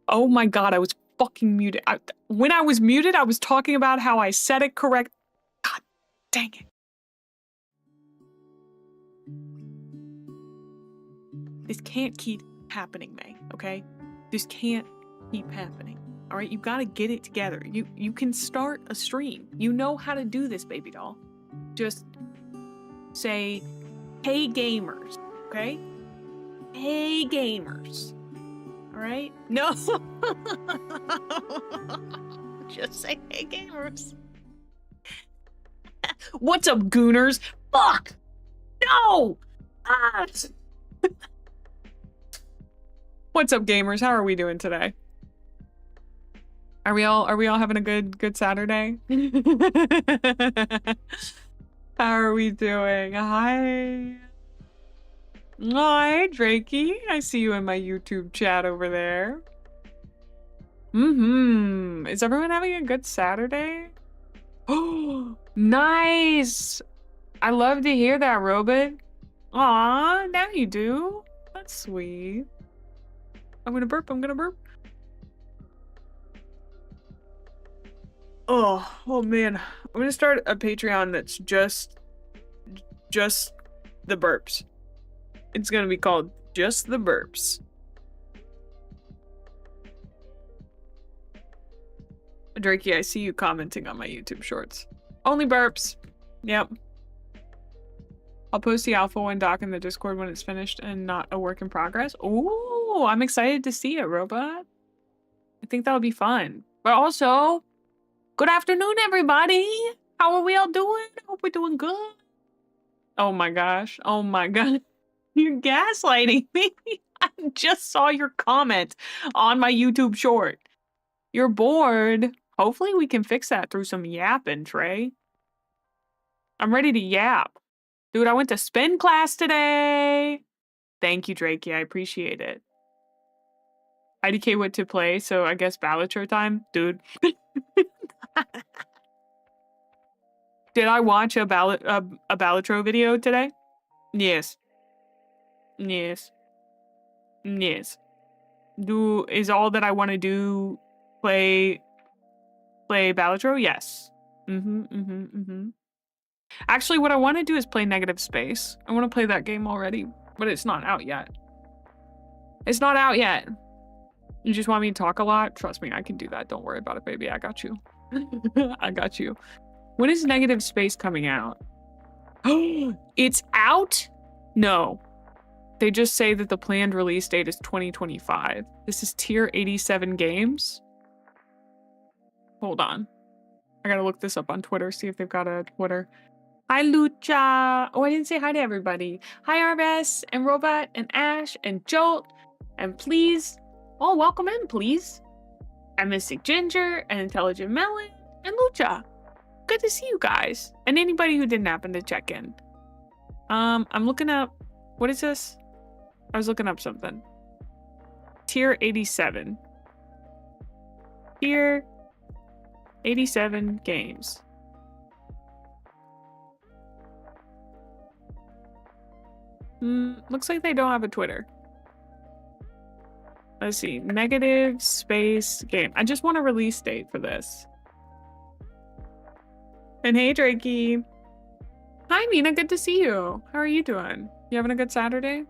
Oh my god, I was fucking muted. When I was muted, I was talking about how I said it correct. God dang it. This can't keep happening, May, okay? This can't keep happening. All right, you gotta get it together. You can start a stream. You know how to do this, baby doll. Just say, hey gamers, okay? Hey gamers. All right? No. Just say, hey gamers. What's up, gooners? Fuck! No! Ah! What's up, gamers? How are we doing today? Are we all having a good Saturday? How are we doing? Hi. Hi, Drakey. I see you in my YouTube chat over there. Is everyone having a good Saturday? Oh, nice. I love to hear that, Robot. Aw, now you do. That's sweet. I'm gonna burp. Oh man. I'm gonna start a Patreon that's just the burps. It's gonna be called Just the Burps. Drakey, I see you commenting on my YouTube shorts. Only burps. Yep. I'll post the Alpha 1 doc in the Discord when it's finished and not a work in progress. Ooh, I'm excited to see it, Robot. I think that'll be fun. But also, good afternoon, everybody. How are we all doing? Hope we're doing good. Oh my gosh. Oh my god. You're gaslighting me. I just saw your comment on my YouTube short. You're bored. Hopefully we can fix that through some yapping, Trey. I'm ready to yap. Dude, I went to spin class today. Thank you, Drakey. I appreciate it. IDK went to play, so I guess Balatro time. Dude. Did I watch a Balatro video today? Yes. Yes. Is all that I want to do play Balatro? Yes. Actually, what I want to do is play Negative Space. I want to play that game already, but it's not out yet. It's not out yet. You just want me to talk a lot? Trust me, I can do that. Don't worry about it, baby. I got you. I got you. When is Negative Space coming out? It's out? No. They just say that the planned release date is 2025. This is tier 87 games. Hold on. I gotta look this up on Twitter, see if they've got a Twitter. Hi, Lucha. Oh, I didn't say hi to everybody. Hi, RBS and Robot and Ash and Jolt. And please, oh, welcome in, please. And Mystic Ginger and Intelligent Melon and Lucha. Good to see you guys. And anybody who didn't happen to check in. I'm looking up, what is this? I was looking up something. Tier 87. Tier 87 games. Looks like they don't have a Twitter. Let's see. Negative Space game. I just want a release date for this. And hey, Drakey. Hi, Mina. Good to see you. How are you doing? You having a good Saturday?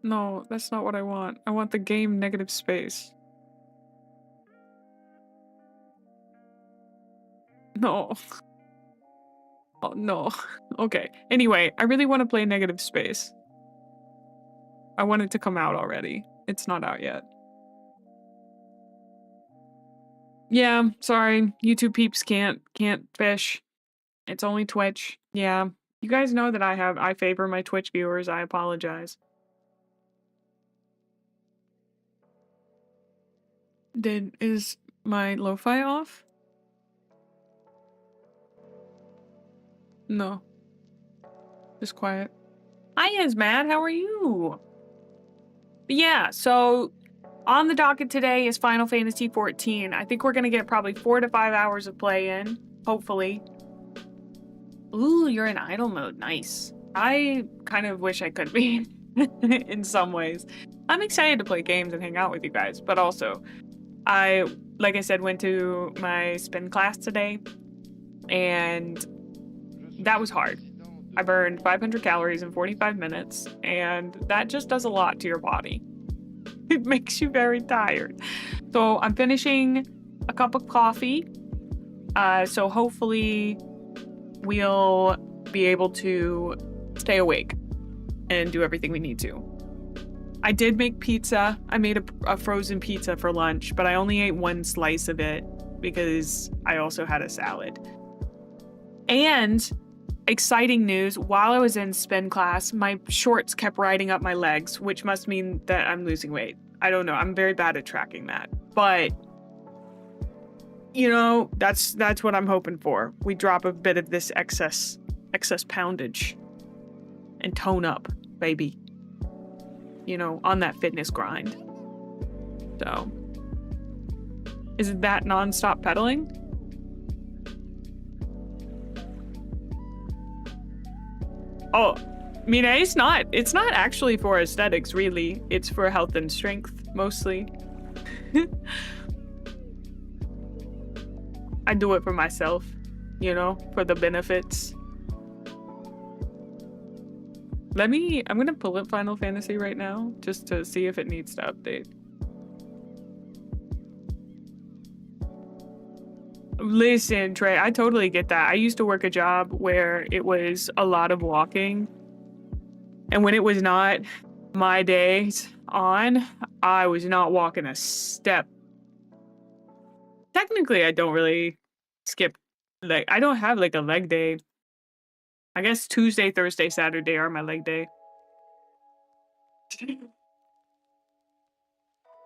No, that's not what I want. I want the game Negative Space. No. Oh, no. Okay. Anyway, I really want to play Negative Space. I want it to come out already. It's not out yet. Yeah, sorry. YouTube peeps can't fish. It's only Twitch. Yeah. You guys know that I favor my Twitch viewers. I apologize. Is my lo-fi off? No. Just quiet. Hi, Ismad. How are you? But yeah, so on the docket today is Final Fantasy XIV. I think we're going to get probably 4 to 5 hours of play in, hopefully. Ooh, you're in idle mode. Nice. I kind of wish I could be in some ways. I'm excited to play games and hang out with you guys, but also like I said, went to my spin class today, and that was hard. I burned 500 calories in 45 minutes, and that just does a lot to your body. It makes you very tired. So I'm finishing a cup of coffee. So hopefully we'll be able to stay awake and do everything we need to. I did make pizza. I made a frozen pizza for lunch, but I only ate one slice of it because I also had a salad. And exciting news, while I was in spin class, my shorts kept riding up my legs, which must mean that I'm losing weight. I don't know. I'm very bad at tracking that. But, you know, that's what I'm hoping for. We drop a bit of this excess poundage and tone up, baby. You know, on that fitness grind. So, is that non-stop pedaling? Oh, Mine, it's not actually for aesthetics, really. It's for health and strength, mostly. I do it for myself, you know, for the benefits. I'm gonna pull up Final Fantasy right now, just to see if it needs to update. Listen, Trey, I totally get that. I used to work a job where it was a lot of walking. And when it was not my days on, I was not walking a step. Technically, I don't really skip, like, I don't have like a leg day. I guess Tuesday, Thursday, Saturday are my leg day.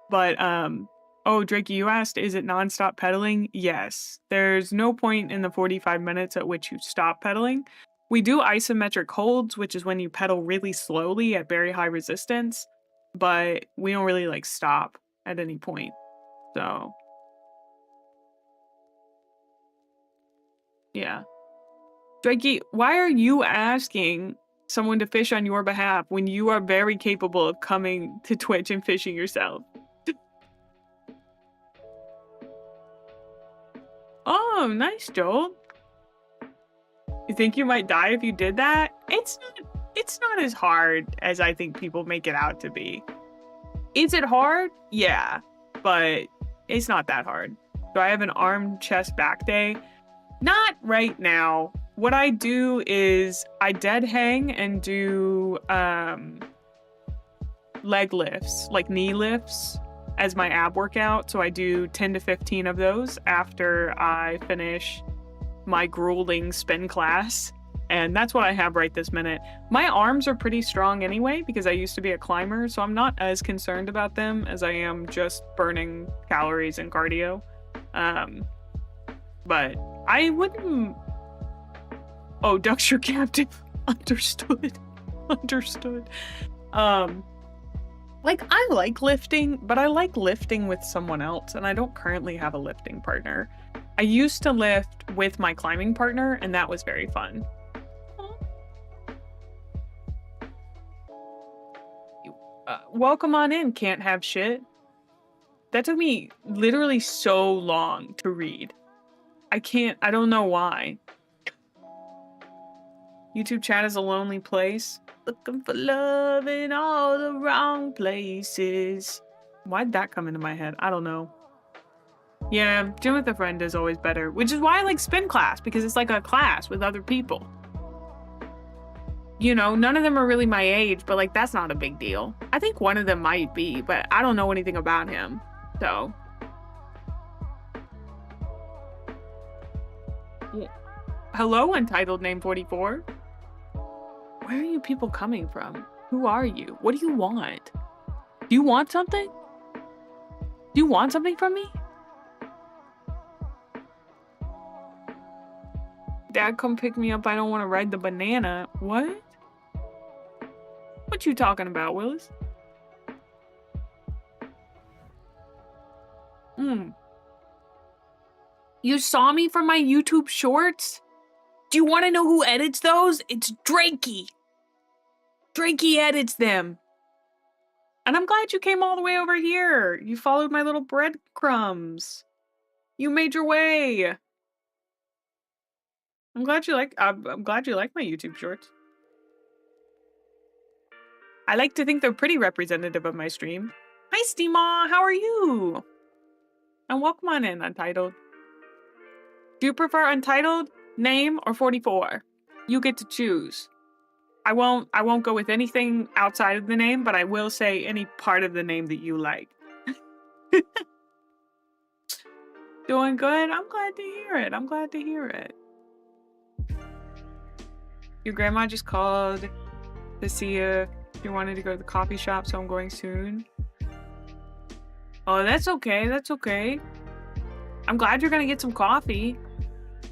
But, oh, Drake, you asked, is it nonstop pedaling? Yes. There's no point in the 45 minutes at which you stop pedaling. We do isometric holds, which is when you pedal really slowly at very high resistance, but we don't really like stop at any point. So, yeah. Drakey, why are you asking someone to fish on your behalf when you are very capable of coming to Twitch and fishing yourself? Oh, nice, Joel. You think you might die if you did that? It's not as hard as I think people make it out to be. Is it hard? Yeah, but it's not that hard. Do I have an arm, chest, back day? Not right now. What I do is I dead hang and do leg lifts, like knee lifts as my ab workout. So I do 10 to 15 of those after I finish my grueling spin class. And that's what I have right this minute. My arms are pretty strong anyway because I used to be a climber, so I'm not as concerned about them as I am just burning calories and cardio. But I wouldn't... Oh, Duck's your captain. Understood. Understood. Like, I like lifting, but I like lifting with someone else, and I don't currently have a lifting partner. I used to lift with my climbing partner, and that was very fun. Welcome on in, Can't Have Shit. That took me literally so long to read. I don't know why. YouTube chat is a lonely place. Looking for love in all the wrong places. Why'd that come into my head? I don't know. Yeah, gym with a friend is always better, which is why I like spin class, because it's like a class with other people. You know, none of them are really my age, but like that's not a big deal. I think one of them might be, but I don't know anything about him, so. Yeah. Hello, Untitled Name 44. Where are you people coming from? Who are you? What do you want? Do you want something? Do you want something from me? Dad, come pick me up. I don't want to ride the banana. What? What you talking about, Willis? You saw me from my YouTube shorts? Do you want to know who edits those? It's Drakey. Drakey edits them. And I'm glad you came all the way over here. You followed my little breadcrumbs. You made your way. I'm glad you like my YouTube shorts. I like to think they're pretty representative of my stream. Hi, Steema, how are you? And welcome on in, Untitled. Do you prefer Untitled, Name, or 44? You get to choose. I won't go with anything outside of the name, but I will say any part of the name that you like. Doing good? I'm glad to hear it. I'm glad to hear it. Your grandma just called to see if you wanted to go to the coffee shop, so I'm going soon. Oh, that's okay. That's okay. I'm glad you're gonna get some coffee.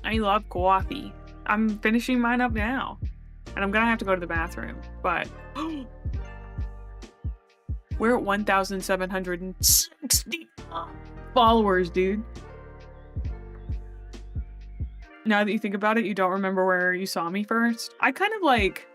I love coffee. I'm finishing mine up now. And I'm gonna have to go to the bathroom, but we're at 1,760 followers, dude. Now that you think about it, you don't remember where you saw me first. I kind of like...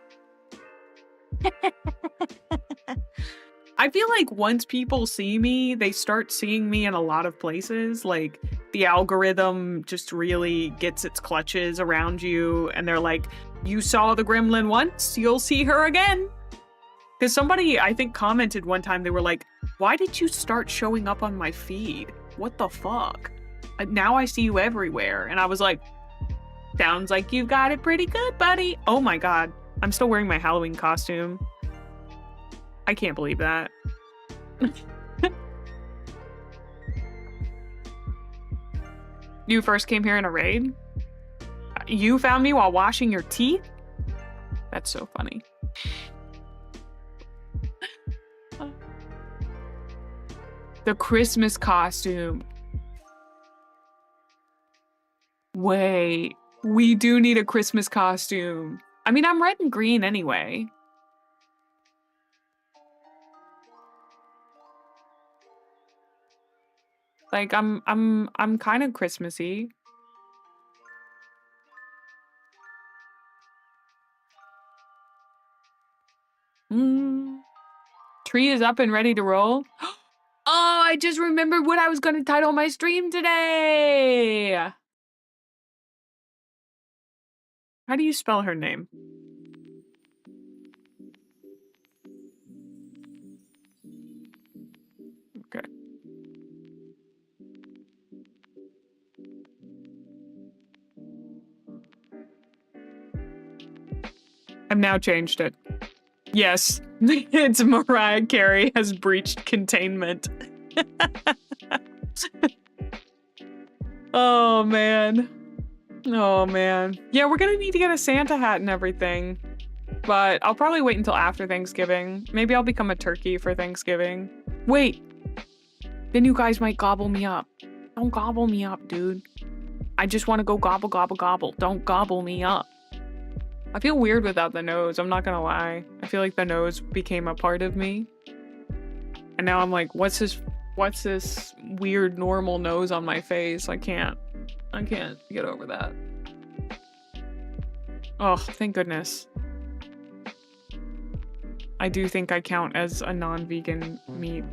I feel like once people see me, they start seeing me in a lot of places. Like, the algorithm just really gets its clutches around you, and they're like, you saw the gremlin once, you'll see her again. Because somebody, I think, commented one time, they were like, why did you start showing up on my feed? What the fuck? Now I see you everywhere. And I was like, sounds like you've got it pretty good, buddy. Oh my god. I'm still wearing my Halloween costume. I can't believe that. You first came here in a raid? You found me while washing your teeth? That's so funny. The Christmas costume. Wait, we do need a Christmas costume. I mean, I'm red and green anyway. Like, I'm kind of Christmassy. Tree is up and ready to roll. Oh, I just remembered what I was going to title my stream today. How do you spell her name? Okay. I've now changed it. Yes, it's Mariah Carey has breached containment. Oh, man. Oh, man. Yeah, we're gonna need to get a Santa hat and everything. But I'll probably wait until after Thanksgiving. Maybe I'll become a turkey for Thanksgiving. Wait. Then you guys might gobble me up. Don't gobble me up, dude. I just want to go gobble, gobble, gobble. Don't gobble me up. I feel weird without the nose, I'm not gonna lie. I feel like the nose became a part of me. And now I'm like, what's this weird normal nose on my face? I can't get over that. Oh, thank goodness. I do think I count as a non-vegan meat.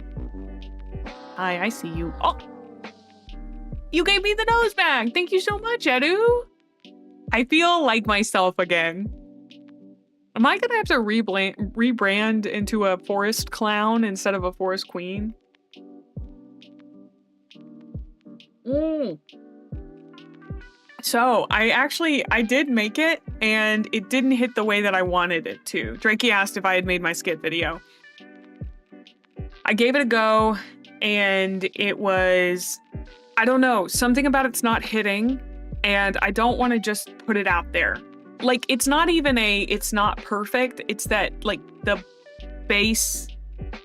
Hi, I see you. Oh! You gave me the nose bag! Thank you so much, Edu! I feel like myself again. Am I gonna have to rebrand into a forest clown instead of a forest queen? So, I did make it, and it didn't hit the way that I wanted it to. Drakey asked if I had made my skit video. I gave it a go, and it was, I don't know, something about it's not hitting. And I don't want to just put it out there. Like, it's not even it's not perfect. It's that, like, the base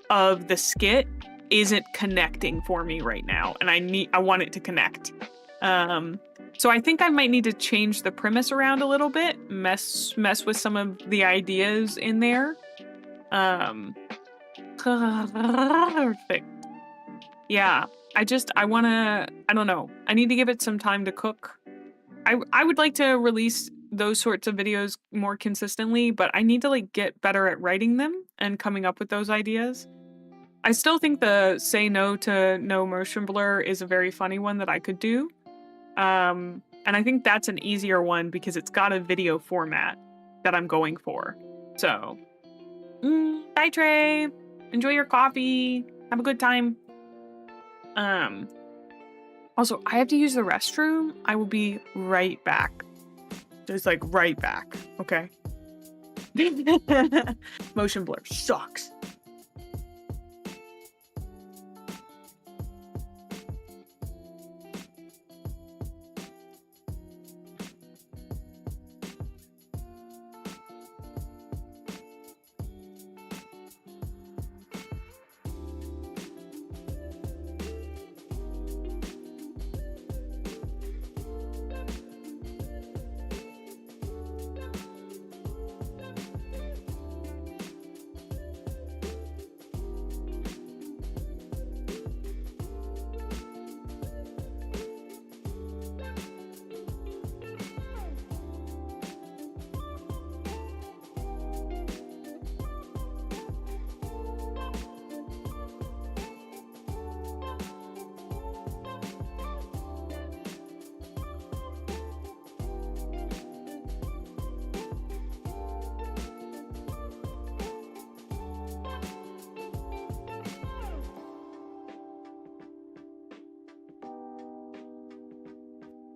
of the skit isn't connecting for me right now. And I want it to connect. So I think I might need to change the premise around a little bit. Mess with some of the ideas in there. Perfect. Yeah. I don't know. I need to give it some time to cook. I would like to release those sorts of videos more consistently, but I need to like get better at writing them and coming up with those ideas. I still think the say no to no motion blur is a very funny one that I could do. And I think that's an easier one because it's got a video format that I'm going for. So, bye Trey. Enjoy your coffee. Have a good time. Also, I have to use the restroom. I will be right back. Just like right back. Okay. Motion blur sucks.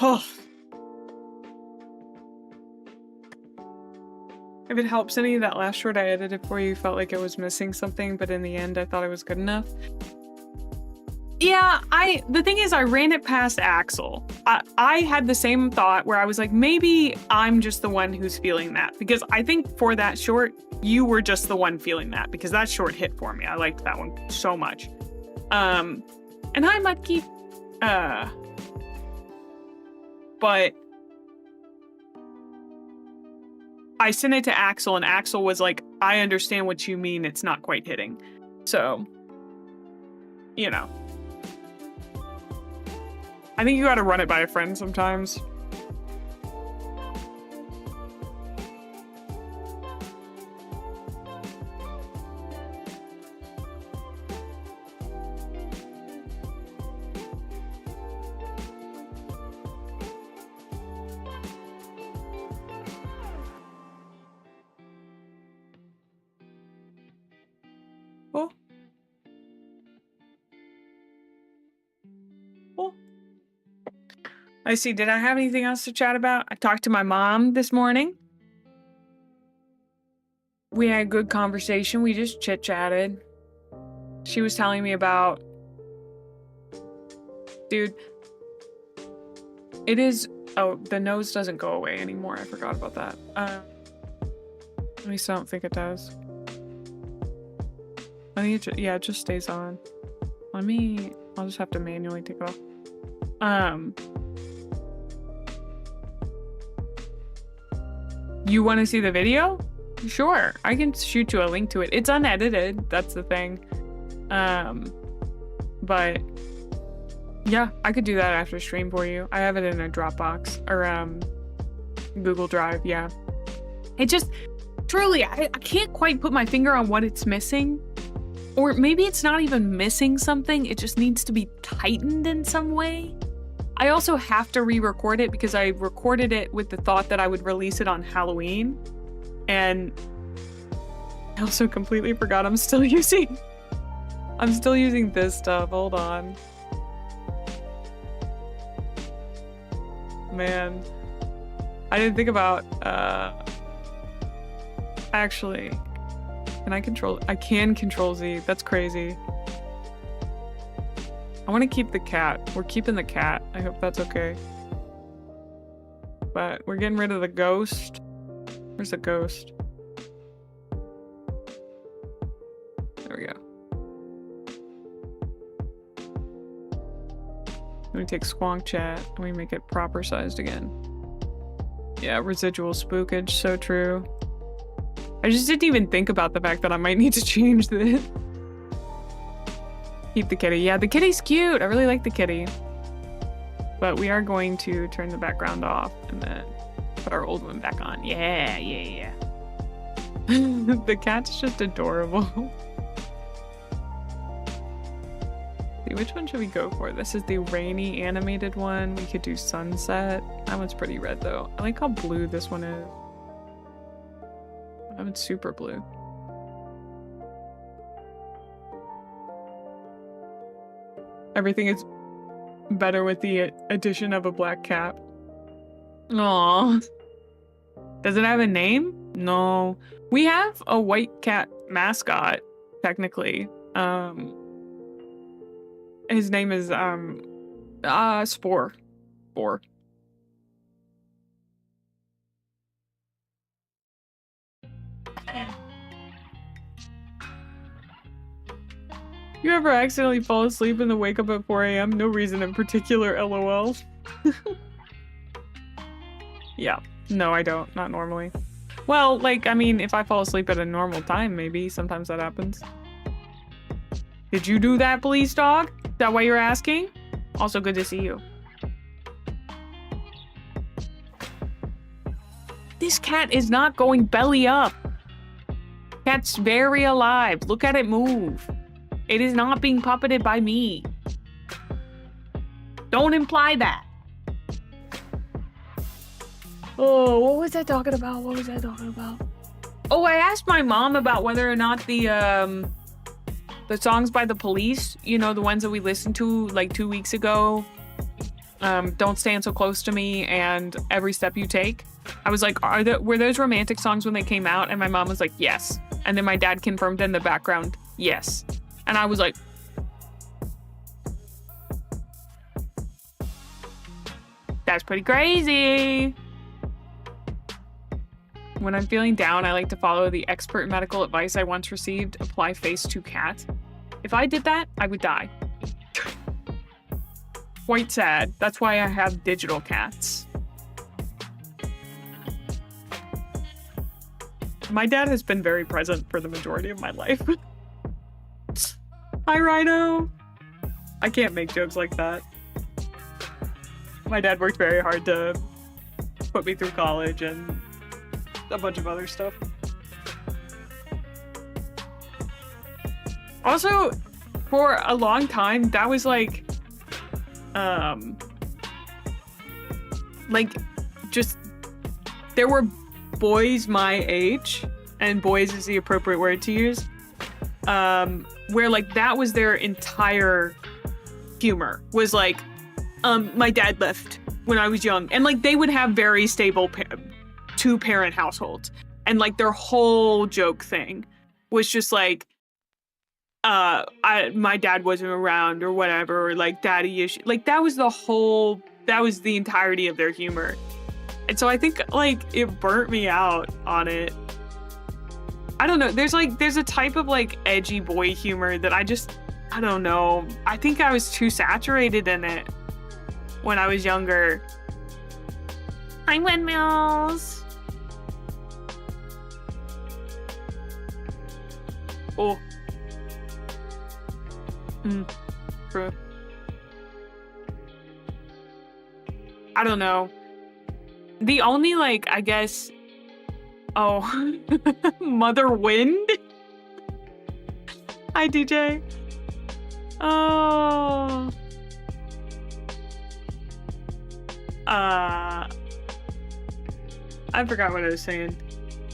Oh. If it helps any, that last short I edited for you felt like it was missing something, but in the end I thought it was good enough. Yeah, the thing is I ran it past Axel. I had the same thought where I was like, maybe I'm just the one who's feeling that, because I think for that short, you were just the one feeling that, because that short hit for me. I liked that one so much. And hi, Mudkey. But I sent it to Axel, and Axel was like, I understand what you mean. It's not quite hitting. So, you know. I think you gotta run it by a friend sometimes. Oh. Oh. I see. Did I have anything else to chat about? I talked to my mom this morning. We had a good conversation. We just chit-chatted. She was telling me about... Dude. It is... Oh, the nose doesn't go away anymore. I forgot about that. At least I don't think it does. I think it just stays on. I'll just have to manually take it off. You want to see the video? Sure, I can shoot you a link to it. It's unedited, that's the thing. But yeah, I could do that after stream for you. I have it in a Dropbox or Google Drive, yeah. It just, truly, I can't quite put my finger on what it's missing. Or maybe it's not even missing something, it just needs to be tightened in some way. I also have to re-record it because I recorded it with the thought that I would release it on Halloween. And I also completely forgot I'm still using this stuff. Hold on. Man. I didn't think about, actually, I can control Z. That's crazy. I want to keep the cat. We're keeping the cat. I hope that's okay. But we're getting rid of the ghost. Where's the ghost? There we go. Let me take Squonk Chat and we make it proper sized again. Yeah, residual spookage, so true. I just didn't even think about the fact that I might need to change this. Keep the kitty. Yeah, the kitty's cute. I really like the kitty. But we are going to turn the background off and then put our old one back on. Yeah. The cat's just adorable. See, which one should we go for? This is the rainy animated one. We could do sunset. That one's pretty red though. I like how blue this one is. That one's super blue. Everything is better with the addition of a black cap. Aww. Does it have a name? No. We have a white cat mascot, technically. His name is Spore. Spore. You ever accidentally fall asleep and then wake up at 4 a.m? No reason in particular, LOL. Yeah. No, I don't. Not normally. Well, like, I mean, if I fall asleep at a normal time, maybe. Sometimes that happens. Did you do that, police dog? Is that why you're asking? Also, good to see you. This cat is not going belly up. Cat's very alive. Look at it move. It is not being puppeted by me. Don't imply that. Oh, what was I talking about? Oh, I asked my mom about whether or not the songs by the Police, you know, the ones that we listened to like 2 weeks ago, Don't Stand So Close to Me and Every Step You Take. I was like, were those romantic songs when they came out? And my mom was like, yes. And then my dad confirmed in the background, yes. And I was like, that's pretty crazy. When I'm feeling down, I like to follow the expert medical advice I once received, apply face to cat. If I did that, I would die. Quite sad. That's why I have digital cats. My dad has been very present for the majority of my life. Hi, Rhino. I can't make jokes like that. My dad worked very hard to put me through college and a bunch of other stuff. Also, for a long time, that was like just, there were boys my age, and boys is the appropriate word to use, where like that was their entire humor, was like, my dad left when I was young, and like they would have very stable two-parent households, and like their whole joke thing was just like, my dad wasn't around or whatever, or like daddy issue. Like that was the entirety of their humor. And so I think like it burnt me out on it. I don't know. There's a type of like edgy boy humor that I don't know. I think I was too saturated in it when I was younger. Hi, windmills. Oh. True. I don't know. The only, like, I guess... Oh. Mother Wind? Hi, DJ. Oh. I forgot what I was saying.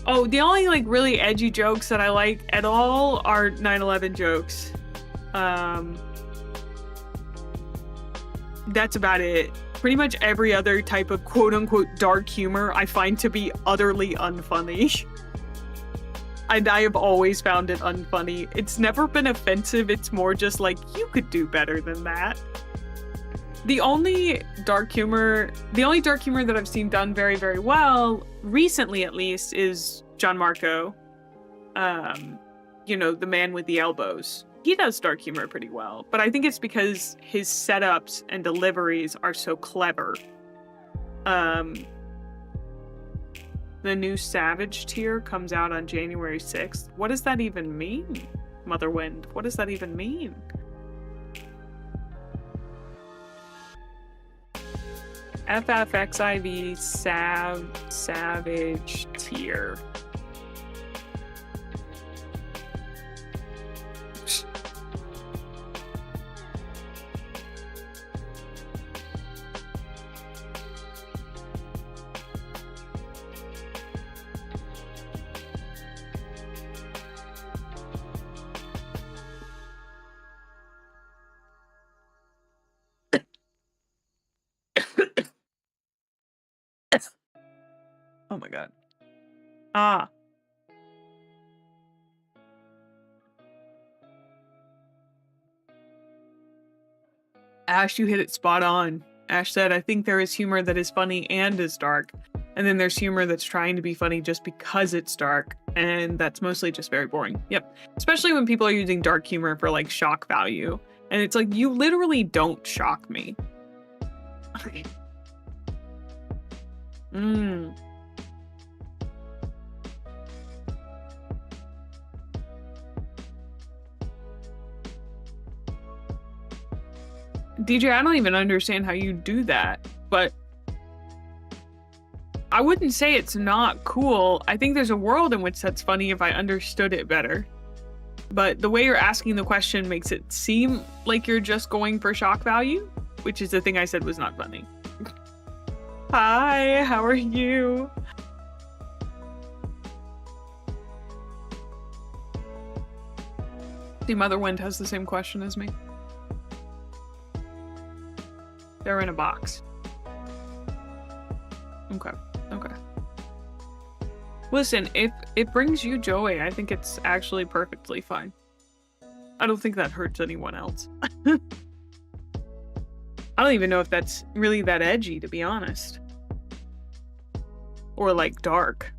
Oh, the only, like, really edgy jokes that I like at all are 9/11 jokes. That's about it. Pretty much every other type of quote-unquote dark humor I find to be utterly unfunny. And I have always found it unfunny. It's never been offensive, it's more just like, you could do better than that. The only dark humor that I've seen done very, very well, recently at least, is John Marco. You know, the man with the elbows. He does dark humor pretty well, but I think it's because his setups and deliveries are so clever. The new Savage tier comes out on January 6th. What does that even mean, Mother Wind? What does that even mean? FFXIV Savage tier. Oh my god. Ah. Ash, you hit it spot on. Ash said, I think there is humor that is funny and is dark. And then there's humor that's trying to be funny just because it's dark. And that's mostly just very boring. Yep. Especially when people are using dark humor for like shock value. And it's like, you literally don't shock me. Okay. DJ, I don't even understand how you do that, but I wouldn't say it's not cool. I think there's a world in which that's funny if I understood it better. But the way you're asking the question makes it seem like you're just going for shock value, which is the thing I said was not funny. Hi, how are you? See, Motherwind has the same question as me. They're in a box. Okay, okay. Listen, if it brings you joy, I think it's actually perfectly fine. I don't think that hurts anyone else. I don't even know if that's really that edgy, to be honest. Or like dark.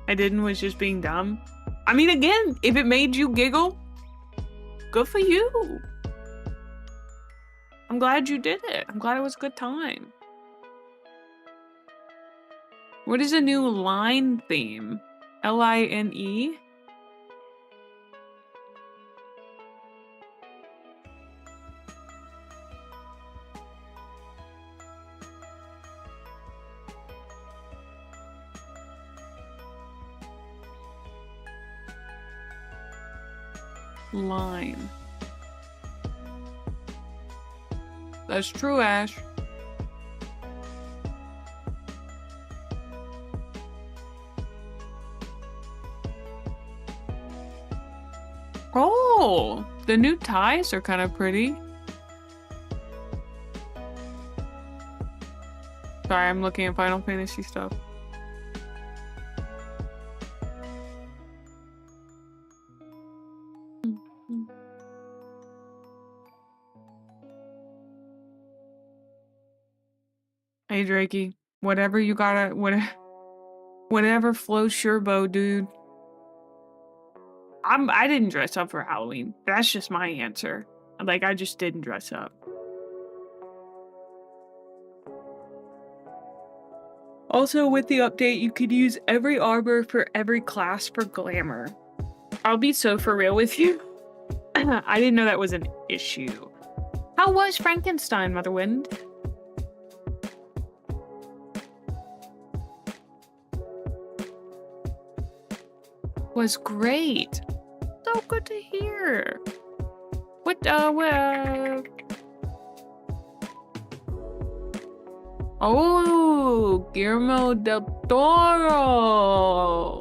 I didn't, was just being dumb. I mean, again, if it made you giggle, good for you. I'm glad you did it. I'm glad it was a good time. What is a new line theme? L-I-N-E? Line. That's true, Ash. Oh, the new ties are kind of pretty. Sorry, I'm looking at Final Fantasy stuff. Hey, Drakey, whatever you gotta, whatever floats your boat, dude. I didn't dress up for Halloween. That's just my answer. Like, I just didn't dress up. Also, with the update, you could use every arbor for every class for glamour. I'll be so for real with you. I didn't know that was an issue. How was Frankenstein, Motherwind? Was great. So good to hear. Oh, Guillermo del Toro.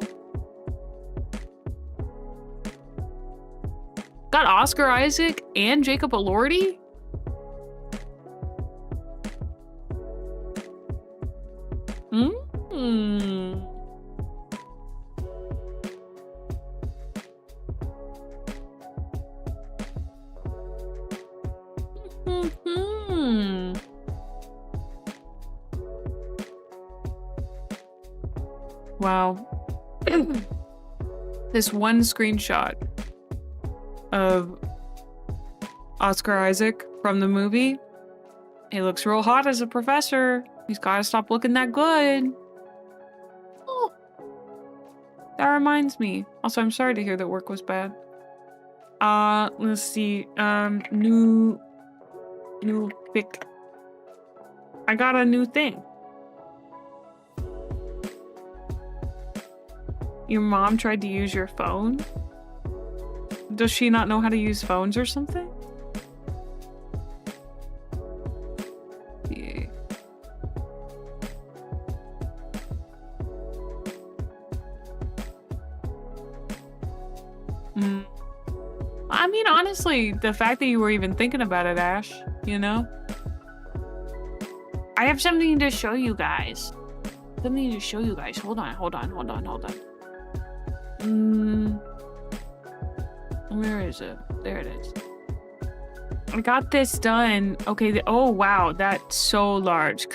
Got Oscar Isaac and Jacob Elordi? Wow. This one screenshot of Oscar Isaac from the movie. He looks real hot as a professor. He's gotta stop looking that good. Oh. That reminds me. Also, I'm sorry to hear that work was bad. Let's see. New pic. I got a new thing. Your mom tried to use your phone? Does she not know how to use phones or something? Yeah. I mean, honestly, the fact that you were even thinking about it, Ash, you know? I have something to show you guys. Something to show you guys. Hold on. Where is it? There it is. I got this done. Okay, oh wow, that's so large.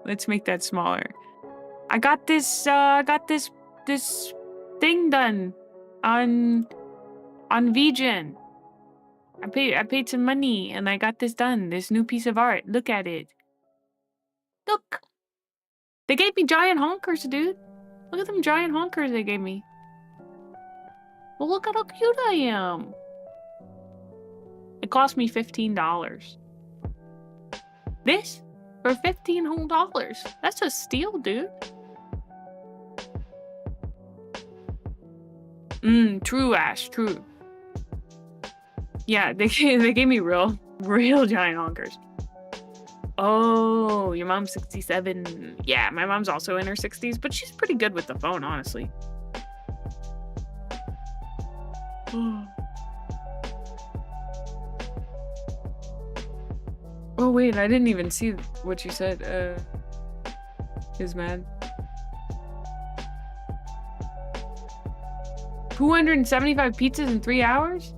Let's make that smaller. I got this this thing done on VGen. I paid some money and I got this done. This new piece of art. Look at it. Look. They gave me giant honkers, dude. Look at them giant honkers they gave me. Well, look at how cute I am. It cost me $15. This? For $15 whole. That's a steal, dude. True, Ash, true. Yeah, they gave me real giant honkers. Oh, your mom's 67. Yeah, my mom's also in her 60s, but she's pretty good with the phone, honestly. Oh wait, I didn't even see what you said. Is mad. 275 pizzas in 3 hours?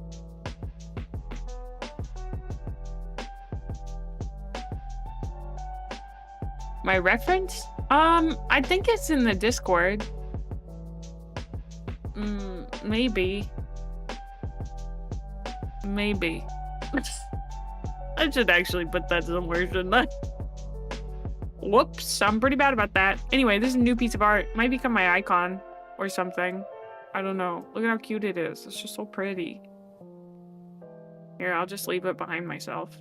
My reference? I think it's in the Discord. Maybe. I should actually put that somewhere, shouldn't I? Whoops, I'm pretty bad about that. Anyway, this is a new piece of art. Might become my icon or something. I don't know. Look at how cute it is. It's just so pretty. Here, I'll just leave it behind myself.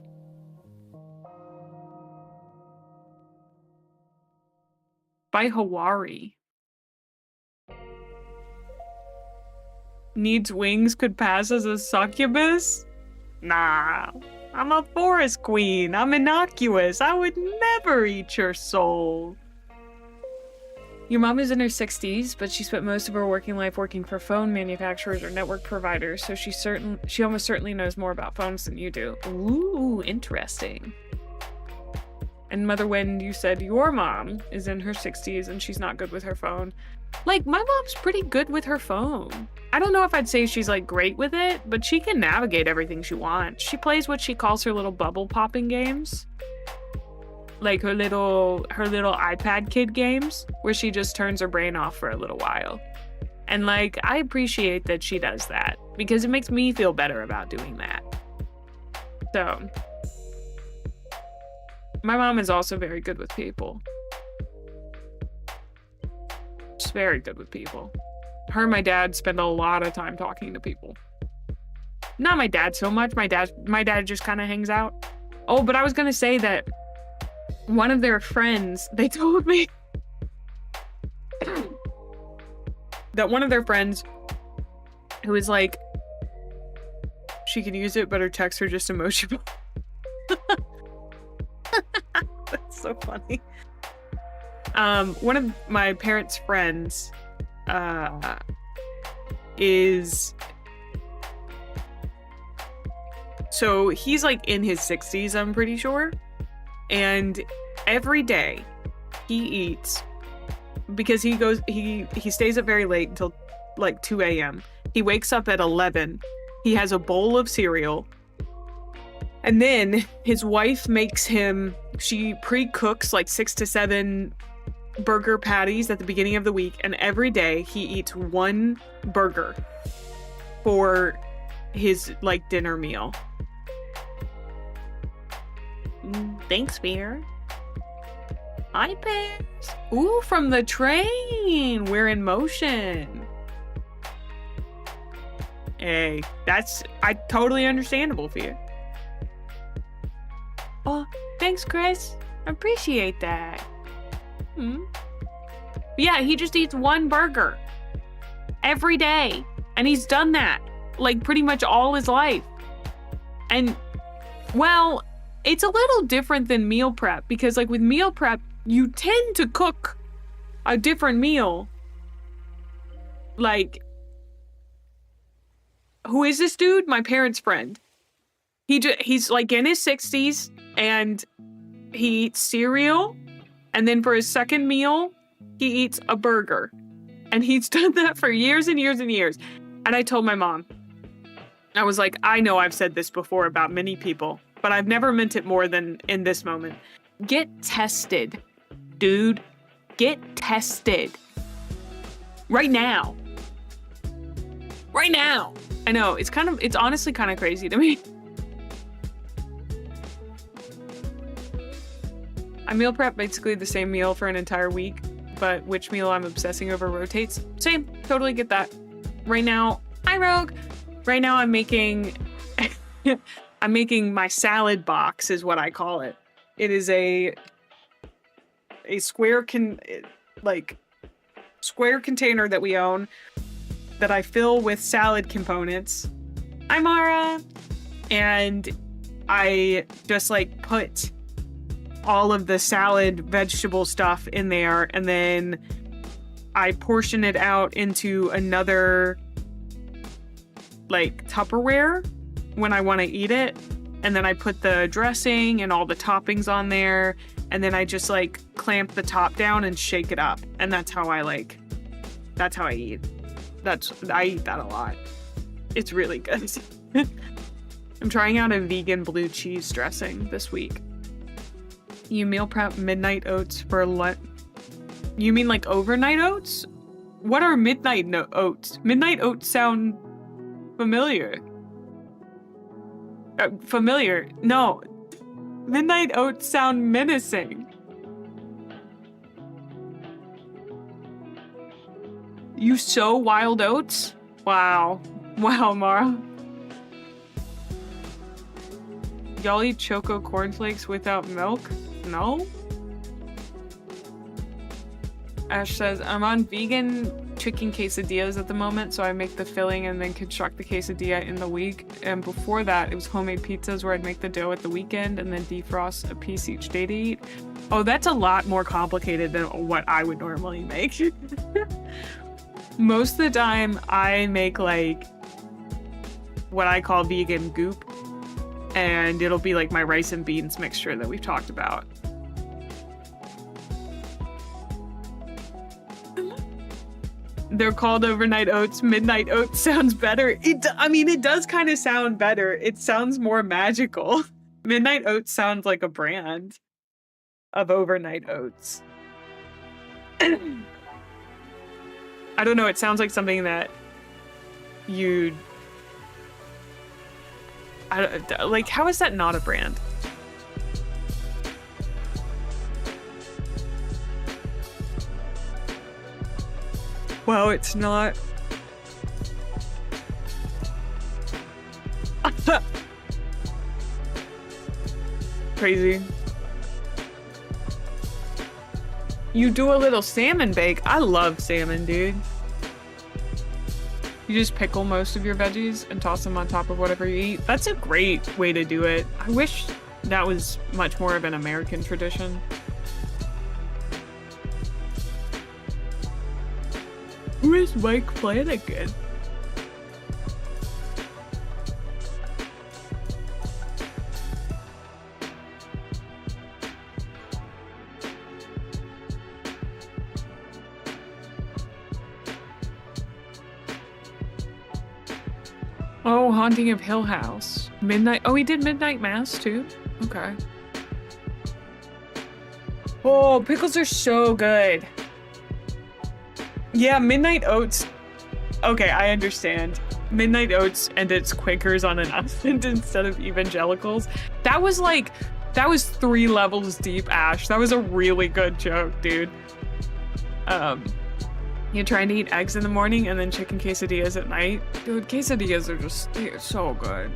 By Hawari. Needs wings, could pass as a succubus? Nah, I'm a forest queen. I'm innocuous. I would never eat your soul. Your mom is in her 60s, but she spent most of her working life working for phone manufacturers or network providers, so she almost certainly knows more about phones than you do. Ooh, interesting. And Mother Wind, you said your mom is in her 60s and she's not good with her phone. Like, my mom's pretty good with her phone. I don't know if I'd say she's like great with it, but she can navigate everything she wants. She plays what she calls her little bubble popping games. Like her little iPad kid games where she just turns her brain off for a little while. And like, I appreciate that she does that because it makes me feel better about doing that. So, my mom is also very good with people. She's very good with people. Her and my dad spend a lot of time talking to people. Not my dad so much. My dad just kind of hangs out. Oh, but I was gonna say that one of their friends, they told me that one of their friends who is like, she can use it, but her texts are just emotional. That's so funny. One of my parents' friends so he's like in his 60s, I'm pretty sure. And every day he eats, because he stays up very late until like 2 a.m. He wakes up at 11. He has a bowl of cereal. And then his wife makes him, she pre-cooks like 6 to 7 burger patties at the beginning of the week. And every day he eats one burger for his like dinner meal. Thanks, Bear. Hi, Bears. Ooh, from the train. We're in motion. Hey, I totally understandable for you. Oh, thanks, Chris. I appreciate that. Yeah, he just eats one burger every day. And he's done that, like, pretty much all his life. And, well, it's a little different than meal prep, because, like, with meal prep, you tend to cook a different meal. Like, who is this dude? My parents' friend. He's, like, in his 60s, and he eats cereal, and then for his second meal, he eats a burger. And he's done that for years and years and years. And I told my mom, I was like, I know I've said this before about many people, but I've never meant it more than in this moment. Get tested, dude. Get tested. Right now. Right now. I know, it's honestly kind of crazy to me. I meal prep basically the same meal for an entire week, but which meal I'm obsessing over rotates. Same, totally get that. Right now, hi Rogue. Right now I'm making I'm making my salad box is what I call it. It is a square container that we own that I fill with salad components. Hi Mara. And I just like put all of the salad vegetable stuff in there, and then I portion it out into another like Tupperware when I want to eat it, and then I put the dressing and all the toppings on there, and then I just like clamp the top down and shake it up, and that's how I eat. I eat that a lot. It's really good. I'm trying out a vegan blue cheese dressing this week. You meal prep midnight oats for lunch. You mean like overnight oats? What are midnight oats? Midnight oats sound familiar. Familiar. No. Midnight oats sound menacing. You sow wild oats? Wow. Wow, Mara. Y'all eat choco cornflakes without milk? No? Ash says, I'm on vegan chicken quesadillas at the moment, so I make the filling and then construct the quesadilla in the week. And before that, it was homemade pizzas where I'd make the dough at the weekend and then defrost a piece each day to eat. Oh, that's a lot more complicated than what I would normally make. Most of the time, I make like what I call vegan goop, and it'll be like my rice and beans mixture that we've talked about. They're called overnight oats. Midnight oats sounds better. It does kind of sound better. It sounds more magical. Midnight oats sounds like a brand of overnight oats. I don't know. It sounds like something that you'd... like, how is that not a brand? Well, it's not. Crazy. You do a little salmon bake. I love salmon, dude. You just pickle most of your veggies and toss them on top of whatever you eat. That's a great way to do it. I wish that was much more of an American tradition. Who is Mike Flanagan? Oh, Haunting of Hill House. Midnight. Oh, he did Midnight Mass too? Okay. Oh, pickles are so good. Yeah, Midnight Oats. Okay, I understand. Midnight Oats and its Quakers on an island instead of evangelicals. That was 3 levels deep, Ash. That was a really good joke, dude. You're trying to eat eggs in the morning and then chicken quesadillas at night. Dude, quesadillas are just, they're so good.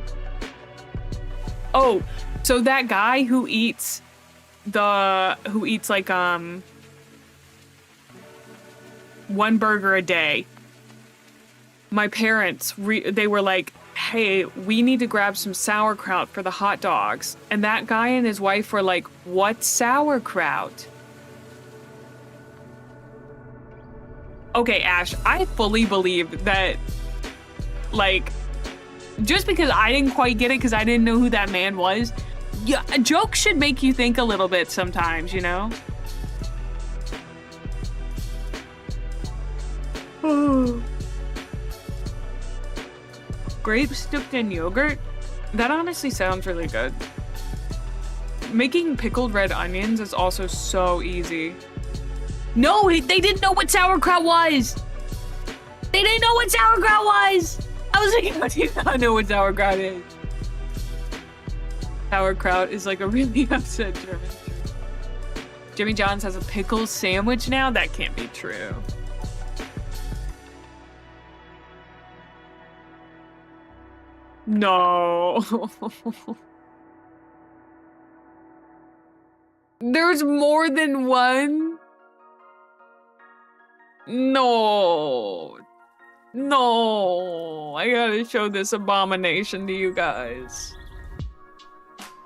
Oh, so that guy who eats like, one burger a day. My parents, they were like, hey, we need to grab some sauerkraut for the hot dogs. And that guy and his wife were like, what sauerkraut? Okay, Ash, I fully believe that, like, just because I didn't quite get it because I didn't know who that man was, yeah, a joke should make you think a little bit sometimes, you know? Grapes dipped in yogurt? That honestly sounds really good. Making pickled red onions is also so easy. No, they didn't know what sauerkraut was! They didn't know what sauerkraut was! I was like, how do you not know what sauerkraut is? Sauerkraut is like a really upset German. Jimmy John's has a pickle sandwich now? That can't be true. No. There's more than one? No. No. I gotta show this abomination to you guys.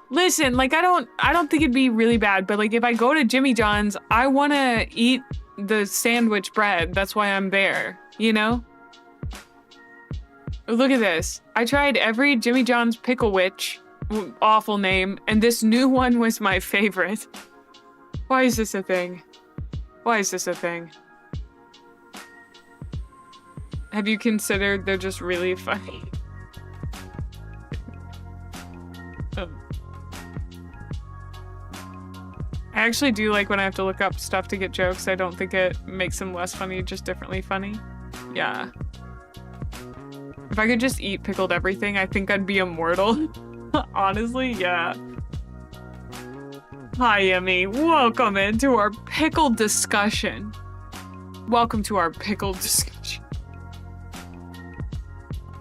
Listen, like I don't think it'd be really bad, but like if I go to Jimmy John's, I wanna eat the sandwich bread. That's why I'm there, you know? Look at this. I tried every Jimmy John's Pickle Witch, awful name, and this new one was my favorite. Why is this a thing? Why is this a thing? Have you considered they're just really funny? I actually do like when I have to look up stuff to get jokes. I don't think it makes them less funny, just differently funny. Yeah. If I could just eat pickled everything, I think I'd be immortal. Honestly, yeah. Hi, Emmy. Welcome into our pickled discussion. Welcome to our pickled discussion.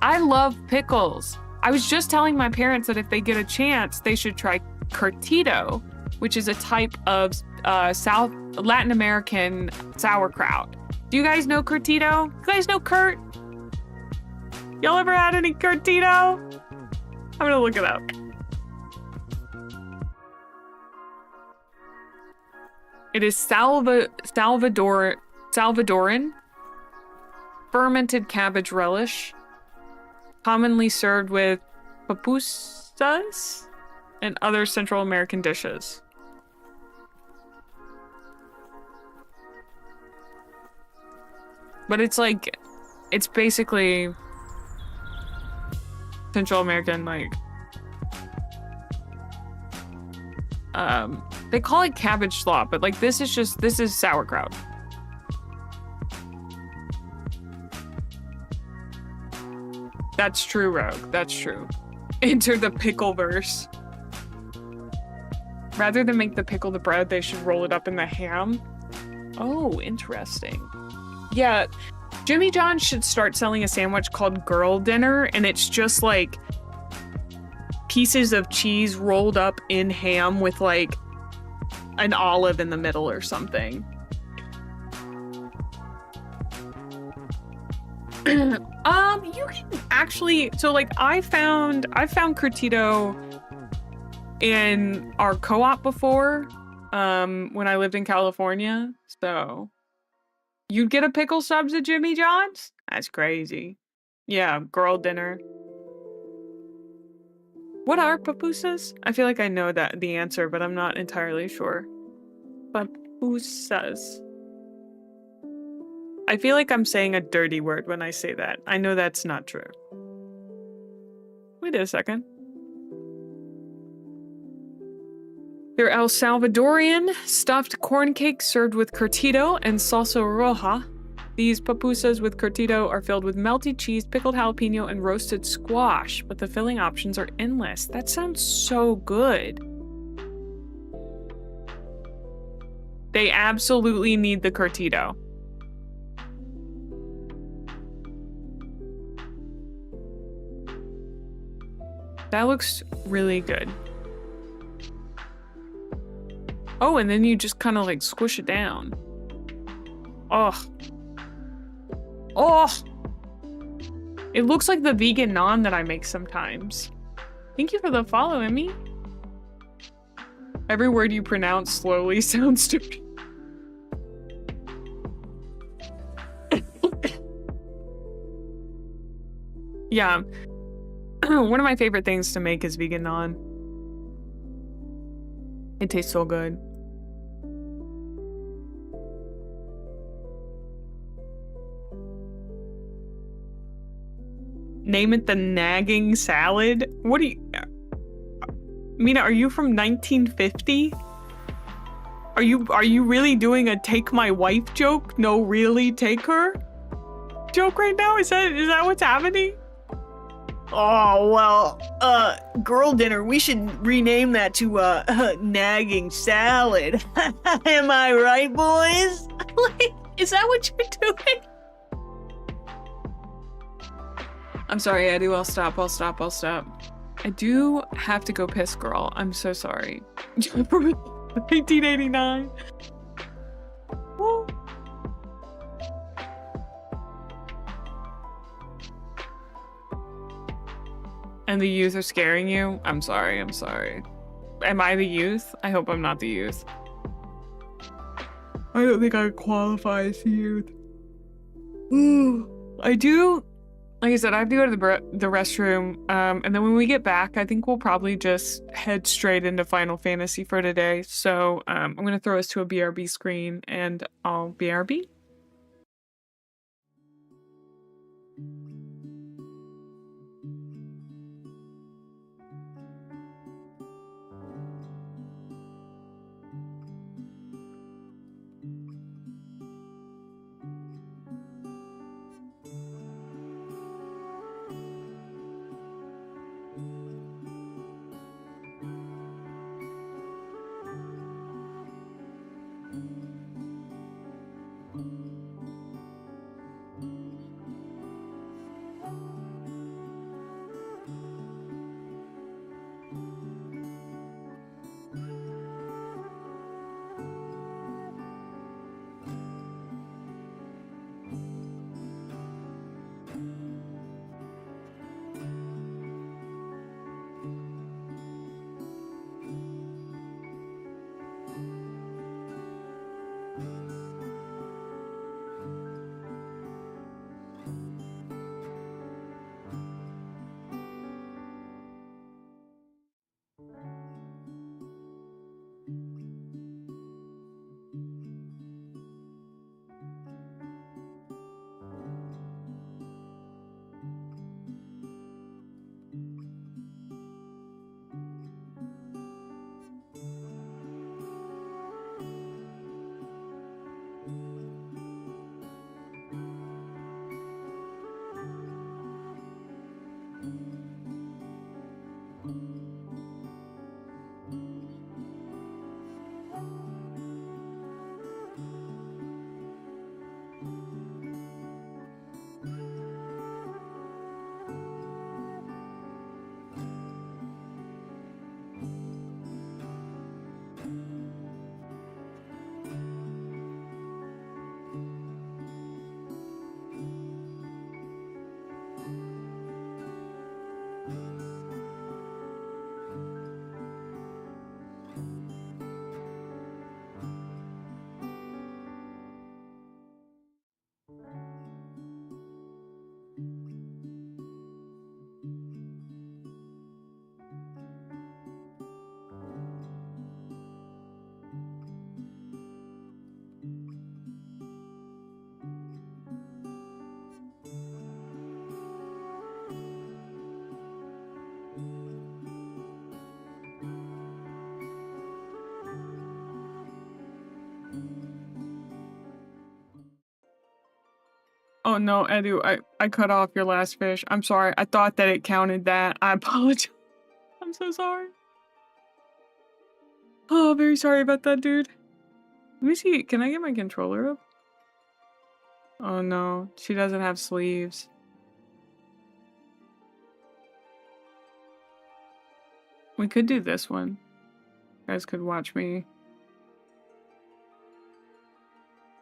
I love pickles. I was just telling my parents that if they get a chance, they should try curtido, which is a type of South Latin American sauerkraut. Do you guys know curtido? You guys know Kurt? Y'all ever had any curtido? I'm gonna look it up. It is Salvadoran fermented cabbage relish, commonly served with pupusas and other Central American dishes. But it's like, it's basically Central American, like, they call it cabbage slop, but like this is sauerkraut. That's true, Rogue. That's true. Enter the pickle verse. Rather than make the pickle the bread, they should roll it up in the ham. Oh, interesting. Yeah, Jimmy John's should start selling a sandwich called Girl Dinner, and it's just like pieces of cheese rolled up in ham with like an olive in the middle or something. You can actually, so like I found curtido in our co-op before, when I lived in California. So you'd get a pickle subs at Jimmy John's? That's crazy. Yeah, Girl Dinner. What are pupusas? I feel like I know the answer, but I'm not entirely sure. Pupusas. I feel like I'm saying a dirty word when I say that. I know that's not true. Wait a second. They're El Salvadorian stuffed corn cakes served with curtido and salsa roja. These pupusas with curtido are filled with melted cheese, pickled jalapeno, and roasted squash, but the filling options are endless. That sounds so good. They absolutely need the curtido. That looks really good. Oh, and then you just kind of like squish it down. Oh. Oh. It looks like the vegan naan that I make sometimes. Thank you for the follow, Emmy. Every word you pronounce slowly sounds stupid. Yeah. One of my favorite things to make is vegan naan. It tastes so good. Name it the nagging salad? What do you... Mina, are you from 1950? Are you really doing a take my wife joke? No, really, take her joke right now? Is that what's happening? Oh, well, girl dinner, we should rename that to, nagging salad. Am I right, boys? Is that what you're doing? I'm sorry, Eddie, I'll stop. I do have to go piss, girl. I'm so sorry. 1989. Woo. And the youth are scaring you? I'm sorry. Am I the youth? I hope I'm not the youth. I don't think I qualify as the youth. Ooh. I do. Like I said, I have to go to the restroom, and then when we get back, I think we'll probably just head straight into Final Fantasy for today. So I'm going to throw us to a BRB screen, and I'll BRB. Oh no, Edu, I cut off your last fish. I'm sorry. I thought that it counted that. I apologize. I'm so sorry. Oh, very sorry about that, dude. Let me see. Can I get my controller up? Oh no, she doesn't have sleeves. We could do this one. You guys could watch me.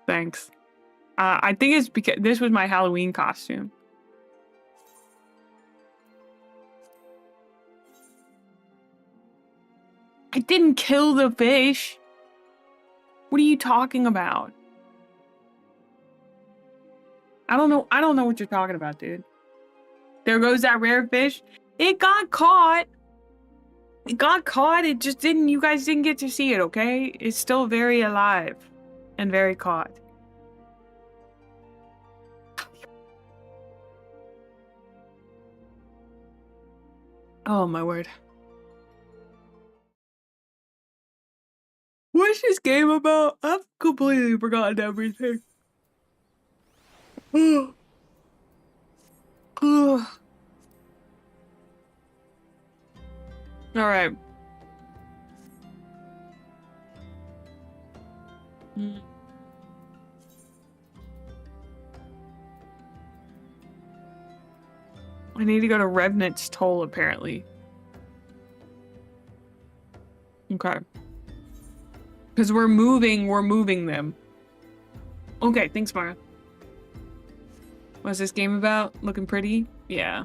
Thanks. I think it's because this was my Halloween costume. I didn't kill the fish. What are you talking about? I don't know what you're talking about, dude. There goes that rare fish. It got caught. It got caught. It just didn't. You guys didn't get to see it, okay? It's still very alive and very caught. Oh, my word. What's this game about? I've completely forgotten everything. All right. I need to go to Revenant's Toll, apparently. Okay. Because we're moving them. Okay, thanks, Mara. What's this game about? Looking pretty? Yeah.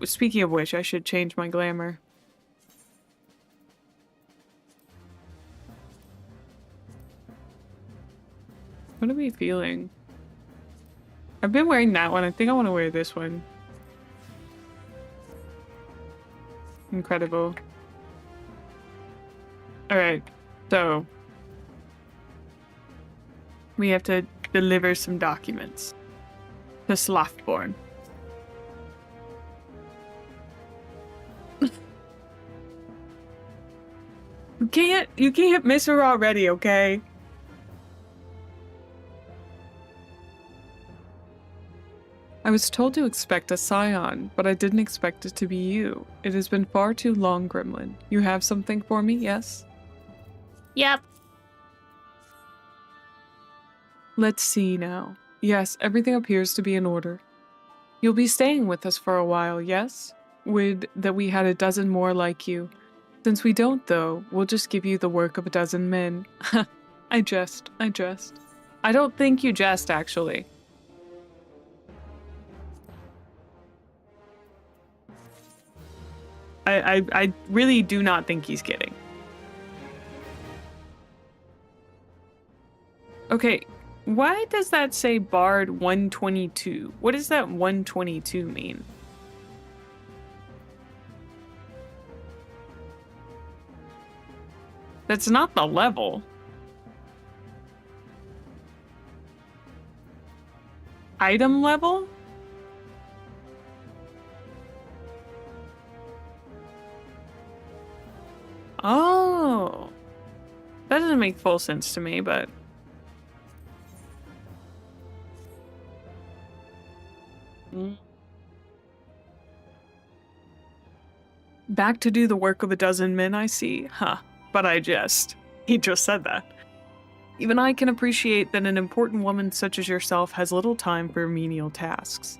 Speaking of which, I should change my glamour. What are we feeling? I've been wearing that one. I think I want to wear this one. Incredible. Alright, so we have to deliver some documents to Slothborn. You can't miss her already, okay? I was told to expect a scion, but I didn't expect it to be you. It has been far too long, Gremlin. You have something for me, yes? Yep. Let's see now. Yes, everything appears to be in order. You'll be staying with us for a while, yes? Would that we had a dozen more like you. Since we don't, though, we'll just give you the work of a dozen men. I jest. I don't think you jest, actually. I really do not think he's kidding. Okay, why does that say Bard 122? What does that 122 mean? That's not the level. Item level? Oh. That doesn't make full sense to me, but... Back to do the work of a dozen men, I see. Huh. But I jest. He just said that. Even I can appreciate that an important woman such as yourself has little time for menial tasks.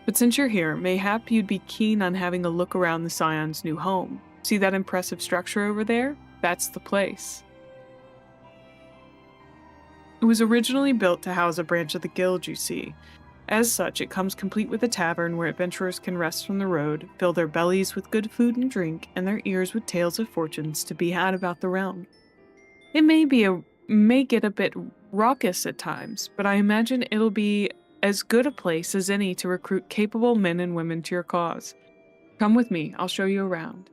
But since you're here, mayhap you'd be keen on having a look around the Scion's new home. See that impressive structure over there? That's the place. It was originally built to house a branch of the guild, you see. As such, it comes complete with a tavern where adventurers can rest from the road, fill their bellies with good food and drink, and their ears with tales of fortunes to be had about the realm. It may get a bit raucous at times, but I imagine it'll be as good a place as any to recruit capable men and women to your cause. Come with me, I'll show you around.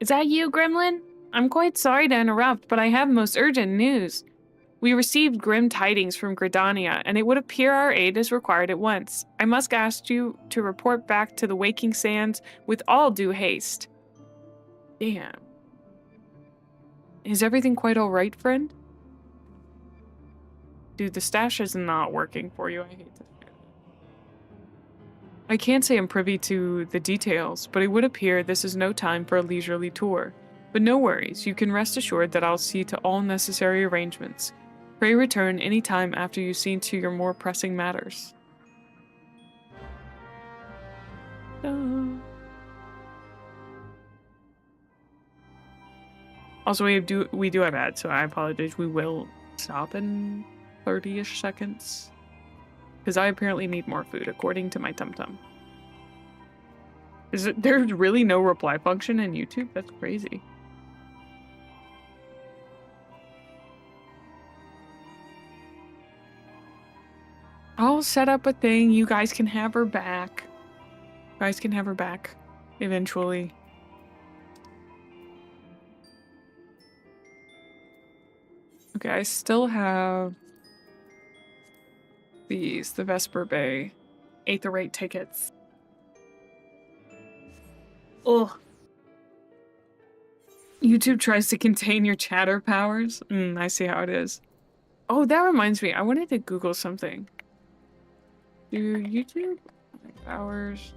Is that you, Gremlin? I'm quite sorry to interrupt, but I have most urgent news. We received grim tidings from Gridania, and it would appear our aid is required at once. I must ask you to report back to the Waking Sands with all due haste. Damn. Is everything quite alright, friend? Dude, the stash is not working for you. I hate to say it. I can't say I'm privy to the details, but it would appear this is no time for a leisurely tour. But no worries, you can rest assured that I'll see to all necessary arrangements. Pray return any time after you've seen to your more pressing matters. Also, we do have ads, so I apologize. We will stop in 30-ish seconds. Because I apparently need more food, according to my tum-tum. There's really no reply function in YouTube? That's crazy. I'll set up a thing. You guys can have her back. You guys can have her back eventually. Okay, I still have these, the Vesper Bay Aether Rate tickets. Ugh. YouTube tries to contain your chatter powers. I see how it is. Oh, that reminds me. I wanted to Google something. Do YouTube hours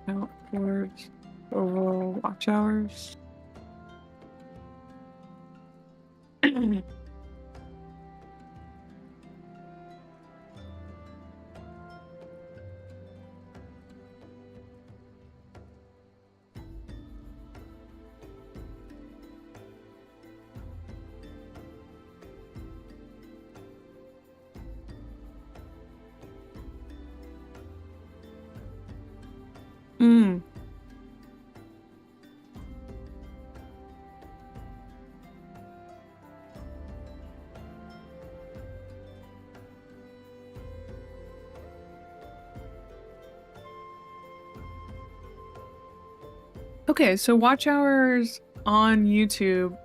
count towards overall watch hours? Okay, so watch hours on YouTube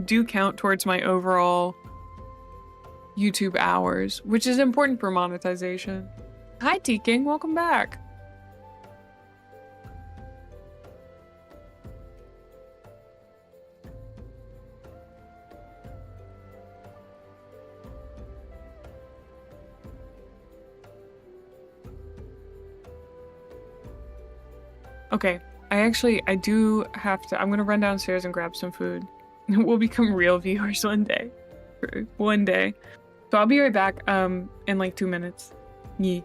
do count towards my overall YouTube hours, which is important for monetization. Hi, T-King, welcome back. Okay, I do have to, I'm gonna run downstairs and grab some food. We'll become real viewers one day. One day. So I'll be right back, in like 2 minutes. Yeah.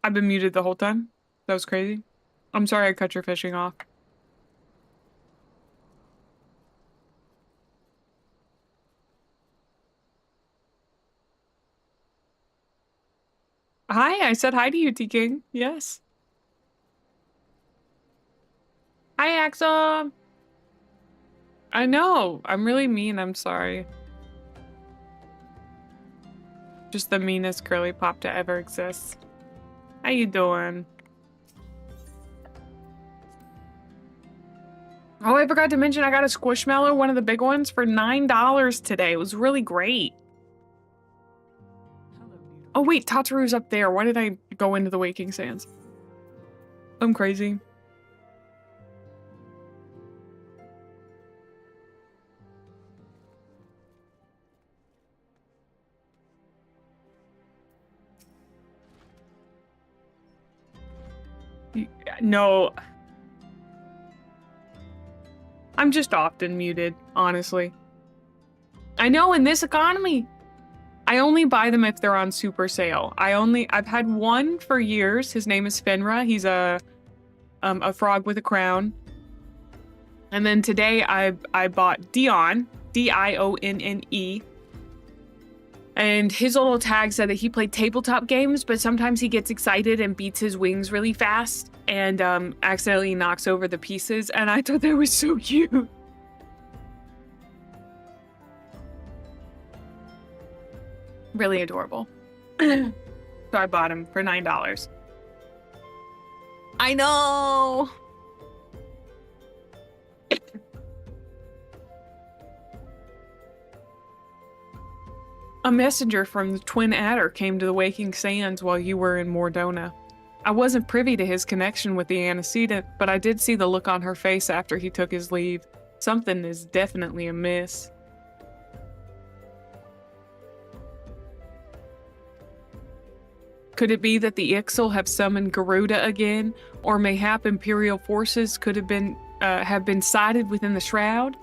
I've been muted the whole time. That was crazy. I'm sorry I cut your fishing off. Hi, I said hi to you, T-King. Yes. Hi, Axel. I know. I'm really mean. I'm sorry. Just the meanest girly pop to ever exist. How you doing? Oh, I forgot to mention I got a Squishmallow, one of the big ones, for $9 today. It was really great. Oh wait, Tataru's up there. Why did I go into the Waking Sands? I'm crazy. No. I'm just often muted, honestly. I know, in this economy. I only buy them if they're on super sale. I've had one for years. His name is Fenra. He's a frog with a crown. And then today I bought Dion, D-I-O-N-N-E. And his little tag said that he played tabletop games, but sometimes he gets excited and beats his wings really fast and accidentally knocks over the pieces. And I thought that was so cute. Really adorable. So I bought him for $9. I know. A messenger from the Twin Adder came to the Waking Sands while you were in Mordona. I wasn't privy to his connection with the antecedent, but I did see the look on her face after he took his leave. Something is definitely amiss. Could it be that the Ixal have summoned Garuda again, or mayhap Imperial forces could have been sighted within the shroud?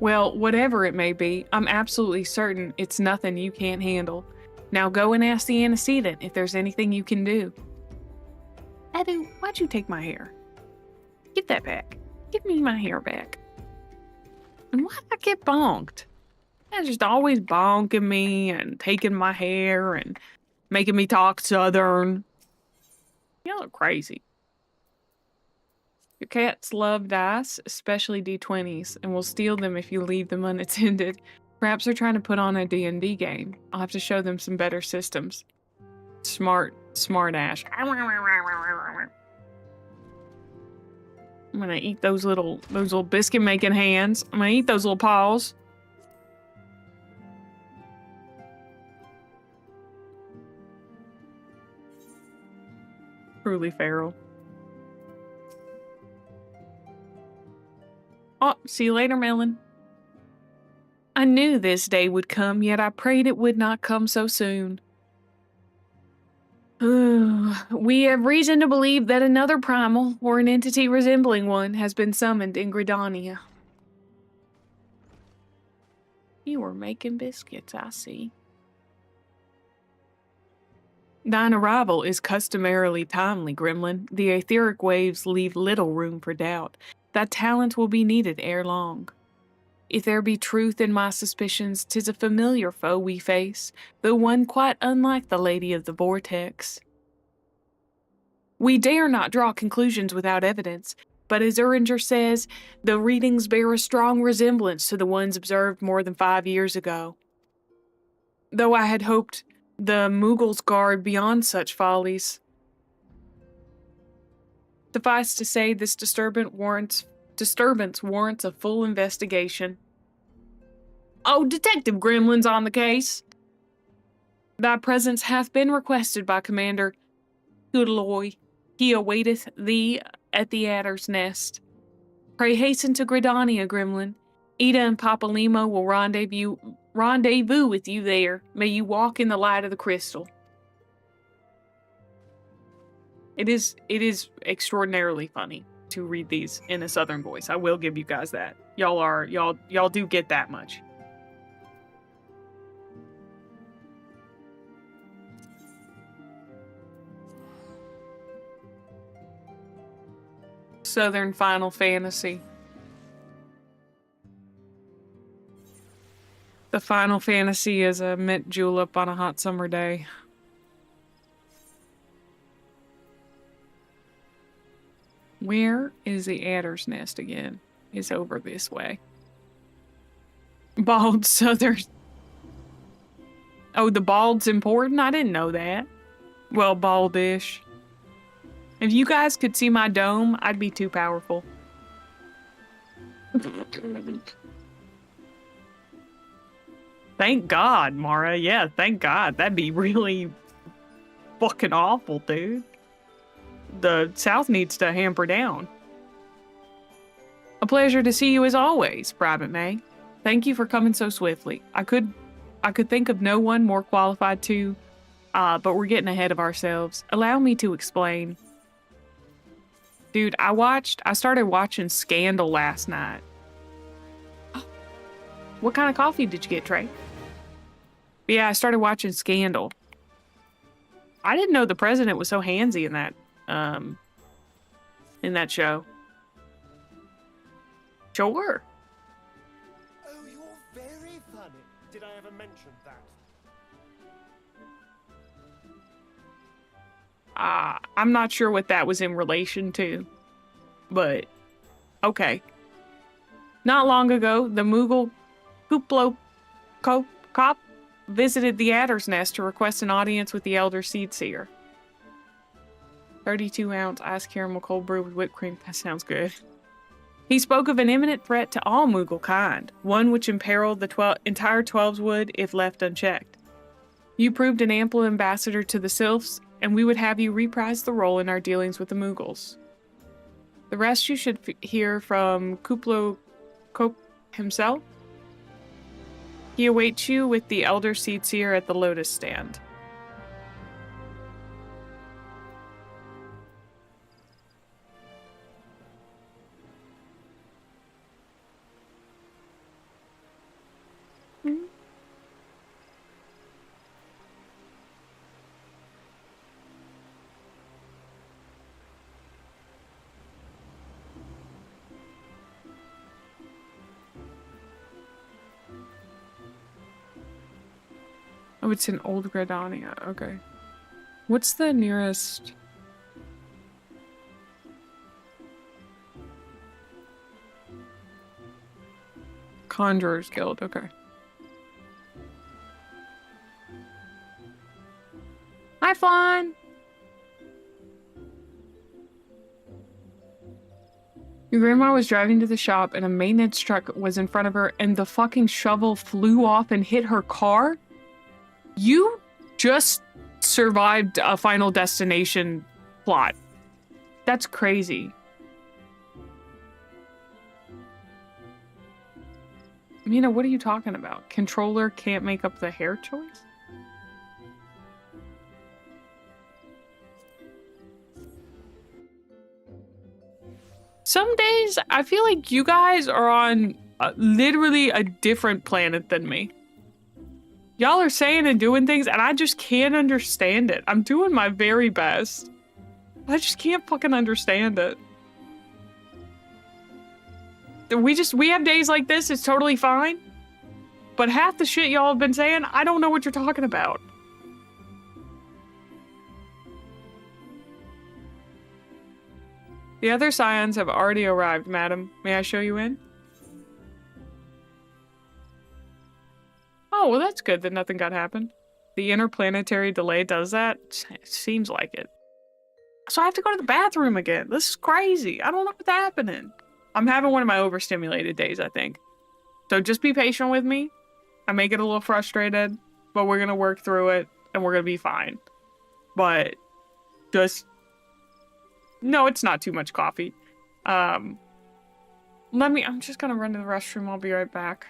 Well, whatever it may be, I'm absolutely certain it's nothing you can't handle. Now go and ask the antecedent if there's anything you can do. Edu, why'd you take my hair? Give that back. Give me my hair back. And why'd I get bonked? They're just always bonking me and taking my hair and making me talk Southern. Y'all are crazy. Your cats love dice, especially D20s, and will steal them if you leave them unattended. Perhaps they're trying to put on a D&D game. I'll have to show them some better systems. Smart Ash. I'm gonna eat those little biscuit making hands. I'm gonna eat those little paws. Truly feral. Oh, see you later, Melon. I knew this day would come, yet I prayed it would not come so soon. We have reason to believe that another primal, or an entity resembling one, has been summoned in Gridania. You were making biscuits, I see. Thine arrival is customarily timely, Gremlin. The etheric waves leave little room for doubt. That talent will be needed ere long. If there be truth in my suspicions, 'tis a familiar foe we face, though one quite unlike the Lady of the Vortex. We dare not draw conclusions without evidence, but as Uringer says, the readings bear a strong resemblance to the ones observed more than 5 years ago. Though I had hoped the Mughals guard beyond such follies. Suffice to say, this disturbance warrants a full investigation. Oh, Detective Gremlin's on the case. Thy presence hath been requested by Commander Hoodaloy. He awaiteth thee at the Adder's Nest. Pray hasten to Gridania, Gremlin. Ida and Papalimo will rendezvous with you there. May you walk in the light of the crystal. It is extraordinarily funny to read these in a Southern voice. I will give you guys that. Y'all do get that much. Southern Final Fantasy. The Final Fantasy is a mint julep on a hot summer day. Where is the adder's nest again? It's over this way. Bald Southern. Oh, the bald's important? I didn't know that. Well, baldish. If you guys could see my dome, I'd be too powerful. Thank God, Mara. Yeah, thank God. That'd be really fucking awful, dude. The South needs to hamper down. A pleasure to see you as always, Private May. Thank you for coming so swiftly. I could think of no one more qualified to, but we're getting ahead of ourselves. Allow me to explain. Dude, I started watching Scandal last night. What kind of coffee did you get, Trey? But yeah, I started watching Scandal. I didn't know the president was so handsy in that show. Sure. Oh, you're very funny. Did I ever mention that? I'm not sure what that was in relation to, but okay. Not long ago, the Moogle Kuplo Cop visited the Adder's Nest to request an audience with the Elder Seedseer. 32-ounce ice caramel cold brew with whipped cream. That sounds good. He spoke of an imminent threat to all Moogle kind, one which imperiled the entire Twelveswood if left unchecked. You proved an ample ambassador to the Sylphs, and we would have you reprise the role in our dealings with the Moogles. The rest you should hear from Kuplo Cope himself. He awaits you with the Elder Seedseer at the Lotus Stand. Oh, it's in Old Gradania. Okay. What's the nearest... Conjurer's Guild, okay. Hi, Fawn! Your grandma was driving to the shop and a maintenance truck was in front of her and the fucking shovel flew off and hit her car? You just survived a Final Destination plot. That's crazy. Mina, what are you talking about? Controller can't make up the hair choice? Some days, I feel like you guys are on literally a different planet than me. Y'all are saying and doing things, and I just can't understand it. I'm doing my very best. I just can't fucking understand it. We have days like this, it's totally fine. But half the shit y'all have been saying, I don't know what you're talking about. The other scions have already arrived, madam. May I show you in? Oh, well that's good that nothing got happened. The interplanetary delay does that? Seems like it. So I have to go to the bathroom again. This is crazy. I don't know what's happening. I'm having one of my overstimulated days, I think. So just be patient with me. I may get a little frustrated, but we're gonna work through it and we're gonna be fine. But just... No, it's not too much coffee. I'm just gonna run to the restroom. I'll be right back.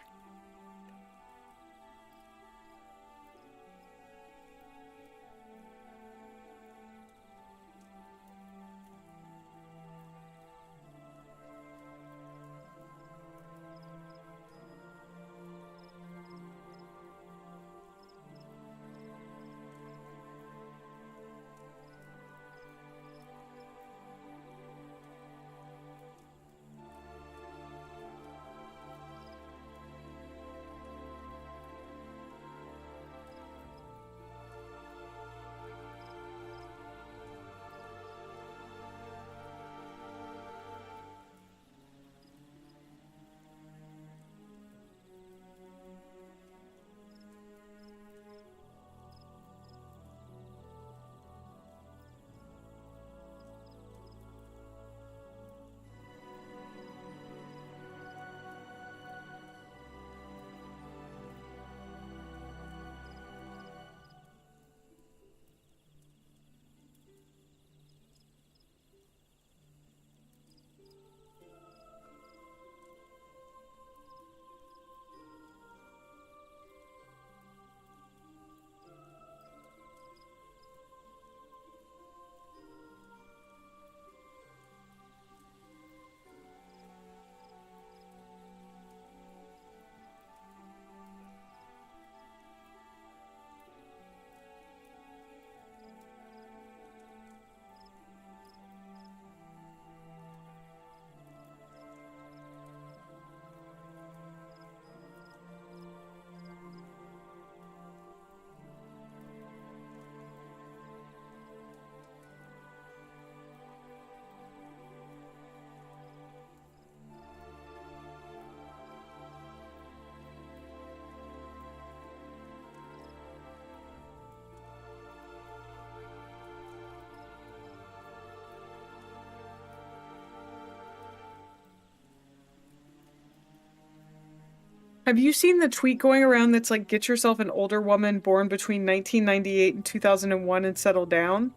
Have you seen the tweet going around that's like, get yourself an older woman born between 1998 and 2001 and settle down?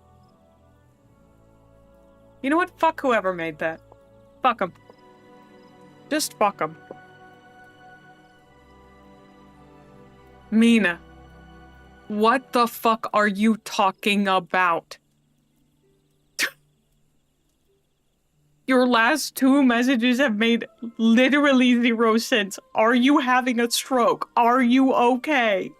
You know what? Fuck whoever made that. Fuck them. Just fuck them. Mina. What the fuck are you talking about? Your last two messages have made literally 0 sense. Are you having a stroke? Are you okay?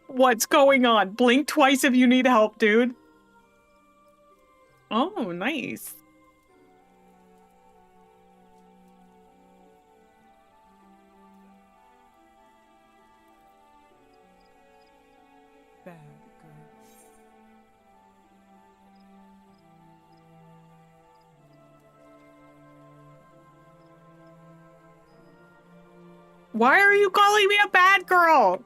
What's going on? Blink twice if you need help, dude. Oh, nice. Bad girl. Why are you calling me a bad girl?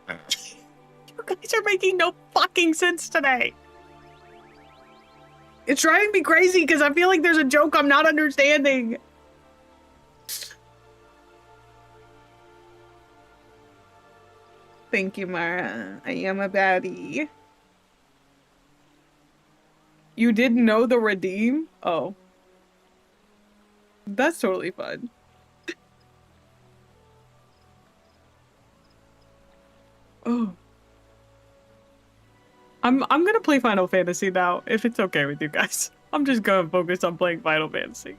You guys are making no fucking sense today. It's driving me crazy because I feel like there's a joke I'm not understanding. Thank you, Mara. I am a baddie. You didn't know the redeem? Oh. That's totally fun. Oh. I'm gonna play Final Fantasy now, if it's okay with you guys. I'm just gonna focus on playing Final Fantasy.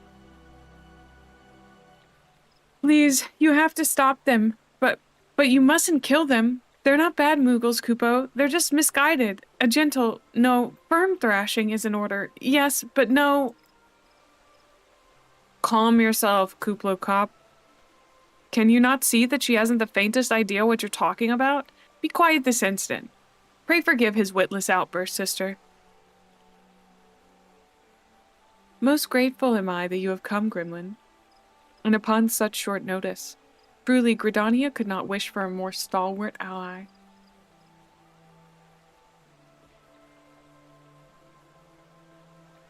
Please, you have to stop them. But you mustn't kill them. They're not bad Moogles, Kupo. They're just misguided. A gentle, no, firm thrashing is in order. Yes, but no. Calm yourself, Kuplo Cop. Can you not see that she hasn't the faintest idea what you're talking about? Be quiet this instant. Pray forgive his witless outburst, sister. Most grateful am I that you have come, Gremlin. And upon such short notice. Truly, Gridania could not wish for a more stalwart ally.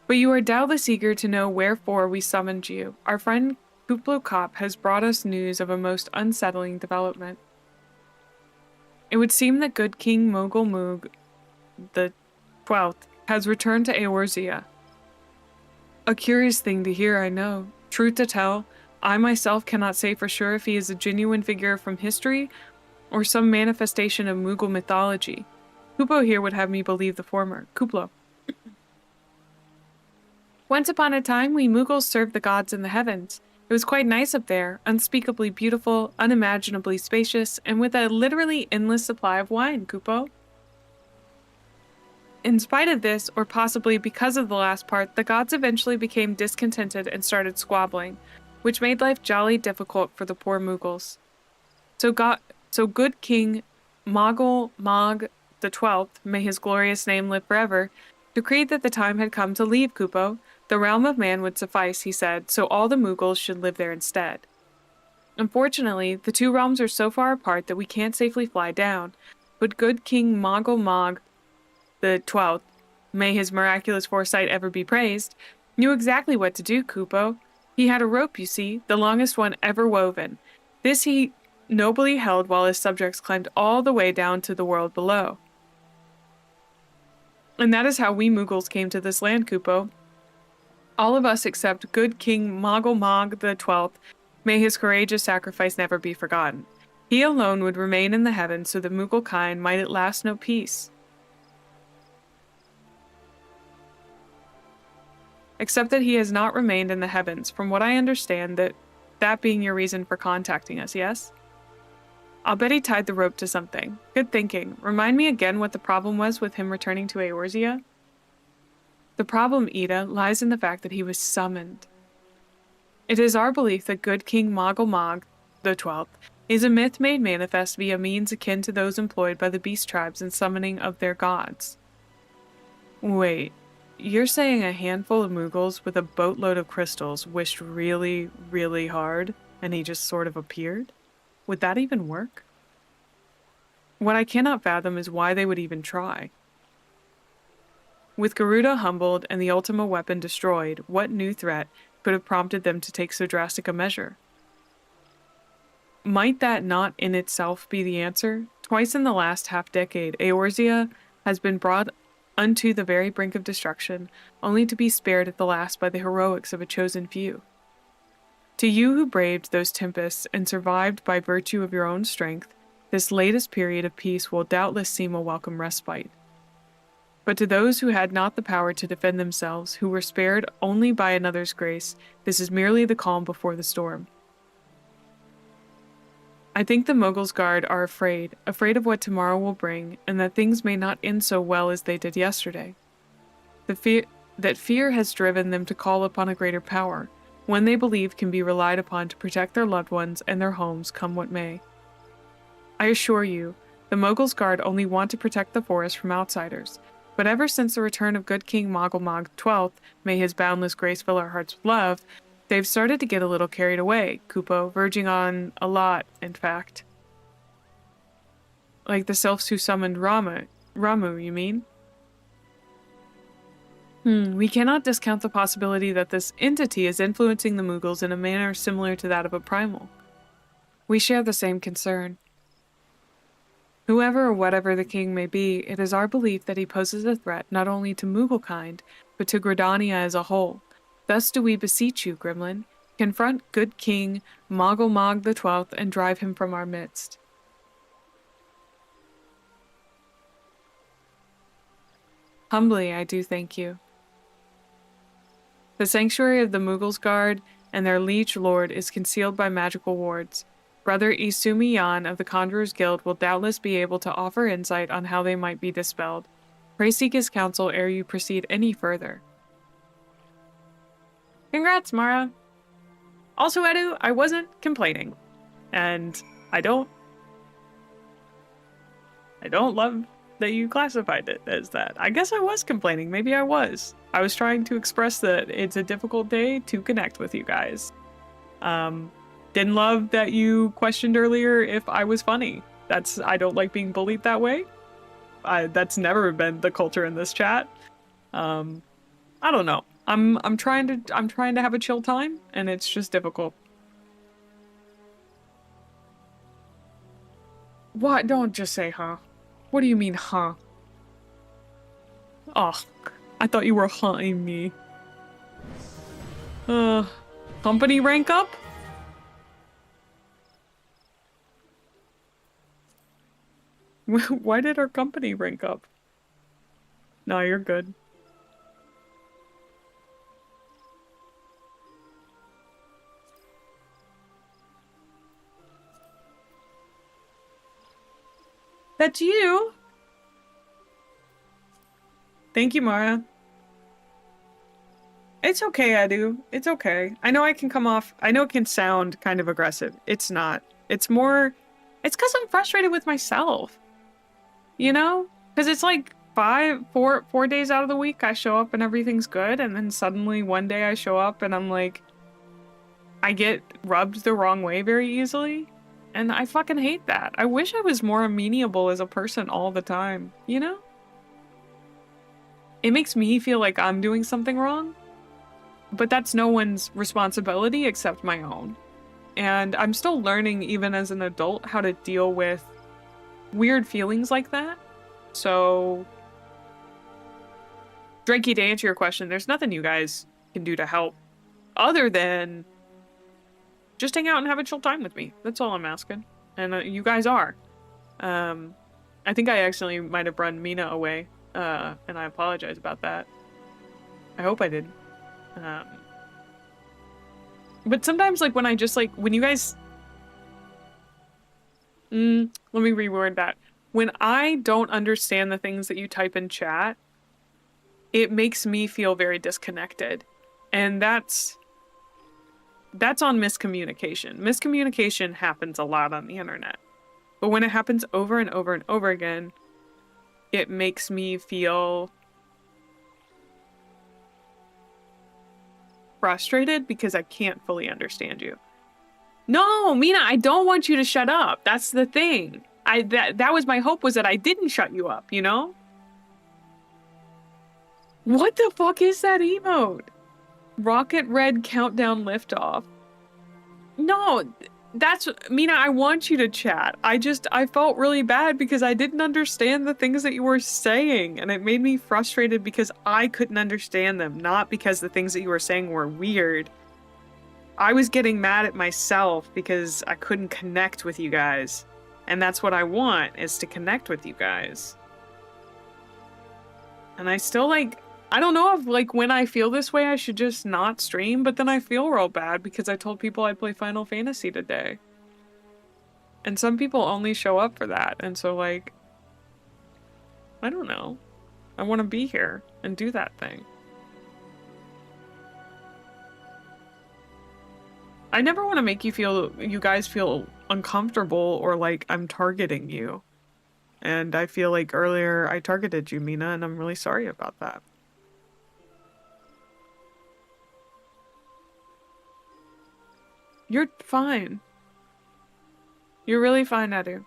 But you are doubtless eager to know wherefore we summoned you. Our friend Kuplo Cop has brought us news of a most unsettling development. It would seem that good King Mogul Moog the 12th has returned to Eorzea. A curious thing to hear, I know. Truth to tell, I myself cannot say for sure if he is a genuine figure from history or some manifestation of Moogle mythology. Kupo here would have me believe the former. Kuplo. Once upon a time, we Moogles served the gods in the heavens. It was quite nice up there, unspeakably beautiful, unimaginably spacious, and with a literally endless supply of wine, Kupo. In spite of this, or possibly because of the last part, the gods eventually became discontented and started squabbling, which made life jolly difficult for the poor Moogles. So good King Mogul Mog the 12th, may his glorious name live forever, decreed that the time had come to leave Kupo. The realm of man would suffice, he said, so all the Moogles should live there instead. Unfortunately, the two realms are so far apart that we can't safely fly down, but good King Mogul Mog the 12th, may his miraculous foresight ever be praised, knew exactly what to do, Kupo. He had a rope, you see, the longest one ever woven. This he nobly held while his subjects climbed all the way down to the world below. And that is how we Moogles came to this land, Kupo. All of us except good King Mogul Mog the 12th, may his courageous sacrifice never be forgotten. He alone would remain in the heavens so the Moogle kind might at last know peace. Except that he has not remained in the heavens, from what I understand, that being your reason for contacting us, yes? I'll bet he tied the rope to something. Good thinking. Remind me again what the problem was with him returning to Eorzea? The problem, Ida, lies in the fact that he was summoned. It is our belief that good King Mogul Mog, the 12th, is a myth made manifest via means akin to those employed by the beast tribes in summoning of their gods. Wait, you're saying a handful of Moogles with a boatload of crystals wished really, really hard, and he just sort of appeared? Would that even work? What I cannot fathom is why they would even try. With Garuda humbled and the Ultima weapon destroyed, what new threat could have prompted them to take so drastic a measure? Might that not in itself be the answer? Twice in the last half-decade, Eorzea has been brought unto the very brink of destruction, only to be spared at the last by the heroics of a chosen few. To you who braved those tempests and survived by virtue of your own strength, this latest period of peace will doubtless seem a welcome respite. But to those who had not the power to defend themselves, who were spared only by another's grace, this is merely the calm before the storm. I think the Mogul's Guard are afraid of what tomorrow will bring, and that things may not end so well as they did yesterday. That fear has driven them to call upon a greater power, one they believe can be relied upon to protect their loved ones and their homes, come what may. I assure you, the Mogul's Guard only want to protect the forest from outsiders, but ever since the return of good King Mogulmog XII, may his boundless grace fill our hearts with love, they've started to get a little carried away, Kupo, verging on a lot, in fact. Like the sylphs who summoned Ramu, you mean? We cannot discount the possibility that this entity is influencing the Mughals in a manner similar to that of a primal. We share the same concern. Whoever or whatever the king may be, it is our belief that he poses a threat not only to Mughal-kind, but to Gridania as a whole. Thus do we beseech you, Gremlin, confront good King Mogulmog XII and drive him from our midst. Humbly, I do thank you. The sanctuary of the Mughals' Guard and their liege lord is concealed by magical wards. Brother Isumi Yan of the Conjurer's Guild will doubtless be able to offer insight on how they might be dispelled. Pray seek his counsel ere you proceed any further. Congrats, Mara. Also, Edu, I wasn't complaining. And I don't love that you classified it as that. I guess I was complaining. Maybe I was. I was trying to express that it's a difficult day to connect with you guys. Didn't love that you questioned earlier if I was funny. I don't like being bullied that way. That's never been the culture in this chat. I don't know. I'm trying to have a chill time, and it's just difficult. What? Don't just say huh. What do you mean huh? Oh, I thought you were hunting me. Company rank up? Why did our company rank up? No, you're good. That's you? Thank you, Mara. It's okay, Edu. It's okay. I know I can come off... I know it can sound kind of aggressive. It's not. It's more... It's because I'm frustrated with myself. You know? Because it's like 4 days out of the week I show up and everything's good, and then suddenly one day I show up and I'm like... I get rubbed the wrong way very easily. And I fucking hate that. I wish I was more amenable as a person all the time, you know? It makes me feel like I'm doing something wrong, but that's no one's responsibility except my own. And I'm still learning, even as an adult, how to deal with weird feelings like that. So, Drakey, to answer your question, there's nothing you guys can do to help other than just hang out and have a chill time with me. That's all I'm asking. And you guys are. I think I accidentally might have run Mina away. And I apologize about that. I hope I did. But sometimes, like, when I just, like, when you guys... let me reword that. When I don't understand the things that you type in chat, it makes me feel very disconnected. And that's on miscommunication. Miscommunication happens a lot on the internet. But when it happens over and over and over again, it makes me feel frustrated because I can't fully understand you. No, Mina, I don't want you to shut up. That's the thing. That was my hope, was that I didn't shut you up, you know? What the fuck is that emote? Rocket red countdown liftoff. No, that's Mina, I want you to chat. I felt really bad because I didn't understand the things that you were saying, and it made me frustrated because I couldn't understand them, not because the things that you were saying were weird. I was getting mad at myself because I couldn't connect with you guys. And that's what I want, is to connect with you guys. And I still I don't know if when I feel this way I should just not stream, but then I feel real bad because I told people I'd play Final Fantasy today. And some people only show up for that, and so I don't know. I want to be here and do that thing. I never want to make you guys feel uncomfortable or like I'm targeting you. And I feel like earlier I targeted you, Mina, and I'm really sorry about that. You're fine. You're really fine, Edu.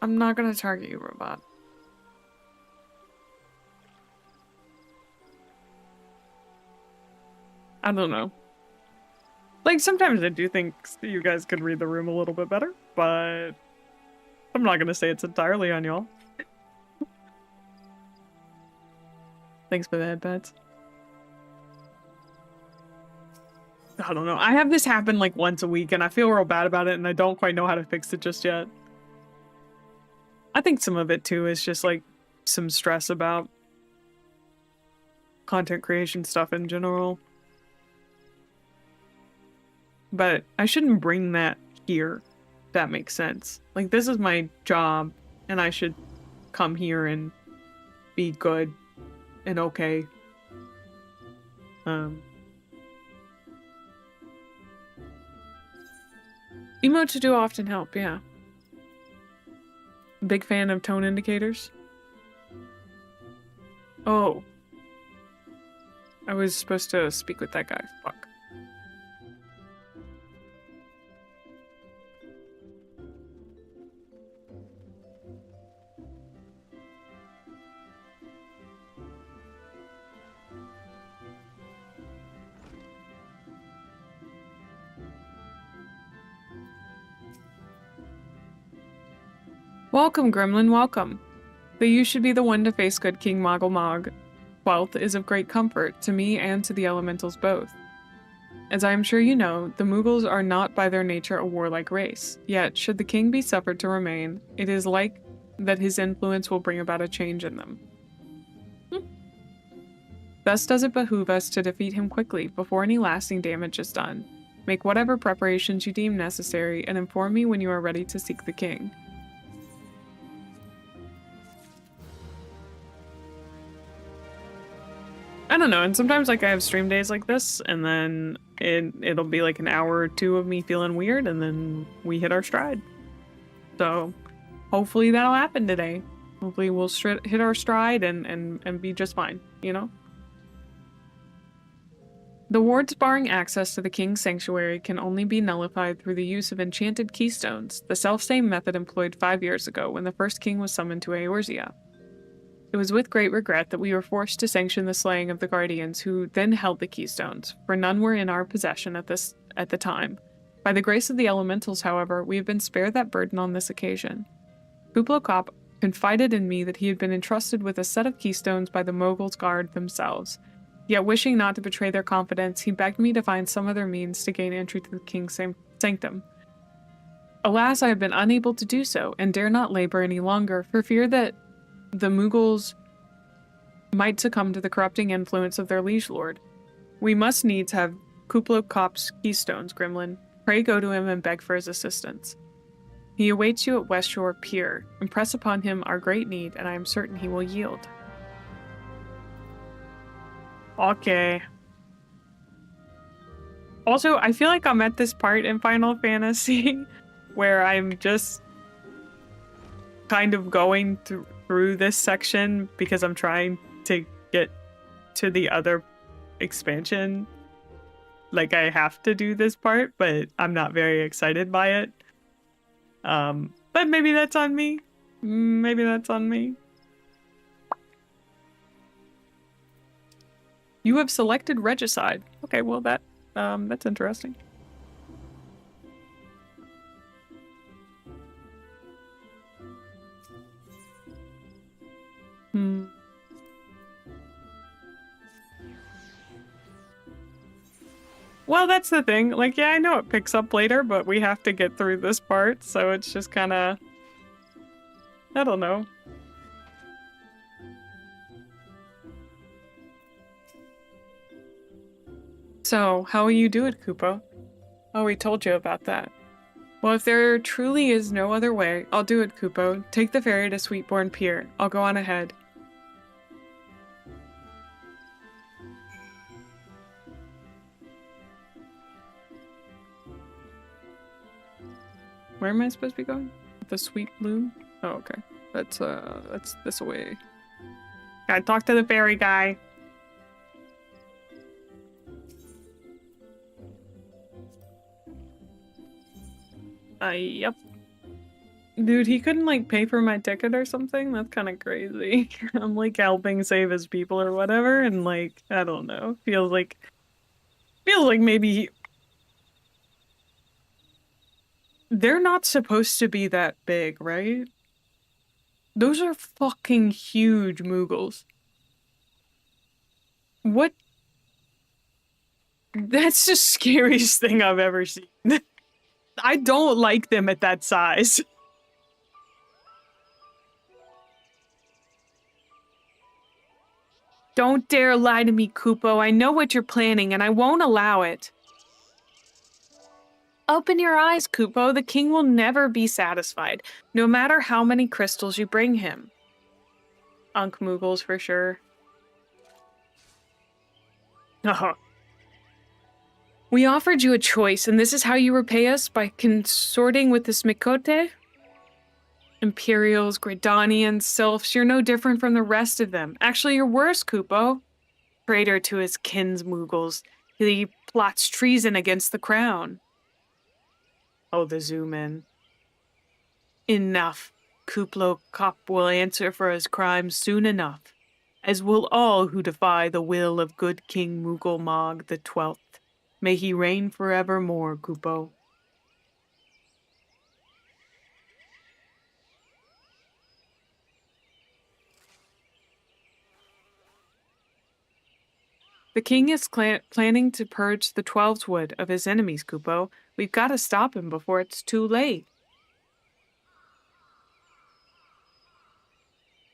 I'm not gonna target you, robot. I don't know. Like, sometimes I do think you guys could read the room a little bit better, but I'm not gonna say it's entirely on y'all. Thanks for the headpads. I don't know. I have this happen like once a week and I feel real bad about it and I don't quite know how to fix it just yet. I think some of it too is just like some stress about content creation stuff in general. But I shouldn't bring that here, if that makes sense. Like, this is my job and I should come here and be good and okay. Emotes do often help, yeah. Big fan of tone indicators. Oh. I was supposed to speak with that guy. Fuck. Welcome, Gremlin, welcome. Though you should be the one to face good King Moggle Mog, wealth is of great comfort to me and to the elementals both. As I am sure you know, the Moogles are not by their nature a warlike race, yet should the king be suffered to remain, it is like that his influence will bring about a change in them. Thus does it behoove us to defeat him quickly, before any lasting damage is done. Make whatever preparations you deem necessary, and inform me when you are ready to seek the king. I don't know, and sometimes I have stream days like this, and then it'll be like an hour or two of me feeling weird, and then we hit our stride. So hopefully that'll happen today. Hopefully we'll hit our stride and be just fine, you know? The wards barring access to the king's sanctuary can only be nullified through the use of enchanted keystones, the selfsame method employed 5 years ago when the first king was summoned to Eorzea. It was with great regret that we were forced to sanction the slaying of the guardians who then held the keystones, for none were in our possession at the time. By the grace of the elementals, however, we have been spared that burden on this occasion. Kublokop confided in me that he had been entrusted with a set of keystones by the Moguls Guard themselves. Yet wishing not to betray their confidence, he begged me to find some other means to gain entry to the king's sanctum. Alas, I have been unable to do so, and dare not labor any longer, for fear that the Moogles might succumb to the corrupting influence of their liege lord. We must needs have Kublokop's keystones, Gremlin. Pray go to him and beg for his assistance. He awaits you at West Shore Pier. Impress upon him our great need, and I am certain he will yield. Okay. Also, I feel like I'm at this part in Final Fantasy where I'm just kind of going through this section because I'm trying to get to the other expansion. Like, I have to do this part, but I'm not very excited by it. But maybe that's on me. Maybe that's on me. You have selected regicide. Okay, well that's interesting. Hmm. Well, that's the thing. Like, yeah, I know it picks up later, but we have to get through this part, so it's just kind of... I don't know. So, how will you do it, Kupo? Oh, we told you about that. Well, if there truly is no other way, I'll do it, Kupo. Take the ferry to Sweetborn Pier. I'll go on ahead. Where am I supposed to be going? The Sweet Bloom? Oh, okay. That's this way. Gotta talk to the ferry guy. Yep. Dude, he couldn't, like, pay for my ticket or something? That's kind of crazy. I'm, like, helping save his people or whatever, and, like, I don't know. Feels like maybe he... They're not supposed to be that big, right? Those are fucking huge Moogles. What? That's the scariest thing I've ever seen. I don't like them at that size. Don't dare lie to me, Kupo. I know what you're planning, and I won't allow it. Open your eyes, Kupo. The king will never be satisfied, no matter how many crystals you bring him. Unk Moogles for sure. We offered you a choice, and this is how you repay us by consorting with the Smikote? Imperials, Gridanians, Sylphs, you're no different from the rest of them. Actually, you're worse, Kupo. Traitor to his kins, Moogles. He plots treason against the crown. Oh, the zoom in. Enough. Kuplo Kop will answer for his crimes soon enough, as will all who defy the will of good King Moogle Mog the 12th. May he reign forevermore, Kupo. The king is planning to purge the 12's Wood of his enemies, Kupo. We've got to stop him before it's too late.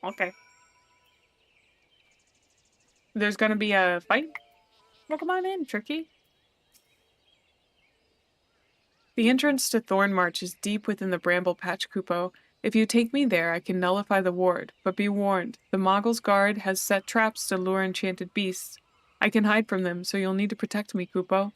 Okay. There's gonna be a fight? Well, come on in, Tricky. The entrance to Thornmarch is deep within the Bramble Patch, Kupo. If you take me there, I can nullify the ward, but be warned, the Moggle's guard has set traps to lure enchanted beasts. I can hide from them, so you'll need to protect me, Kupo.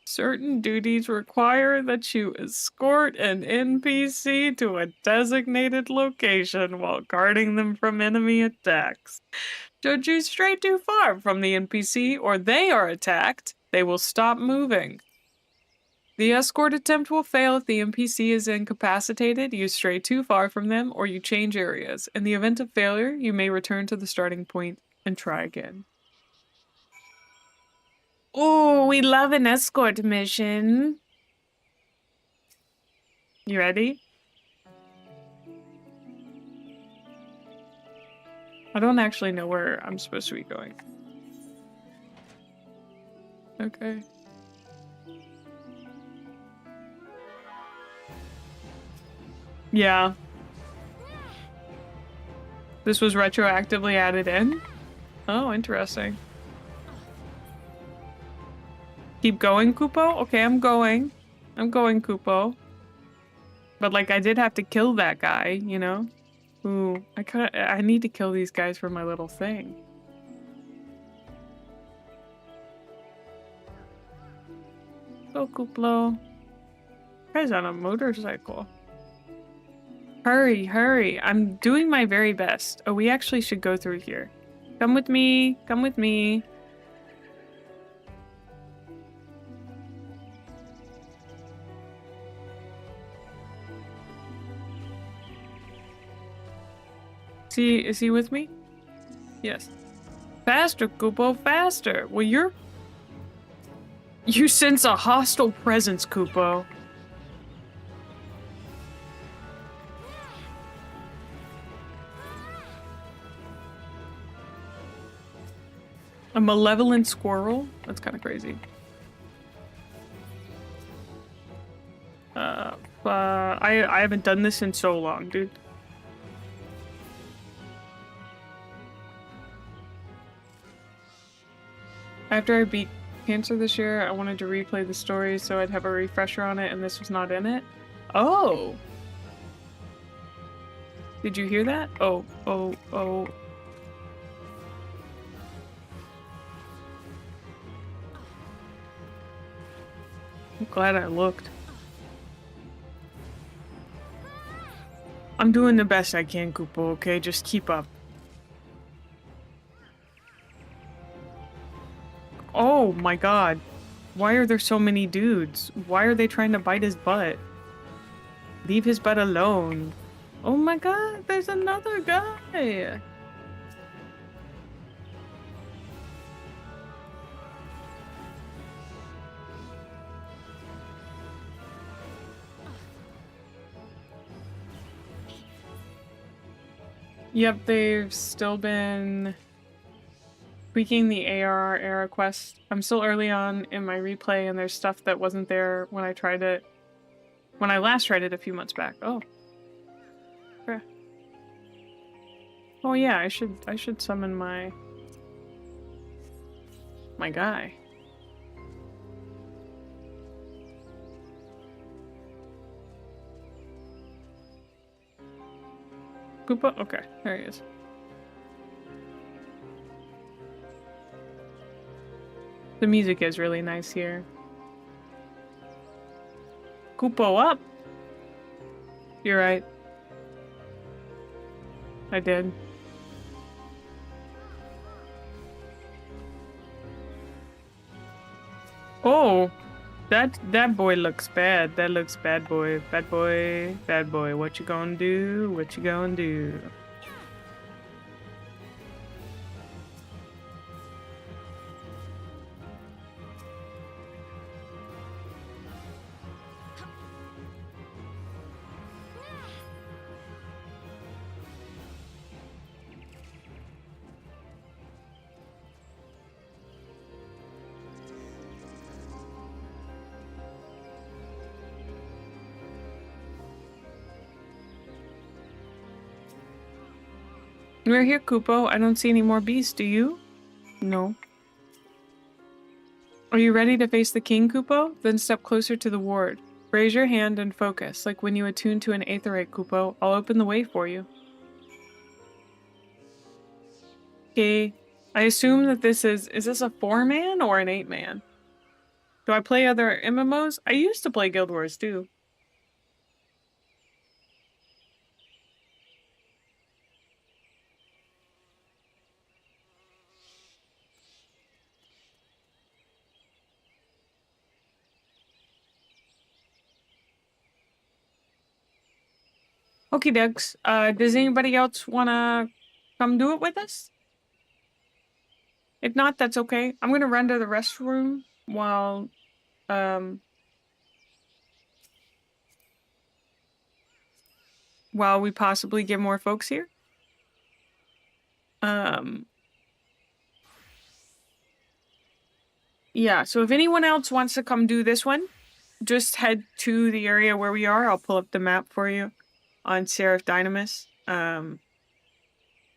Certain duties require that you escort an NPC to a designated location while guarding them from enemy attacks. Should you stray too far from the NPC or they are attacked, they will stop moving. The escort attempt will fail if the NPC is incapacitated, you stray too far from them, or you change areas. In the event of failure, you may return to the starting point and try again. Oh, we love an escort mission. You ready? I don't actually know where I'm supposed to be going. Okay. Yeah. This was retroactively added in? Oh, interesting. Keep going, Kupo? Okay, I'm going. I'm going, Kupo. But, like, I did have to kill that guy, you know? Ooh, I need to kill these guys for my little thing. Go, Kuplo. Guy's on a motorcycle. Hurry, hurry. I'm doing my very best. Oh, we actually should go through here. Come with me. Come with me. Is he with me? Yes. Faster, Kupo, faster. Well, you sense a hostile presence, Kupo. A malevolent squirrel? That's kind of crazy. I haven't done this in so long, dude. After I beat Cancer this year, I wanted to replay the story so I'd have a refresher on it, and this was not in it. Oh! Did you hear that? Oh. I'm glad I looked. I'm doing the best I can, Kupo, okay? Just keep up. Oh my god. Why are there so many dudes? Why are they trying to bite his butt? Leave his butt alone. Oh my god, there's another guy! Yep, they've still been tweaking the ARR era quest. I'm still early on in my replay, and there's stuff that wasn't there when I tried it. When I last tried it a few months back. Oh. Okay. Oh yeah, I should summon my guy. Koopa? Okay, there he is. The music is really nice here. Koopo up! You're right. I did. Oh! That boy looks bad. That looks bad, boy. Bad boy. Bad boy. What you gonna do? What you gonna do? We're here, Kupo. I don't see any more beasts, do you? No. Are you ready to face the king, Kupo? Then step closer to the ward. Raise your hand and focus, like when you attune to an aetherite, Kupo. I'll open the way for you. Okay. I assume that this is this a 4-man or an 8-man? Do I play other MMOs? I used to play Guild Wars too. Okie dokes. Does anybody else wanna come do it with us? If not, that's okay. I'm gonna run to the restroom while we possibly get more folks here. Yeah, so if anyone else wants to come do this one, just head to the area where we are. I'll pull up the map for you on Seraph Dynamis.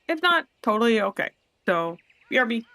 If not, totally okay. So, BRB.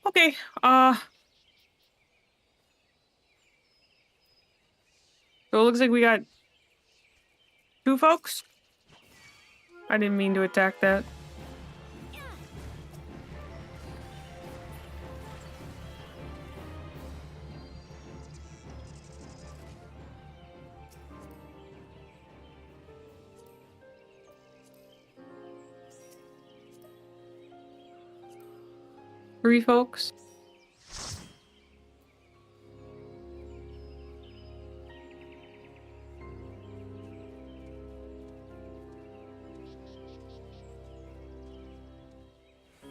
Okay, so it looks like we got 2 folks. I didn't mean to attack that. Three folks.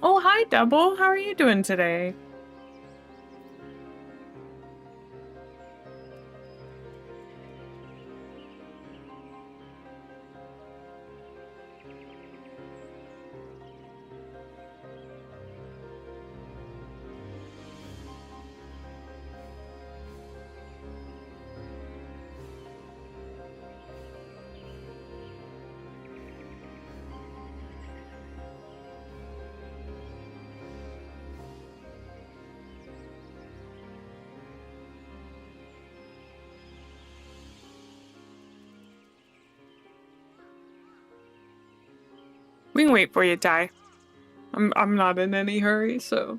Oh, hi, Double. How are you doing today? We can wait for you, Ty. I'm not in any hurry, so.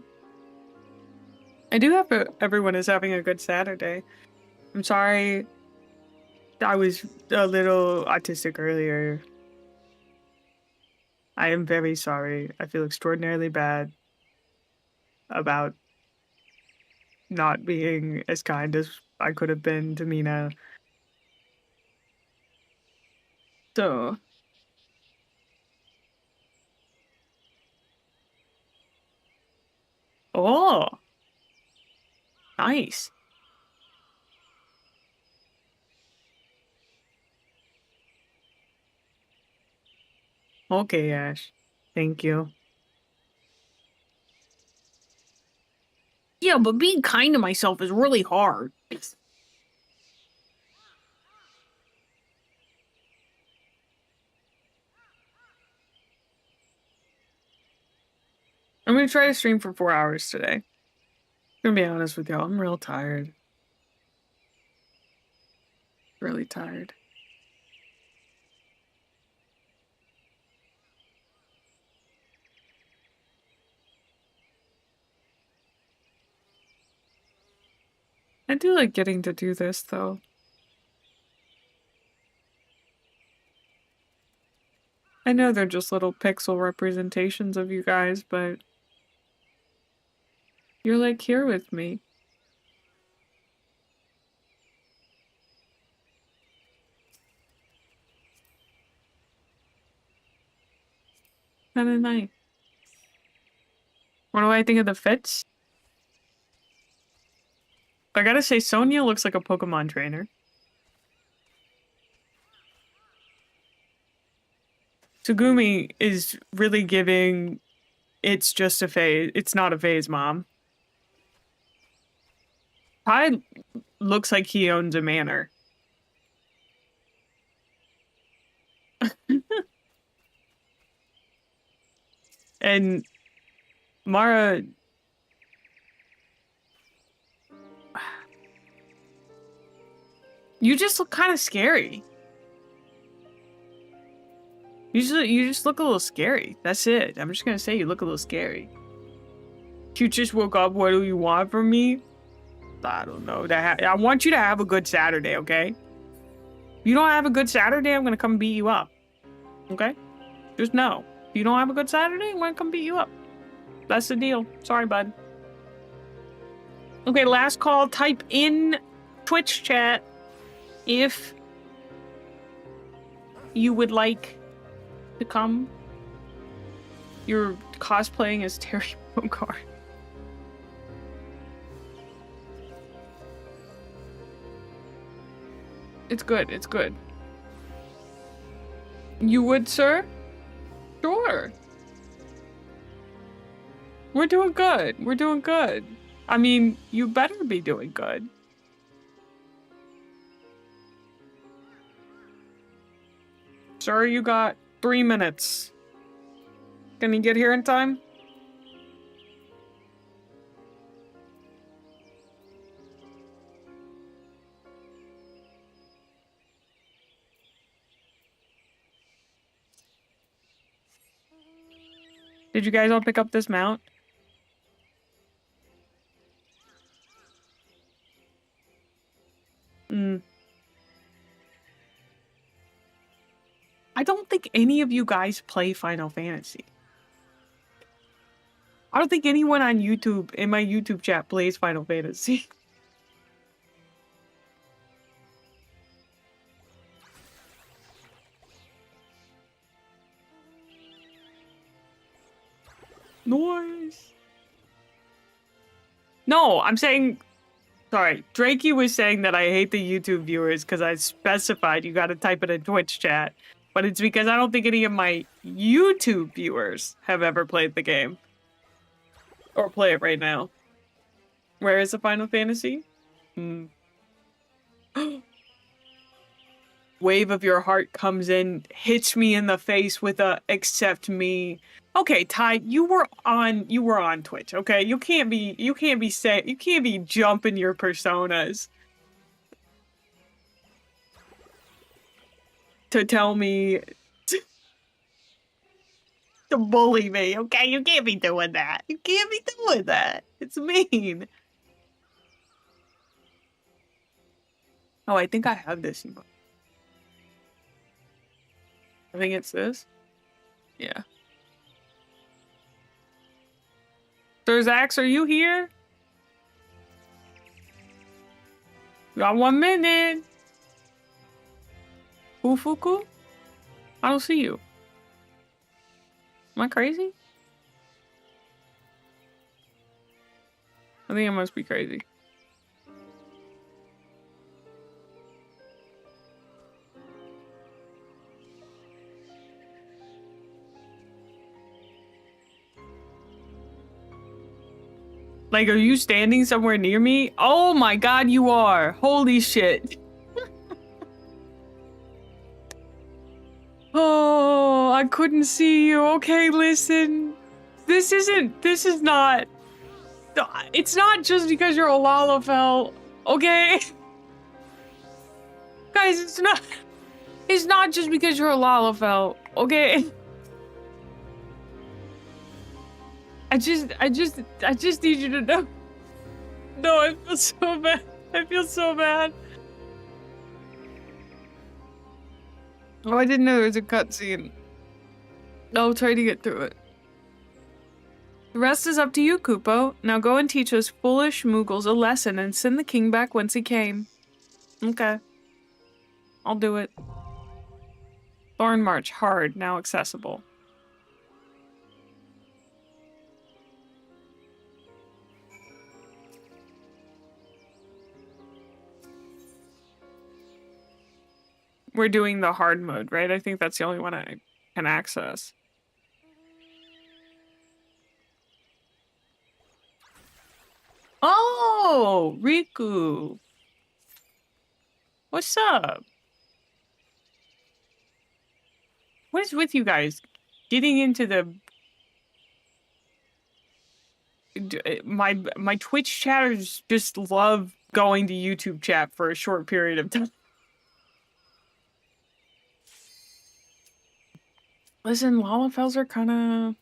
I do hope everyone is having a good Saturday. I'm sorry I was a little autistic earlier. I am very sorry. I feel extraordinarily bad about not being as kind as I could have been to Mina. So. Oh, nice. Okay, Ash. Thank you. Yeah, but being kind to myself is really hard. I'm gonna try to stream for 4 hours today. I'm gonna be honest with y'all, I'm real tired. Really tired. I do like getting to do this, though. I know they're just little pixel representations of you guys, but you're like here with me. Kinda nice. What do I think of the fits? I gotta say, Sonia looks like a Pokemon trainer. Tsugumi is really giving it's just a phase. It's not a phase, Mom. Ty looks like he owns a manor. And Mara... You just look kind of scary. You just look a little scary. That's it. I'm just gonna say you look a little scary. You just woke up. What do you want from me? I don't know. I want you to have a good Saturday, okay? If you don't have a good Saturday, I'm gonna come beat you up. Okay? Just know. If you don't have a good Saturday, I'm gonna come beat you up. That's the deal. Sorry, bud. Okay, last call. Type in Twitch chat if you would like to come. You're cosplaying as Terry Bogard. It's good. It's good. You would, sir? Sure. We're doing good. We're doing good. I mean, you better be doing good. Sir, you got 3 minutes. Can you get here in time? Did you guys all pick up this mount? I don't think any of you guys play Final Fantasy. I don't think anyone on YouTube, in my YouTube chat, plays Final Fantasy. Noise. No, I'm saying... Sorry, Drakey was saying that I hate the YouTube viewers because I specified you gotta type it in Twitch chat. But it's because I don't think any of my YouTube viewers have ever played the game. Or play it right now. Where is the Final Fantasy? Wave of your heart comes in, hits me in the face with a accept me. Okay, Ty, you were on Twitch, okay? You can't be jumping your personas to tell me to bully me, okay? You can't be doing that. You can't be doing that. It's mean. Oh, I think I have this emote. I think it's this. Yeah. Thurzax, are you here? You got 1 minute. Ufuku? I don't see you. Am I crazy? I think I must be crazy. Like, are you standing somewhere near me? Oh my god, you are! Holy shit. Oh, I couldn't see you. Okay, listen. It's not just because you're a Lalafell, okay? Guys, it's not just because you're a Lalafell, okay? I just need you to know. No, I feel so bad. I feel so bad. Oh, I didn't know there was a cutscene. I'll try to get through it. The rest is up to you, Kupo. Now go and teach those foolish Moogles a lesson and send the king back whence he came. Okay. I'll do it. Thorn March, hard, now accessible. We're doing the hard mode, right? I think that's the only one I can access. Oh, Riku. What's up? What is with you guys? Getting into the... My Twitch chatters just love going to YouTube chat for a short period of time. Listen, Lalafells are kind of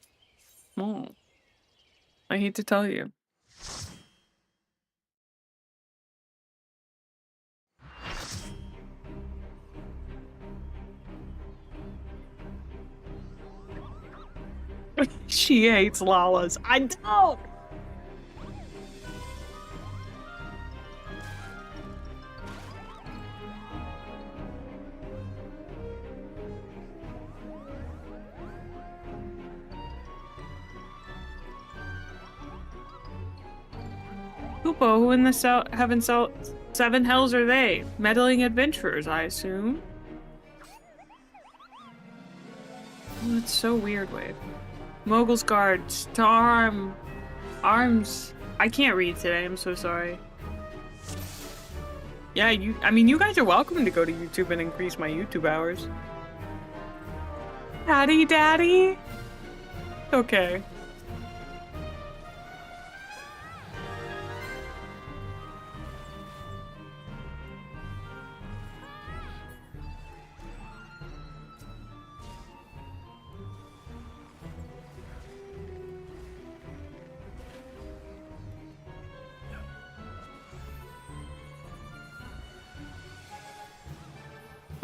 small. I hate to tell you. She hates Lalas. I don't! Kupo, who in the seven hells are they? Meddling adventurers, I assume. Oh, that's so weird, Wave. Mogul's Guard, Storm, Arms. I can't read today, I'm so sorry. Yeah, I mean, you guys are welcome to go to YouTube and increase my YouTube hours. Daddy? Okay.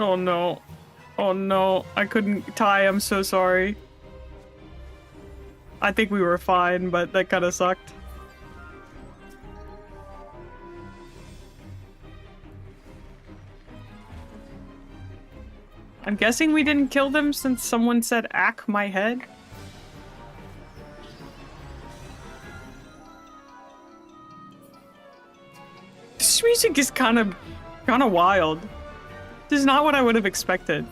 Oh no. Oh no. I couldn't tie. I'm so sorry. I think we were fine, but that kind of sucked. I'm guessing we didn't kill them since someone said "ack my head." This music is kind of wild. This is not what I would have expected.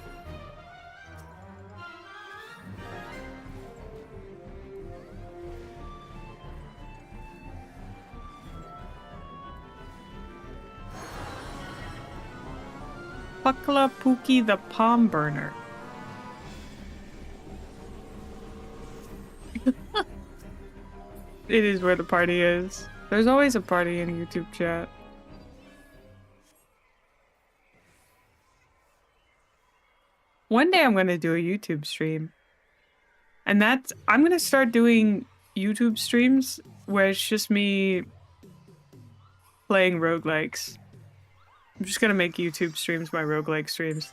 Pukla Pookie the Palm Burner. It is where the party is. There's always a party in YouTube chat. One day I'm gonna do a YouTube stream. And I'm gonna start doing YouTube streams where it's just me playing roguelikes. I'm just gonna make YouTube streams my roguelike streams.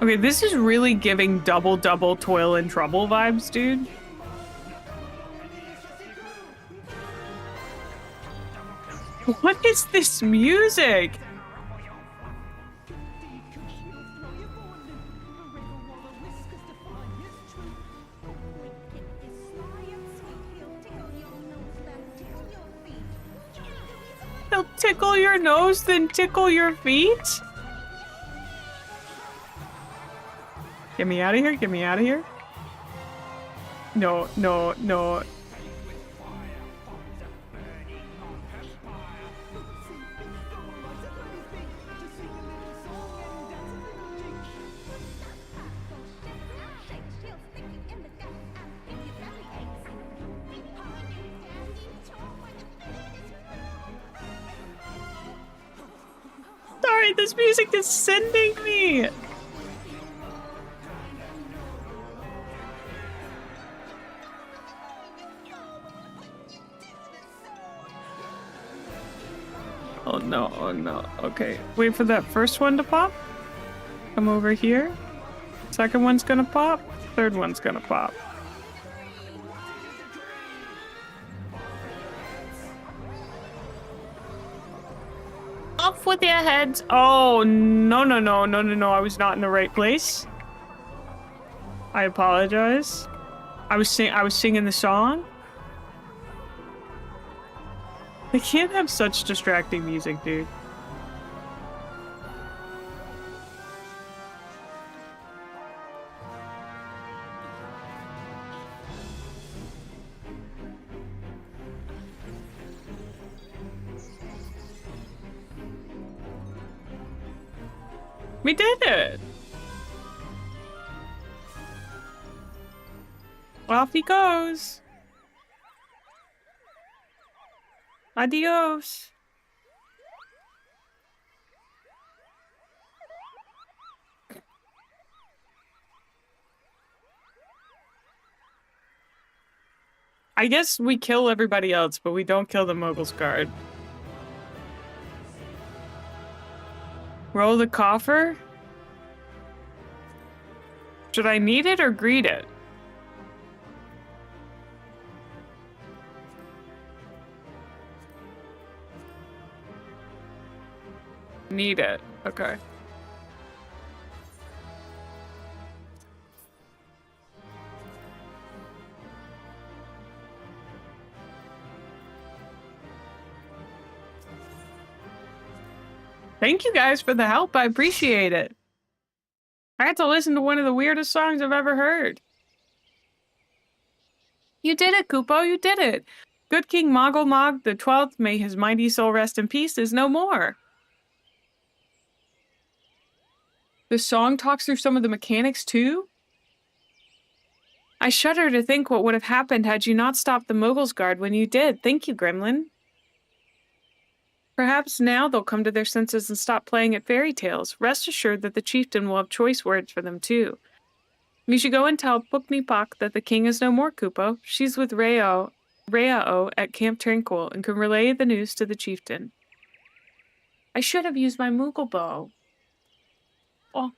Okay, this is really giving double toil and trouble vibes, dude. What is this music? He'll tickle your nose, then tickle your feet? Get me out of here, get me out of here. No, no, no. Sorry, this music is sending me. Oh no, oh no. Okay, wait for that first one to pop. Come over here. Second one's gonna pop. Third one's gonna pop. Off with your heads. Oh, no, no, no, no, no, no. I was not in the right place. I apologize. I was singing the song. They can't have such distracting music, dude. We did it! Off he goes! Adios! I guess we kill everybody else, but we don't kill the Mogul's guard. Roll the coffer? Should I need it or greet it? Need it. Okay. Thank you guys for the help. I appreciate it. I had to listen to one of the weirdest songs I've ever heard. You did it, Kupo. You did it. Good King Mogul Mog the 12th, may his mighty soul rest in peace, is no more. The song talks through some of the mechanics, too? I shudder to think what would have happened had you not stopped the Mogul's Guard when you did. Thank you, Gremlin. Perhaps now they'll come to their senses and stop playing at fairy tales. Rest assured that the chieftain will have choice words for them too. You should go and tell Puknipak that the king is no more, Kupo. She's with Rao at Camp Tranquil and can relay the news to the chieftain. I should have used my Moogle bow. Oh.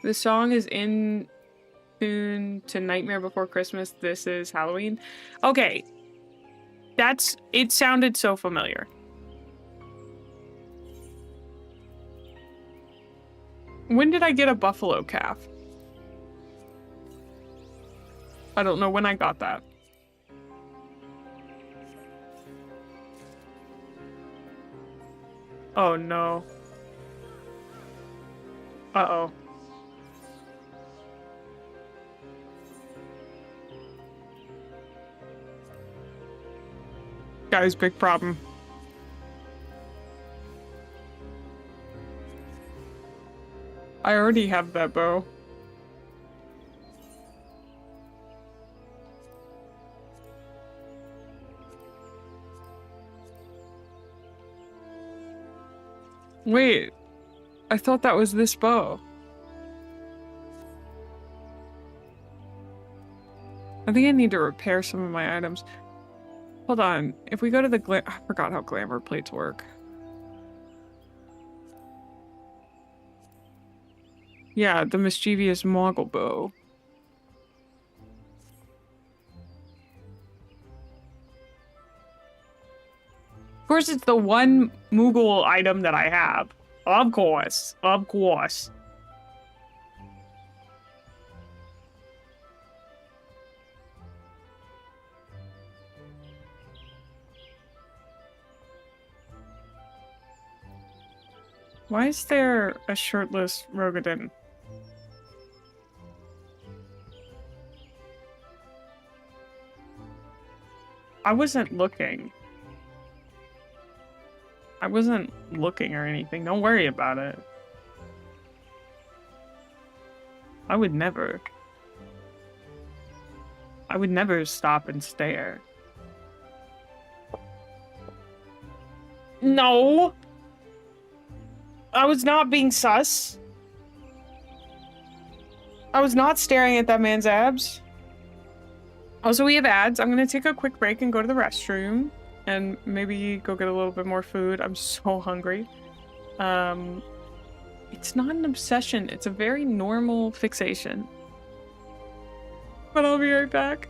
The song is in tune to Nightmare Before Christmas. This is Halloween. Okay. It sounded so familiar. When did I get a buffalo calf? I don't know when I got that. Oh no. Uh-oh. Guys, big problem. I already have that bow. Wait, I thought that was this bow. I think I need to repair some of my items. Hold on, if we go to the I forgot how glamour plates work. Yeah, the mischievous Moggle bow. Of course, it's the one Moogle item that I have. Of course. Of course. Why is there a shirtless Rogadin? I wasn't looking. I wasn't looking or anything. Don't worry about it. I would never. I would never stop and stare. No! I was not being sus. I was not staring at that man's abs. Also, we have ads. I'm gonna take a quick break and go to the restroom. And maybe go get a little bit more food. I'm so hungry. It's not an obsession. It's a very normal fixation. But I'll be right back.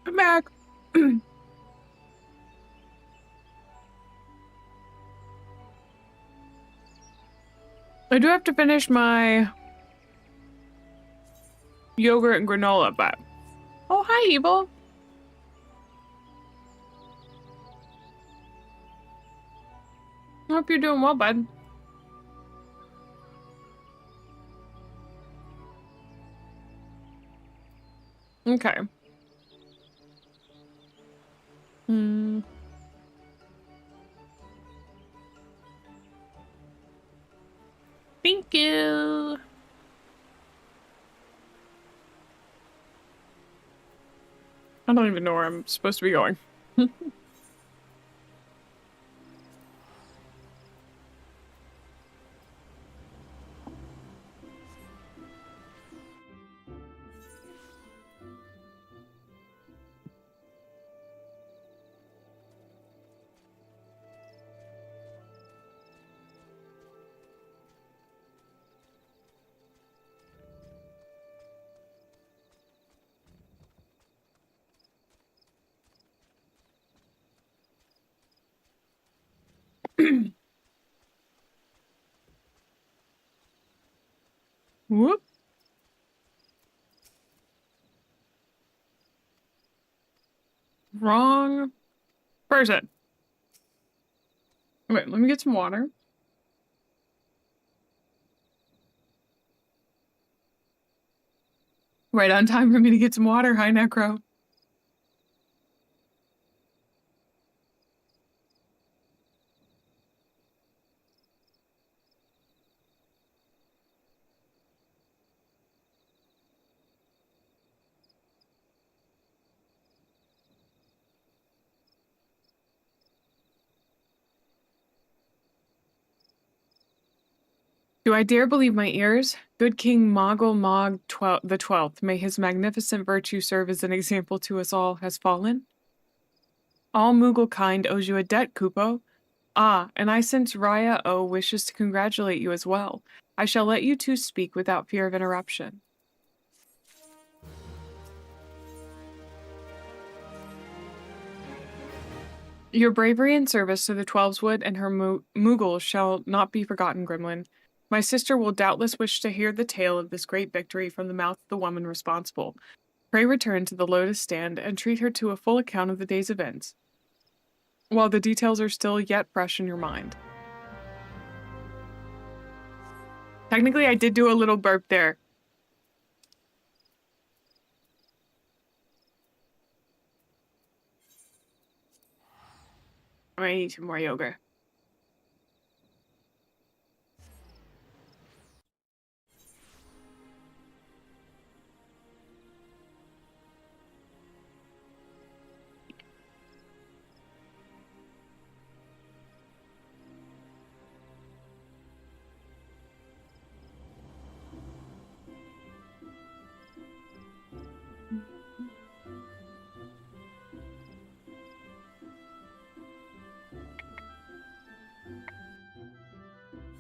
I'm back. I do have to finish my yogurt and granola, but... Oh, hi, Evil. I hope you're doing well, bud. Okay. Thank you. I don't even know where I'm supposed to be going. Whoop. Wrong person. Wait, let me get some water. Right on time for me to get some water. Hi, Necro. Do I dare believe my ears? Good King Moggle Mog the 12th, may his magnificent virtue serve as an example to us all, has fallen? All Moogle kind owes you a debt, Kupo. Ah, and I sense Raya O wishes to congratulate you as well. I shall let you two speak without fear of interruption. Your bravery and service to the Twelveswood and her Moogle shall not be forgotten, Gremlin. My sister will doubtless wish to hear the tale of this great victory from the mouth of the woman responsible. Pray return to the Lotus Stand and treat her to a full account of the day's events, while the details are still yet fresh in your mind. Technically, I did do a little burp there. I'm gonna eat some more yogurt.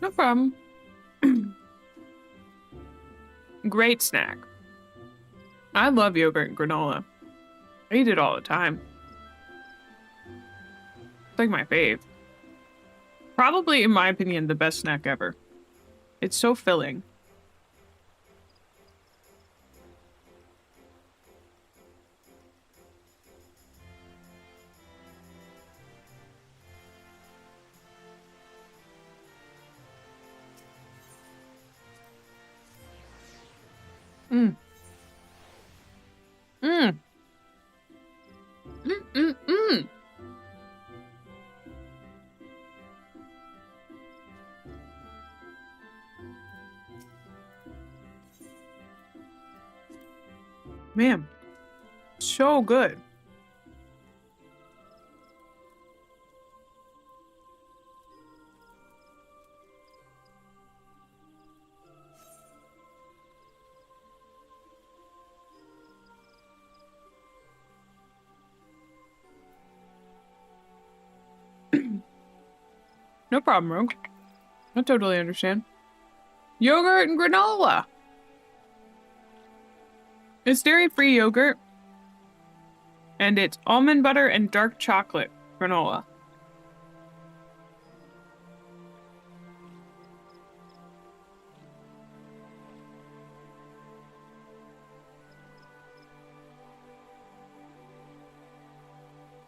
No problem. Great snack. I love yogurt and granola. I eat it all the time. It's like my fave. Probably, in my opinion, the best snack ever. It's so filling. Mm. Mm. Mm, mm, mm. Man, so good. No problem, Rogue. I totally understand. Yogurt and granola. It's dairy-free yogurt. And it's almond butter and dark chocolate granola.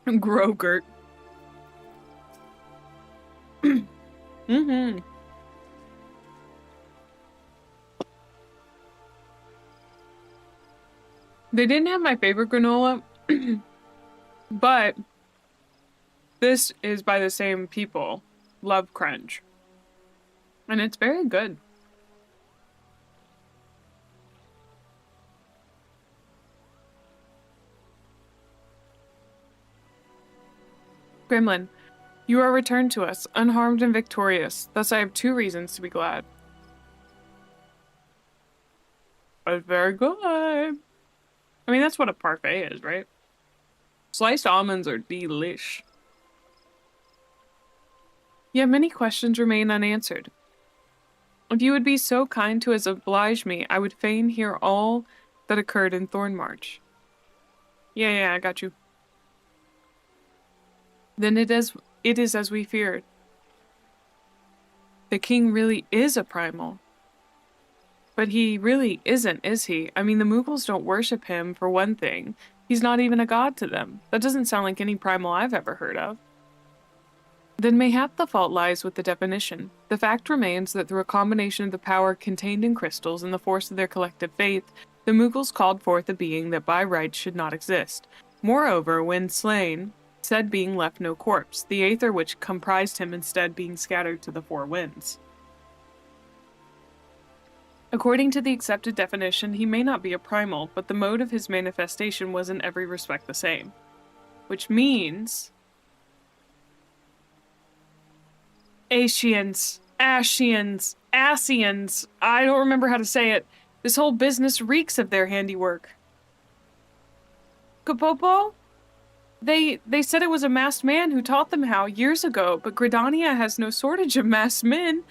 Grogurt. Mm-hmm. They didn't have my favorite granola, but this is by the same people. Love Crunch. And it's very good. Gremlin, you are returned to us, unharmed and victorious. Thus I have 2 reasons to be glad. It's very good. I mean, that's what a parfait is, right? Sliced almonds are delish. Yet many questions remain unanswered. If you would be so kind to as oblige me, I would fain hear all that occurred in Thornmarch. Yeah, I got you. Then it is as we feared. The king really is a primal. But he really isn't, is he? I mean, the Mughals don't worship him, for one thing. He's not even a god to them. That doesn't sound like any primal I've ever heard of. Then mayhap the fault lies with the definition. The fact remains that through a combination of the power contained in crystals and the force of their collective faith, the Mughals called forth a being that by rights should not exist. Moreover, when slain, said being left no corpse, the aether which comprised him instead being scattered to the 4 winds. According to the accepted definition, he may not be a primal, but the mode of his manifestation was in every respect the same. Which means... Ashians, Asians, I don't remember how to say it. This whole business reeks of their handiwork. Kapopo? They said it was a masked man who taught them how years ago, but Gridania has no shortage of masked men,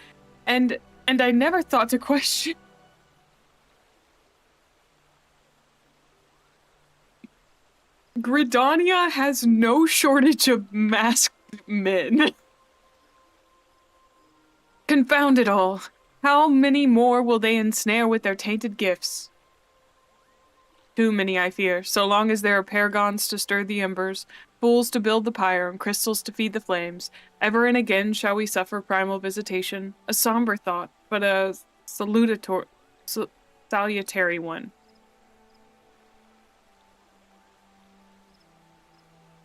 and I never thought to question... Gridania has no shortage of masked men. Confound it all. How many more will they ensnare with their tainted gifts? Too many, I fear, so long as there are paragons to stir the embers, fools to build the pyre, and crystals to feed the flames. Ever and again shall we suffer primal visitation. A somber thought, but a salutary one.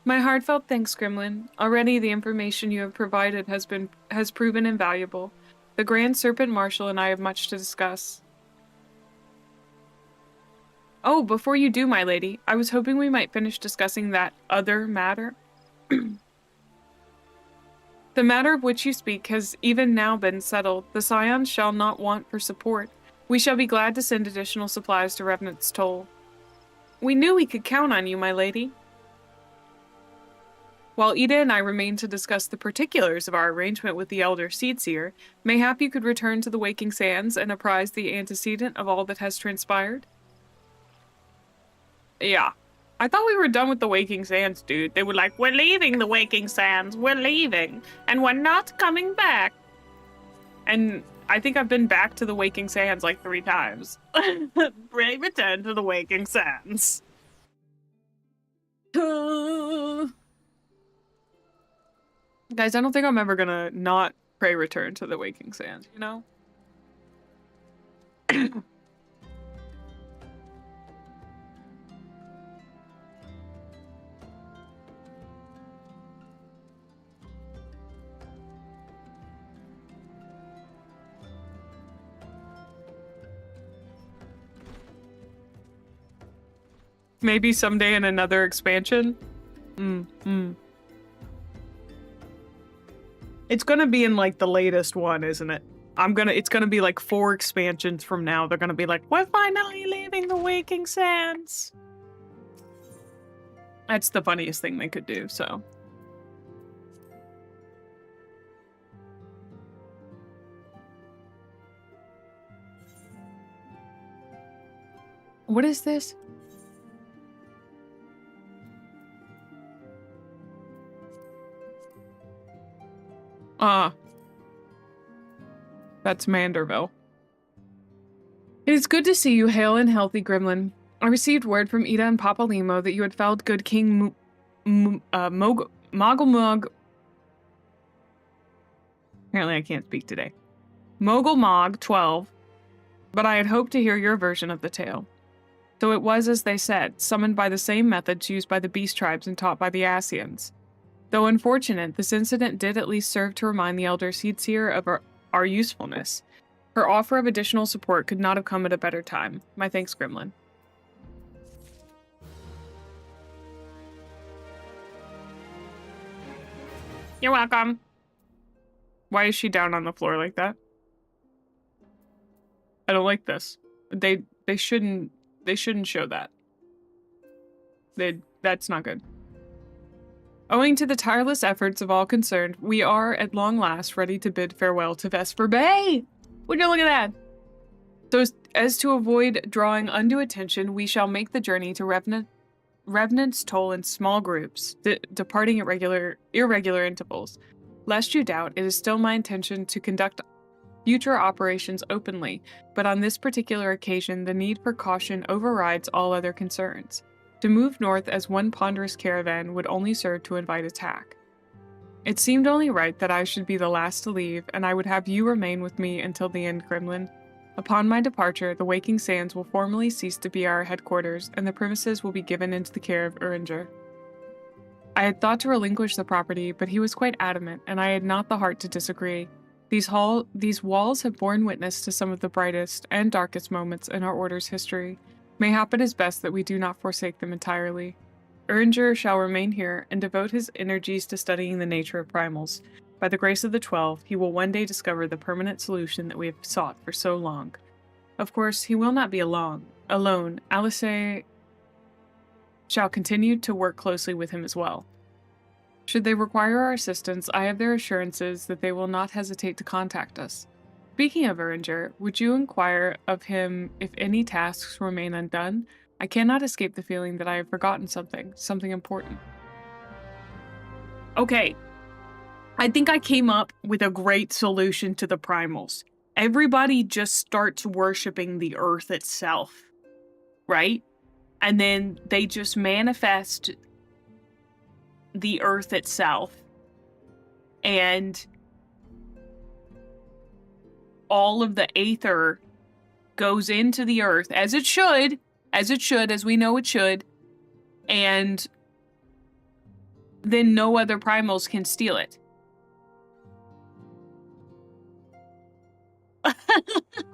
My heartfelt thanks, Gremlin. Already the information you have provided has proven invaluable. The Grand Serpent Marshal and I have much to discuss. Oh, before you do, my lady, I was hoping we might finish discussing that other matter. The matter of which you speak has even now been settled. The Scions shall not want for support. We shall be glad to send additional supplies to Revenant's Toll. We knew we could count on you, my lady. While Ida and I remain to discuss the particulars of our arrangement with the Elder Seedseer, mayhap you could return to the Waking Sands and apprise the antecedent of all that has transpired? Yeah. I thought we were done with the Waking Sands, dude. They were like, we're leaving the Waking Sands, we're leaving, and we're not coming back. And I think I've been back to the Waking Sands like 3 times. Return to the Waking Sands. Guys, I don't think I'm ever gonna not pray return to the Waking Sands, you know? Maybe someday in another expansion? It's gonna be in like the latest one, isn't it? It's gonna be like 4 expansions from now. They're gonna be like, we're finally leaving the Waking Sands. That's the funniest thing they could do, so. What is this? That's Manderville. It is good to see you hale and healthy, Gremlin. I received word from Ida and Papa Limo that you had felled good King Mogulmog. Apparently I can't speak today. Mogulmog 12, but I had hoped to hear your version of the tale. So it was as they said, summoned by the same methods used by the beast tribes and taught by the Asians. Though unfortunate, this incident did at least serve to remind the Elder Seedseer of our usefulness. Her offer of additional support could not have come at a better time. My thanks, Gremlin. You're welcome. Why is she down on the floor like that? I don't like this. They shouldn't show that. That's not good. Owing to the tireless efforts of all concerned, we are, at long last, ready to bid farewell to Vesper Bay! Would you look at that? So as to avoid drawing undue attention, we shall make the journey to Revenant's Toll in small groups, departing at irregular intervals. Lest you doubt, it is still my intention to conduct future operations openly, but on this particular occasion, the need for caution overrides all other concerns. To move north as one ponderous caravan would only serve to invite attack. It seemed only right that I should be the last to leave, and I would have you remain with me until the end, Gremlin. Upon my departure, the Waking Sands will formally cease to be our headquarters, and the premises will be given into the care of Uringer. I had thought to relinquish the property, but he was quite adamant, and I had not the heart to disagree. These walls have borne witness to some of the brightest and darkest moments in our Order's history. Mayhap it is best that we do not forsake them entirely. Uringer shall remain here and devote his energies to studying the nature of primals. By the grace of the 12, he will one day discover the permanent solution that we have sought for so long. Of course, he will not be alone. Alice shall continue to work closely with him as well. Should they require our assistance, I have their assurances that they will not hesitate to contact us. Speaking of Uringer, would you inquire of him if any tasks remain undone? I cannot escape the feeling that I have forgotten something important. Okay. I think I came up with a great solution to the primals. Everybody just starts worshipping the earth itself, right? And then they just manifest the earth itself. And all of the aether goes into the earth, as it should, as we know it should, and then no other primals can steal it.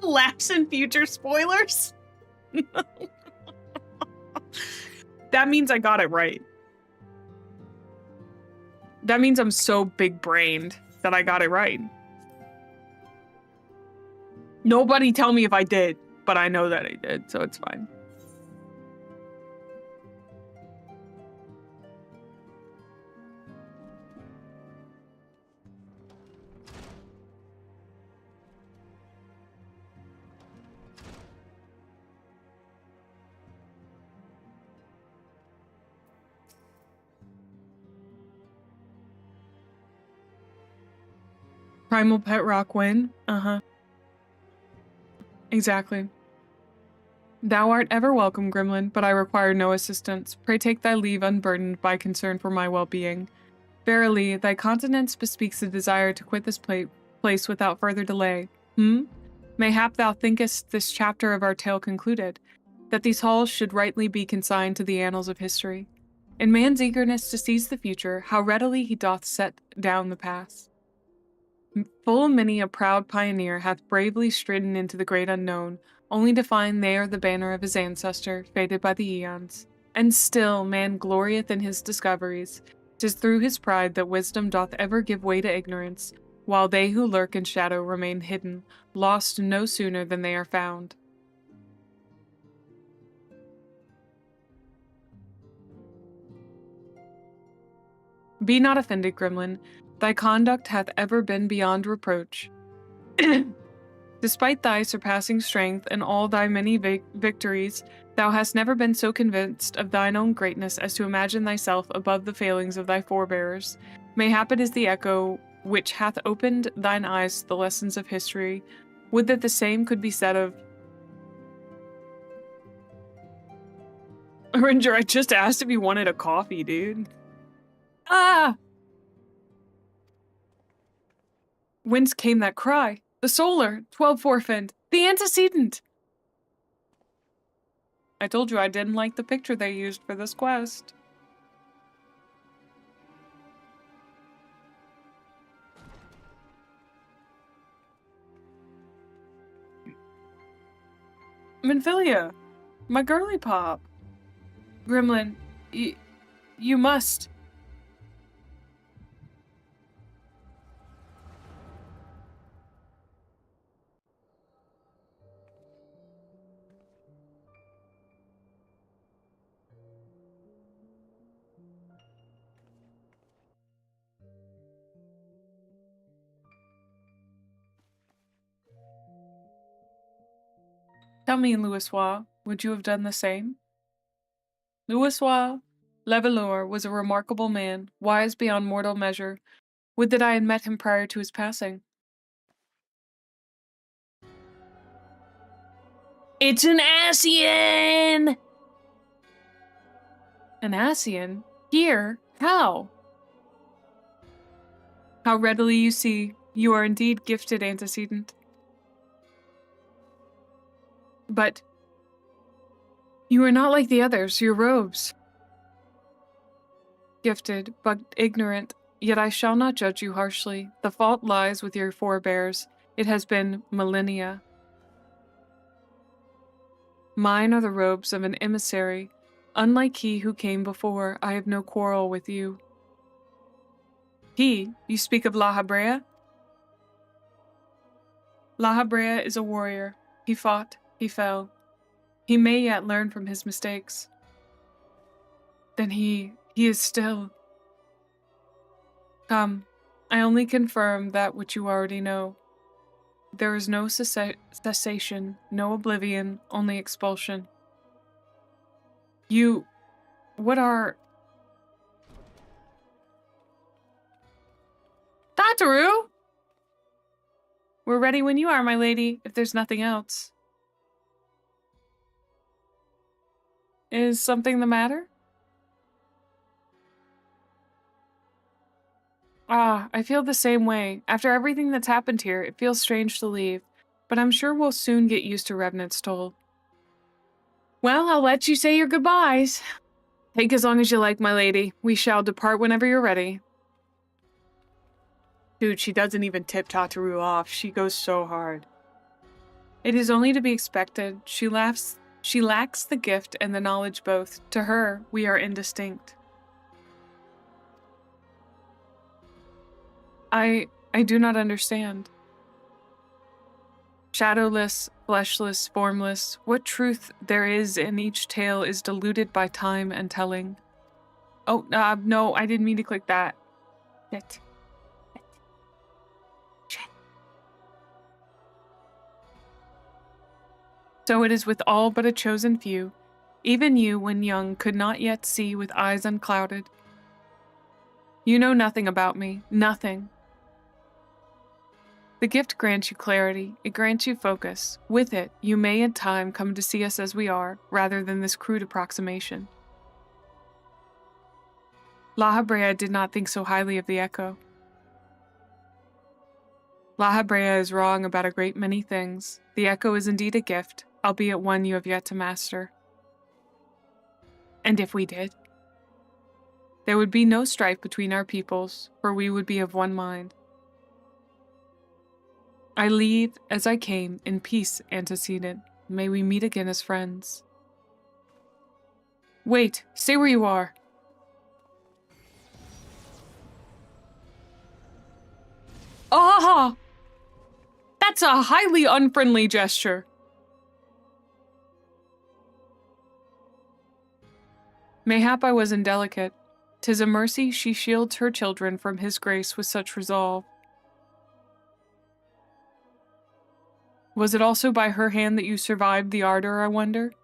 Lapse in future spoilers? That means I got it right. That means I'm so big-brained that I got it right. Nobody tell me if I did, but I know that I did, so it's fine. Primal Pet Rock win? Uh-huh. Exactly. Thou art ever welcome, Gremlin, but I require no assistance. Pray take thy leave unburdened by concern for my well-being. Verily, thy countenance bespeaks a desire to quit this place without further delay. Mayhap thou thinkest this chapter of our tale concluded, that these halls should rightly be consigned to the annals of history. In man's eagerness to seize the future, how readily he doth set down the past. Full many a proud pioneer hath bravely stridden into the great unknown, only to find there the banner of his ancestor, faded by the eons. And still man glorieth in his discoveries. 'Tis through his pride that wisdom doth ever give way to ignorance, while they who lurk in shadow remain hidden, lost no sooner than they are found. Be not offended, Gremlin. Thy conduct hath ever been beyond reproach. Despite thy surpassing strength and all thy many victories, thou hast never been so convinced of thine own greatness as to imagine thyself above the failings of thy forebears. Mayhap it is the echo which hath opened thine eyes to the lessons of history. Would that the same could be said of... Ranger, I just asked if you wanted a coffee, dude. Ah! Whence came that cry? The solar, 12 forefend, the antecedent! I told you I didn't like the picture they used for this quest. Minfilia, my girly pop. Gremlin, you must. Tell me, Louisoix, would you have done the same? Louisoix Levalor was a remarkable man, wise beyond mortal measure. Would that I had met him prior to his passing. It's an Ascian! An Ascian? Here? How? How readily you see, you are indeed gifted, antecedent. But you are not like the others, your robes. Gifted, but ignorant, yet I shall not judge you harshly. The fault lies with your forebears. It has been millennia. Mine are the robes of an emissary. Unlike he who came before, I have no quarrel with you. He? You speak of La Habrea? La Habrea is a warrior. He fought, he fell. He may yet learn from his mistakes. Then he is still... Come, I only confirm that which you already know. There is no cessation, no oblivion, only expulsion. What are... Tataru! We're ready when you are, my lady, if there's nothing else. Is something the matter? Ah, I feel the same way. After everything that's happened here, it feels strange to leave. But I'm sure we'll soon get used to Revenant's toll. Well, I'll let you say your goodbyes. Take as long as you like, my lady. We shall depart whenever you're ready. Dude, she doesn't even tip Tataru off. She goes so hard. It is only to be expected. She lacks the gift and the knowledge both. To her, we are indistinct. I do not understand. Shadowless, fleshless, formless, what truth there is in each tale is diluted by time and telling. Oh, no, I didn't mean to click that. Shit. So it is with all but a chosen few. Even you, when young, could not yet see with eyes unclouded. You know nothing about me, nothing. The gift grants you clarity, it grants you focus. With it, you may in time come to see us as we are, rather than this crude approximation. La Habrea did not think so highly of the echo. La Habrea is wrong about a great many things. The echo is indeed a gift, albeit one you have yet to master. And if we did? There would be no strife between our peoples, for we would be of one mind. I leave, as I came, in peace antecedent. May we meet again as friends. Wait, stay where you are. Ah! That's a highly unfriendly gesture. Mayhap I was indelicate. 'Tis a mercy she shields her children from his grace with such resolve. Was it also by her hand that you survived the ardor, I wonder?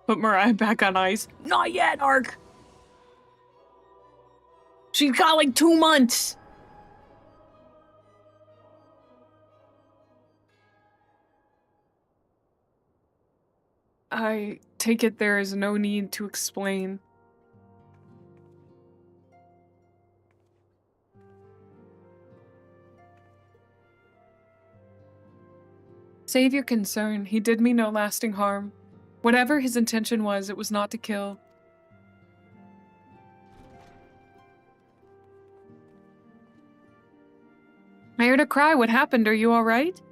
Put Mariah back on ice. Not yet, Ark! She's got like 2 months! I take it there is no need to explain. Save your concern, he did me no lasting harm. Whatever his intention was, it was not to kill. I heard a cry, what happened? Are you alright?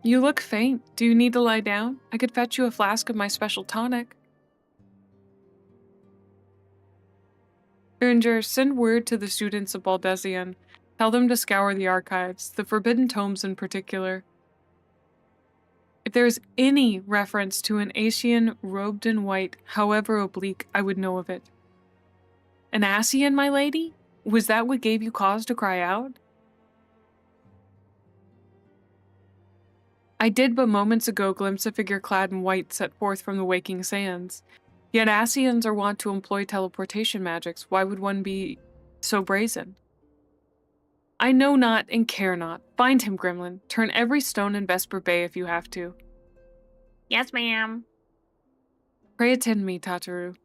You look faint. Do you need to lie down? I could fetch you a flask of my special tonic. Ranger, send word to the students of Baldesion. Tell them to scour the archives, the forbidden tomes in particular. If there is any reference to an Asian robed in white, however oblique, I would know of it. An Asian, my lady? Was that what gave you cause to cry out? I did but moments ago glimpse a figure clad in white set forth from the waking sands. Yet Asians are wont to employ teleportation magics. Why would one be so brazen? I know not and care not. Find him, Gremlin. Turn every stone in Vesper Bay if you have to. Yes, ma'am. Pray attend me, Tataru.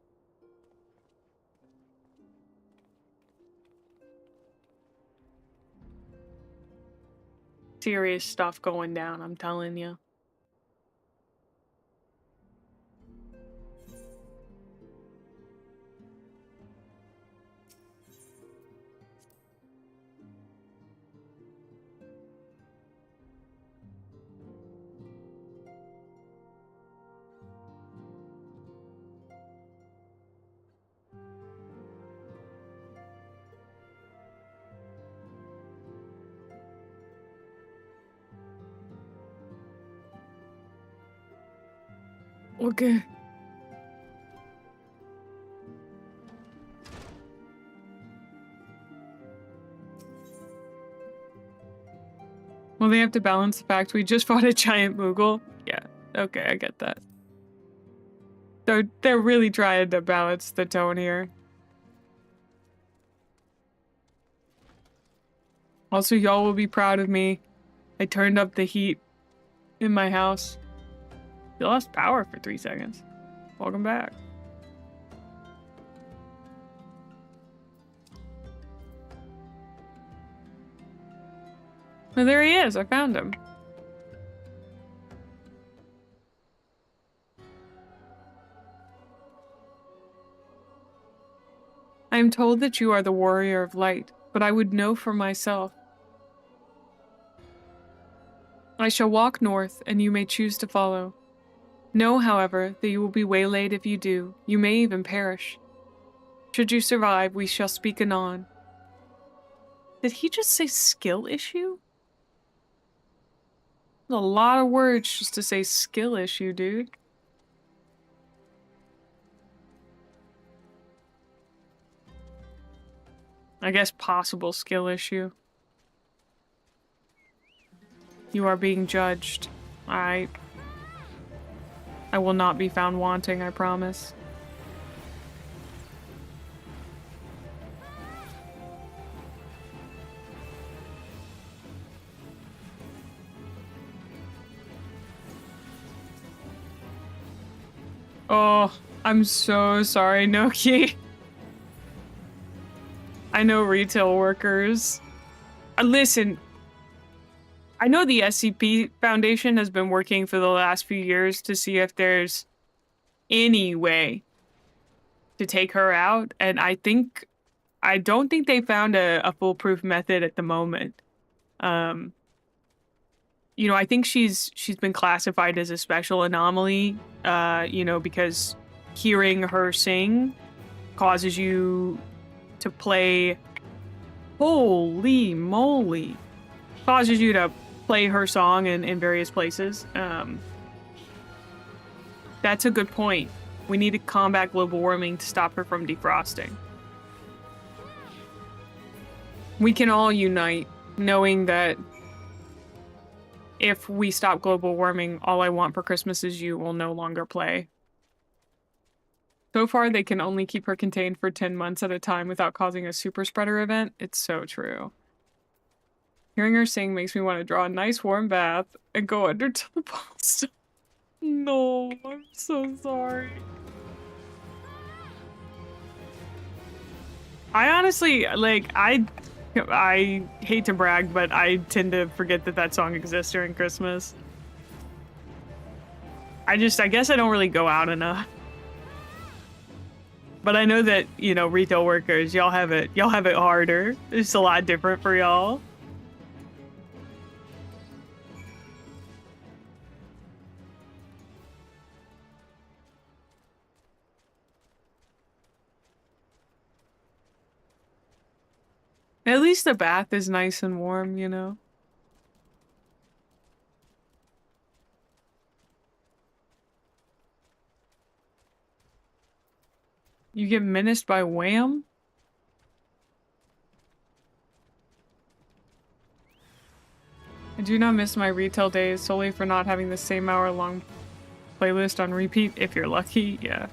Serious stuff going down, I'm telling you. Okay. Well, they have to balance the fact we just fought a giant Moogle. Yeah, okay, I get that. They're really trying to balance the tone here. Also, y'all will be proud of me. I turned up the heat in my house. You lost power for 3 seconds. Welcome back. Well, there he is. I found him. I am told that you are the warrior of light, but I would know for myself. I shall walk north, and you may choose to follow. Know, however, that you will be waylaid if you do. You may even perish. Should you survive, we shall speak anon. Did he just say skill issue? That's a lot of words just to say skill issue, dude. I guess possible skill issue. You are being judged. I will not be found wanting, I promise. Oh, I'm so sorry, Noki. I know retail workers. Listen, I know the SCP Foundation has been working for the last few years to see if there's any way to take her out, and I don't think they found a foolproof method at the moment. You know, I think she's been classified as a special anomaly, you know, because hearing her sing causes you to play, holy moly, causes you to play her song in various places. That's a good point. We need to combat global warming to stop her from defrosting. We can all unite, knowing that if we stop global warming, All I Want for Christmas Is You will no longer play. So far, they can only keep her contained for 10 months at a time without causing a super spreader event. It's so true. Hearing her sing makes me want to draw a nice warm bath and go under to the pasta. No, I'm so sorry. I honestly, like, I hate to brag, but I tend to forget that that song exists during Christmas. I guess I don't really go out enough. But I know that, you know, retail workers, y'all have it harder. It's a lot different for y'all. At least the bath is nice and warm, you know? You get menaced by Wham? I do not miss my retail days solely for not having the same hour-long playlist on repeat, if you're lucky, yeah.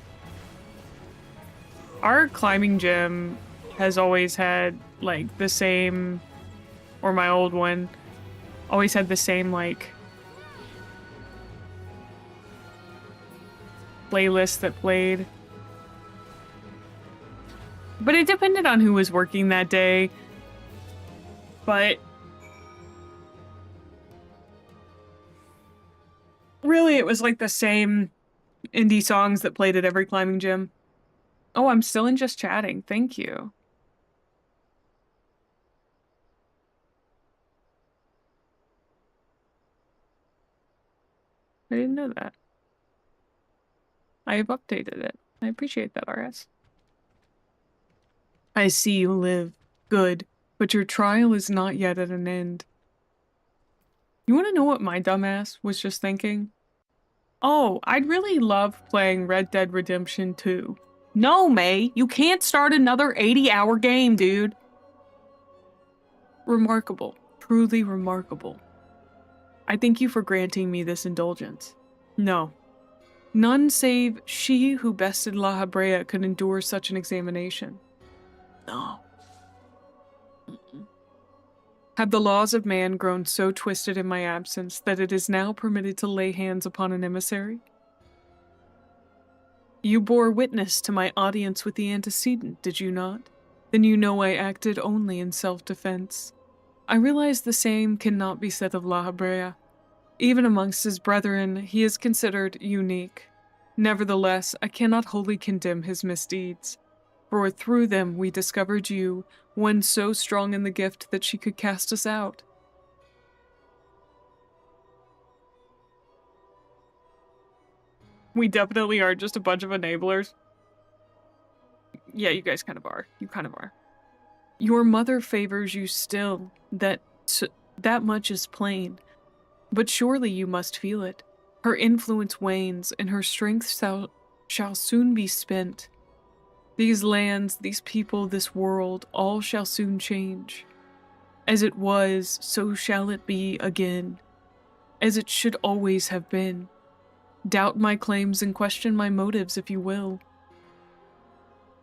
Our climbing gym has always had, like, the same, or my old one, always had the same, like, playlist that played. But it depended on who was working that day. But really, it was like the same indie songs that played at every climbing gym. Oh, I'm still in just chatting. Thank you. I didn't know that. I have updated it. I appreciate that, RS. I see you live. Good. But your trial is not yet at an end. You want to know what my dumbass was just thinking? Oh, I'd really love playing Red Dead Redemption 2. No, May, you can't start another 80-hour game, dude. Remarkable. Truly remarkable. I thank you for granting me this indulgence. No. None save she who bested La Habrea could endure such an examination. No. Have the laws of man grown so twisted in my absence that it is now permitted to lay hands upon an emissary? You bore witness to my audience with the antecedent, did you not? Then you know I acted only in self-defense. I realize the same cannot be said of La Habrea. Even amongst his brethren, he is considered unique. Nevertheless, I cannot wholly condemn his misdeeds. For through them we discovered you, one so strong in the gift that she could cast us out. We definitely are just a bunch of enablers. Yeah, you guys kind of are. You kind of are. Your mother favors you still, that much is plain. But surely you must feel it. Her influence wanes, and her strength shall soon be spent. These lands, these people, this world, all shall soon change. As it was, so shall it be again. As it should always have been. Doubt my claims and question my motives if you will.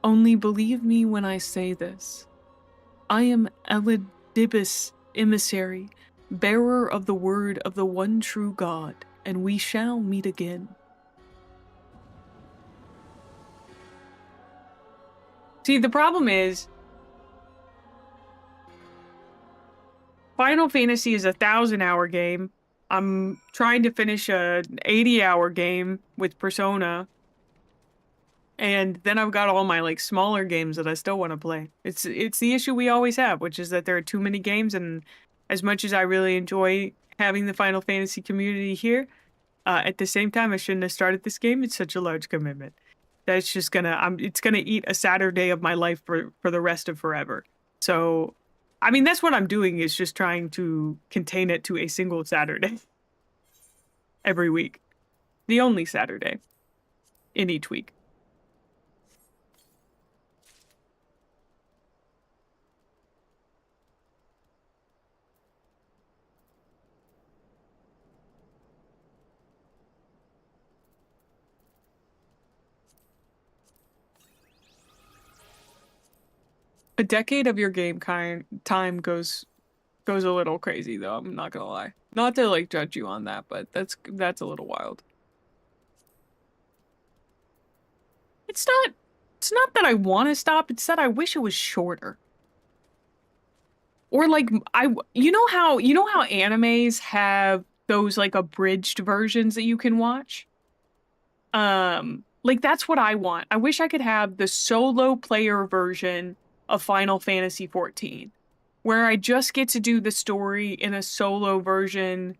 Only believe me when I say this. I am Elidibus' emissary, bearer of the word of the one true God, and we shall meet again. See, the problem is, Final Fantasy is a 1,000-hour game. I'm trying to finish a 80-hour game with Persona. And then I've got all my like smaller games that I still want to play. It's the issue we always have, which is that there are too many games, and as much as I really enjoy having the Final Fantasy community here, at the same time I shouldn't have started this game. It's such a large commitment that it's just it's gonna eat a Saturday of my life for the rest of forever. So, I mean, that's what I'm doing, is just trying to contain it to a single Saturday every week. The only Saturday in each week. A decade of your game time goes a little crazy, though. I'm not gonna lie. Not to like judge you on that, but that's a little wild. It's not that I want to stop. It's that I wish it was shorter. Or like you know how animes have those like abridged versions that you can watch? Like that's what I want. I wish I could have the solo player version of Final Fantasy XIV, where I just get to do the story in a solo version,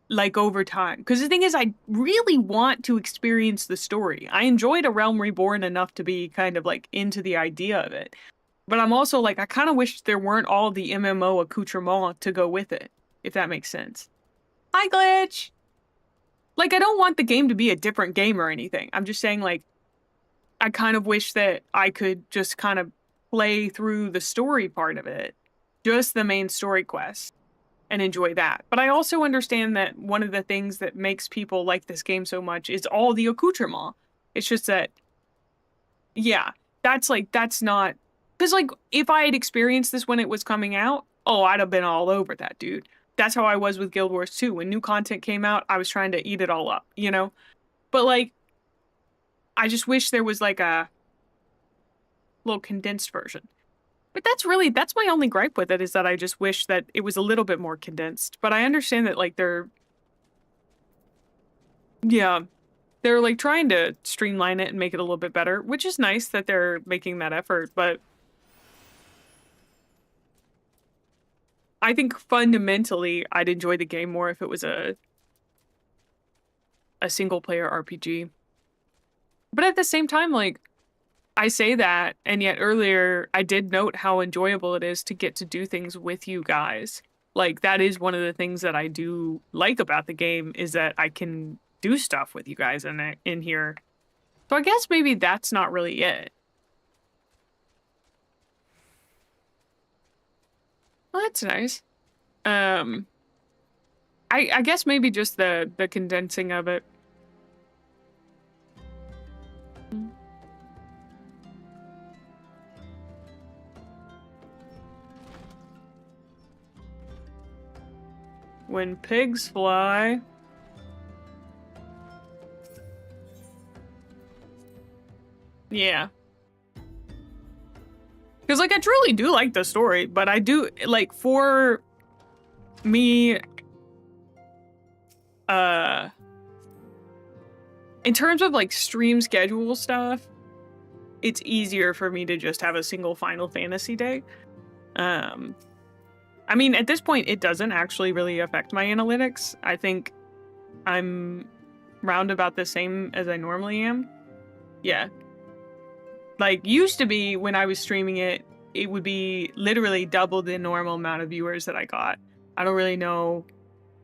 like over time. Because the thing is, I really want to experience the story. I enjoyed A Realm Reborn enough to be kind of like into the idea of it. But I'm also like, I kind of wish there weren't all the MMO accoutrements to go with it, if that makes sense. Hi, Glitch! Like, I don't want the game to be a different game or anything. I'm just saying, like, I kind of wish that I could just kind of play through the story part of it, just the main story quest, and enjoy that. But I also understand that one of the things that makes people like this game so much is all the accoutrement. It's just that, yeah, that's not... Because, like, if I had experienced this when it was coming out, oh, I'd have been all over that, dude. That's how I was with Guild Wars 2. When new content came out, I was trying to eat it all up, you know? But, like, I just wish there was like a little condensed version. But that's my only gripe with it, is that I just wish that it was a little bit more condensed. But I understand that like they're like trying to streamline it and make it a little bit better, which is nice that they're making that effort, but I think fundamentally I'd enjoy the game more if it was a single player RPG. But at the same time, like, I say that, and yet earlier I did note how enjoyable it is to get to do things with you guys. Like, that is one of the things that I do like about the game, is that I can do stuff with you guys in here. So I guess maybe that's not really it. Well, that's nice. I guess maybe just the condensing of it. When pigs fly. Yeah. Because, like, I truly do like the story, but I do, like, for me, in terms of, like, stream schedule stuff, it's easier for me to just have a single Final Fantasy day. I mean, at this point, it doesn't actually really affect my analytics. I think I'm round about the same as I normally am. Yeah. Like, used to be when I was streaming it, it would be literally double the normal amount of viewers that I got. I don't really know.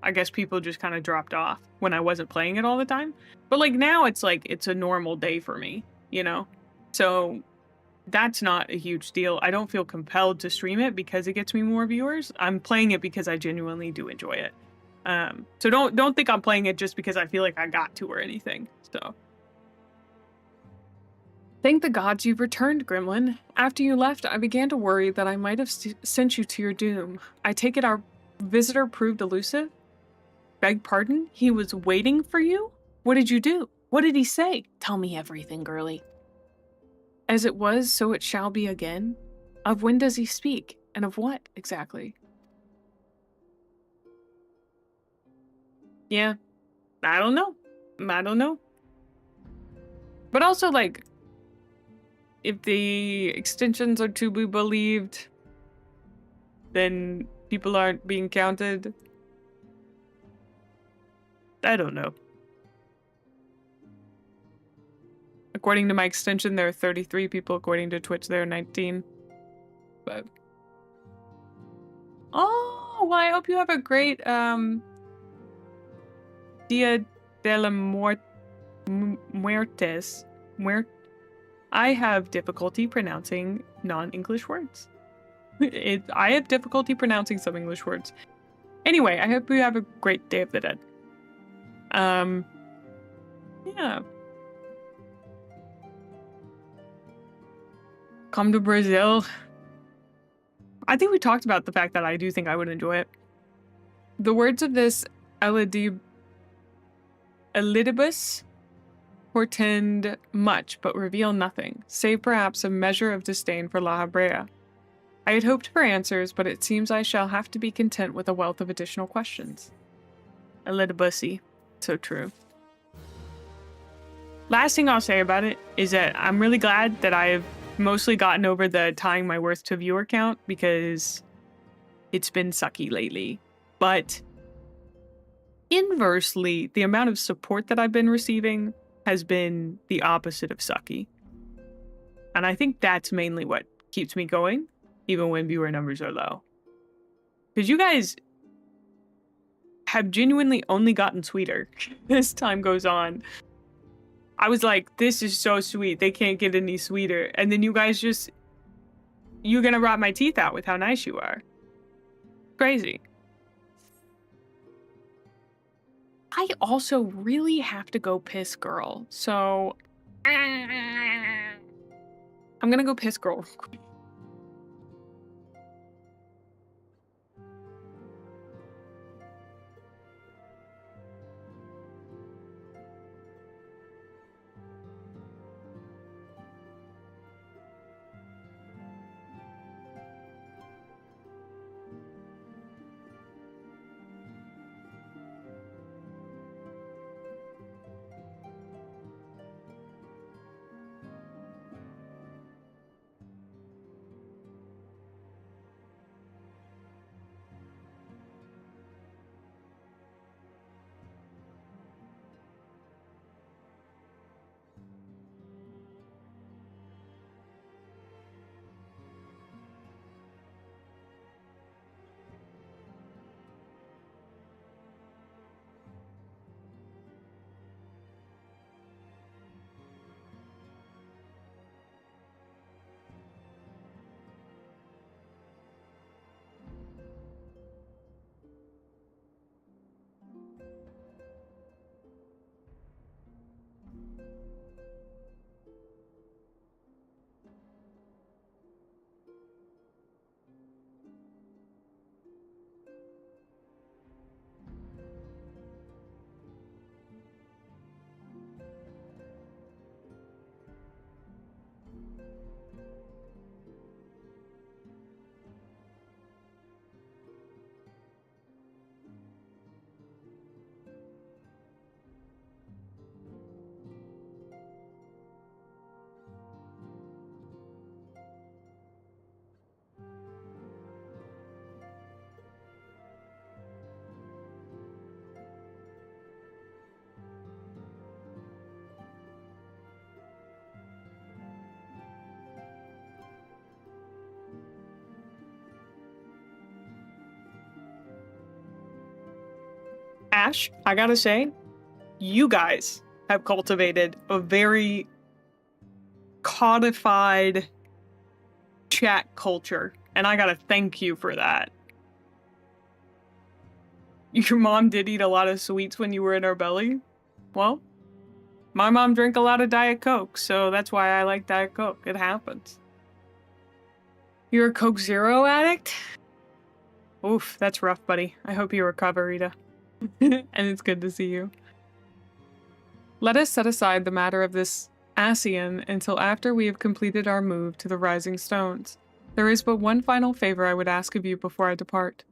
I guess people just kind of dropped off when I wasn't playing it all the time. But like now it's like, it's a normal day for me, you know? So that's not a huge deal. I don't feel compelled to stream it because it gets me more viewers. I'm playing it because I genuinely do enjoy it. So don't think I'm playing it just because I feel like I got to or anything. So thank the gods you've returned, Gremlin. After you left, I began to worry that I might have sent you to your doom. I take it our visitor proved elusive? Beg pardon? He was waiting for you? What did you do? What did he say? Tell me everything, girlie. As it was, so it shall be again? Of when does he speak? And of what, exactly? Yeah, I don't know. I don't know. But also, like, if the extensions are to be believed, then people aren't being counted. I don't know. According to my extension, there are 33 people. According to Twitch, there are 19. But oh, well, I hope you have a great Dia de la Muertes. I have difficulty pronouncing non-English words. I have difficulty pronouncing some English words. Anyway, I hope you have a great Day of the Dead. Yeah. Come to Brazil. I think we talked about the fact that I do think I would enjoy it. The words of this Elidibus portend much, but reveal nothing, save perhaps a measure of disdain for La Habrea. I had hoped for answers, but it seems I shall have to be content with a wealth of additional questions. Elidibusy. So true. Last thing I'll say about it is that I'm really glad that I've mostly gotten over the tying my worth to viewer count because it's been sucky lately. But inversely, the amount of support that I've been receiving has been the opposite of sucky. And I think that's mainly what keeps me going, even when viewer numbers are low. Because you guys have genuinely only gotten sweeter as time goes on. I was like, this is so sweet. They can't get any sweeter. And then you guys just, you're gonna rot my teeth out with how nice you are. Crazy. I also really have to go piss girl. So I'm gonna go piss girl. Ash, I gotta say, you guys have cultivated a very codified chat culture, and I gotta thank you for that. Your mom did eat a lot of sweets when you were in our belly? Well, my mom drank a lot of Diet Coke, so that's why I like Diet Coke. It happens. You're a Coke Zero addict? Oof, that's rough, buddy. I hope you recover, Rita. And it's good to see you. Let us set aside the matter of this Asian until after we have completed our move to the Rising Stones. There is but one final favor I would ask of you before I depart.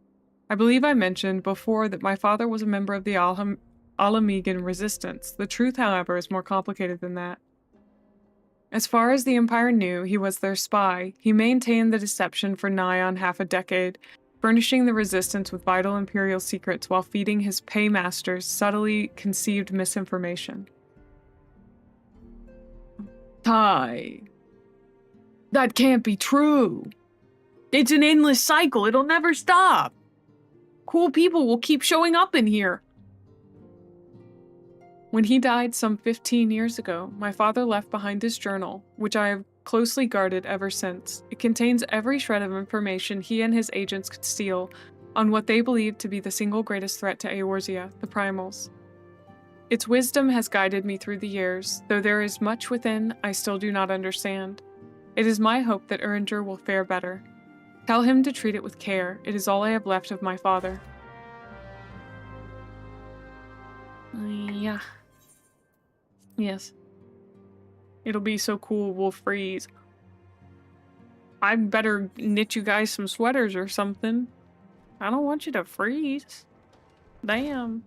I believe I mentioned before that my father was a member of the Alamegan resistance. The truth, however, is more complicated than that. As far as the Empire knew, he was their spy. He maintained the deception for nigh on half a decade, furnishing the resistance with vital Imperial secrets while feeding his paymasters subtly conceived misinformation. Ty, that can't be true. It's an endless cycle. It'll never stop. Cool people will keep showing up in here. When he died some 15 years ago, my father left behind his journal, which I have closely guarded ever since. It contains every shred of information he and his agents could steal on what they believed to be the single greatest threat to Eorzea, the Primals. Its wisdom has guided me through the years, though there is much within I still do not understand. It is my hope that Uringer will fare better. Tell him to treat it with care. It is all I have left of my father. Yeah. Yes. It'll be so cool, we'll freeze. I'd better knit you guys some sweaters or something. I don't want you to freeze. Damn.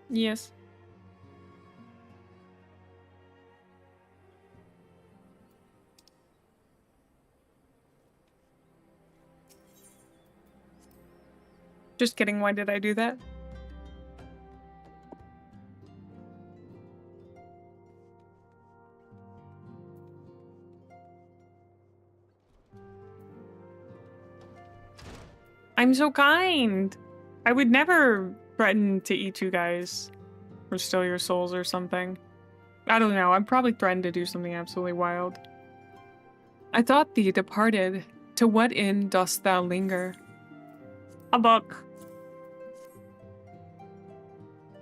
Yes. Just kidding, why did I do that? I'm so kind. I would never threaten to eat you guys or steal your souls or something. I don't know. I'm probably threatened to do something absolutely wild. I thought thee departed. To what inn dost thou linger? A book.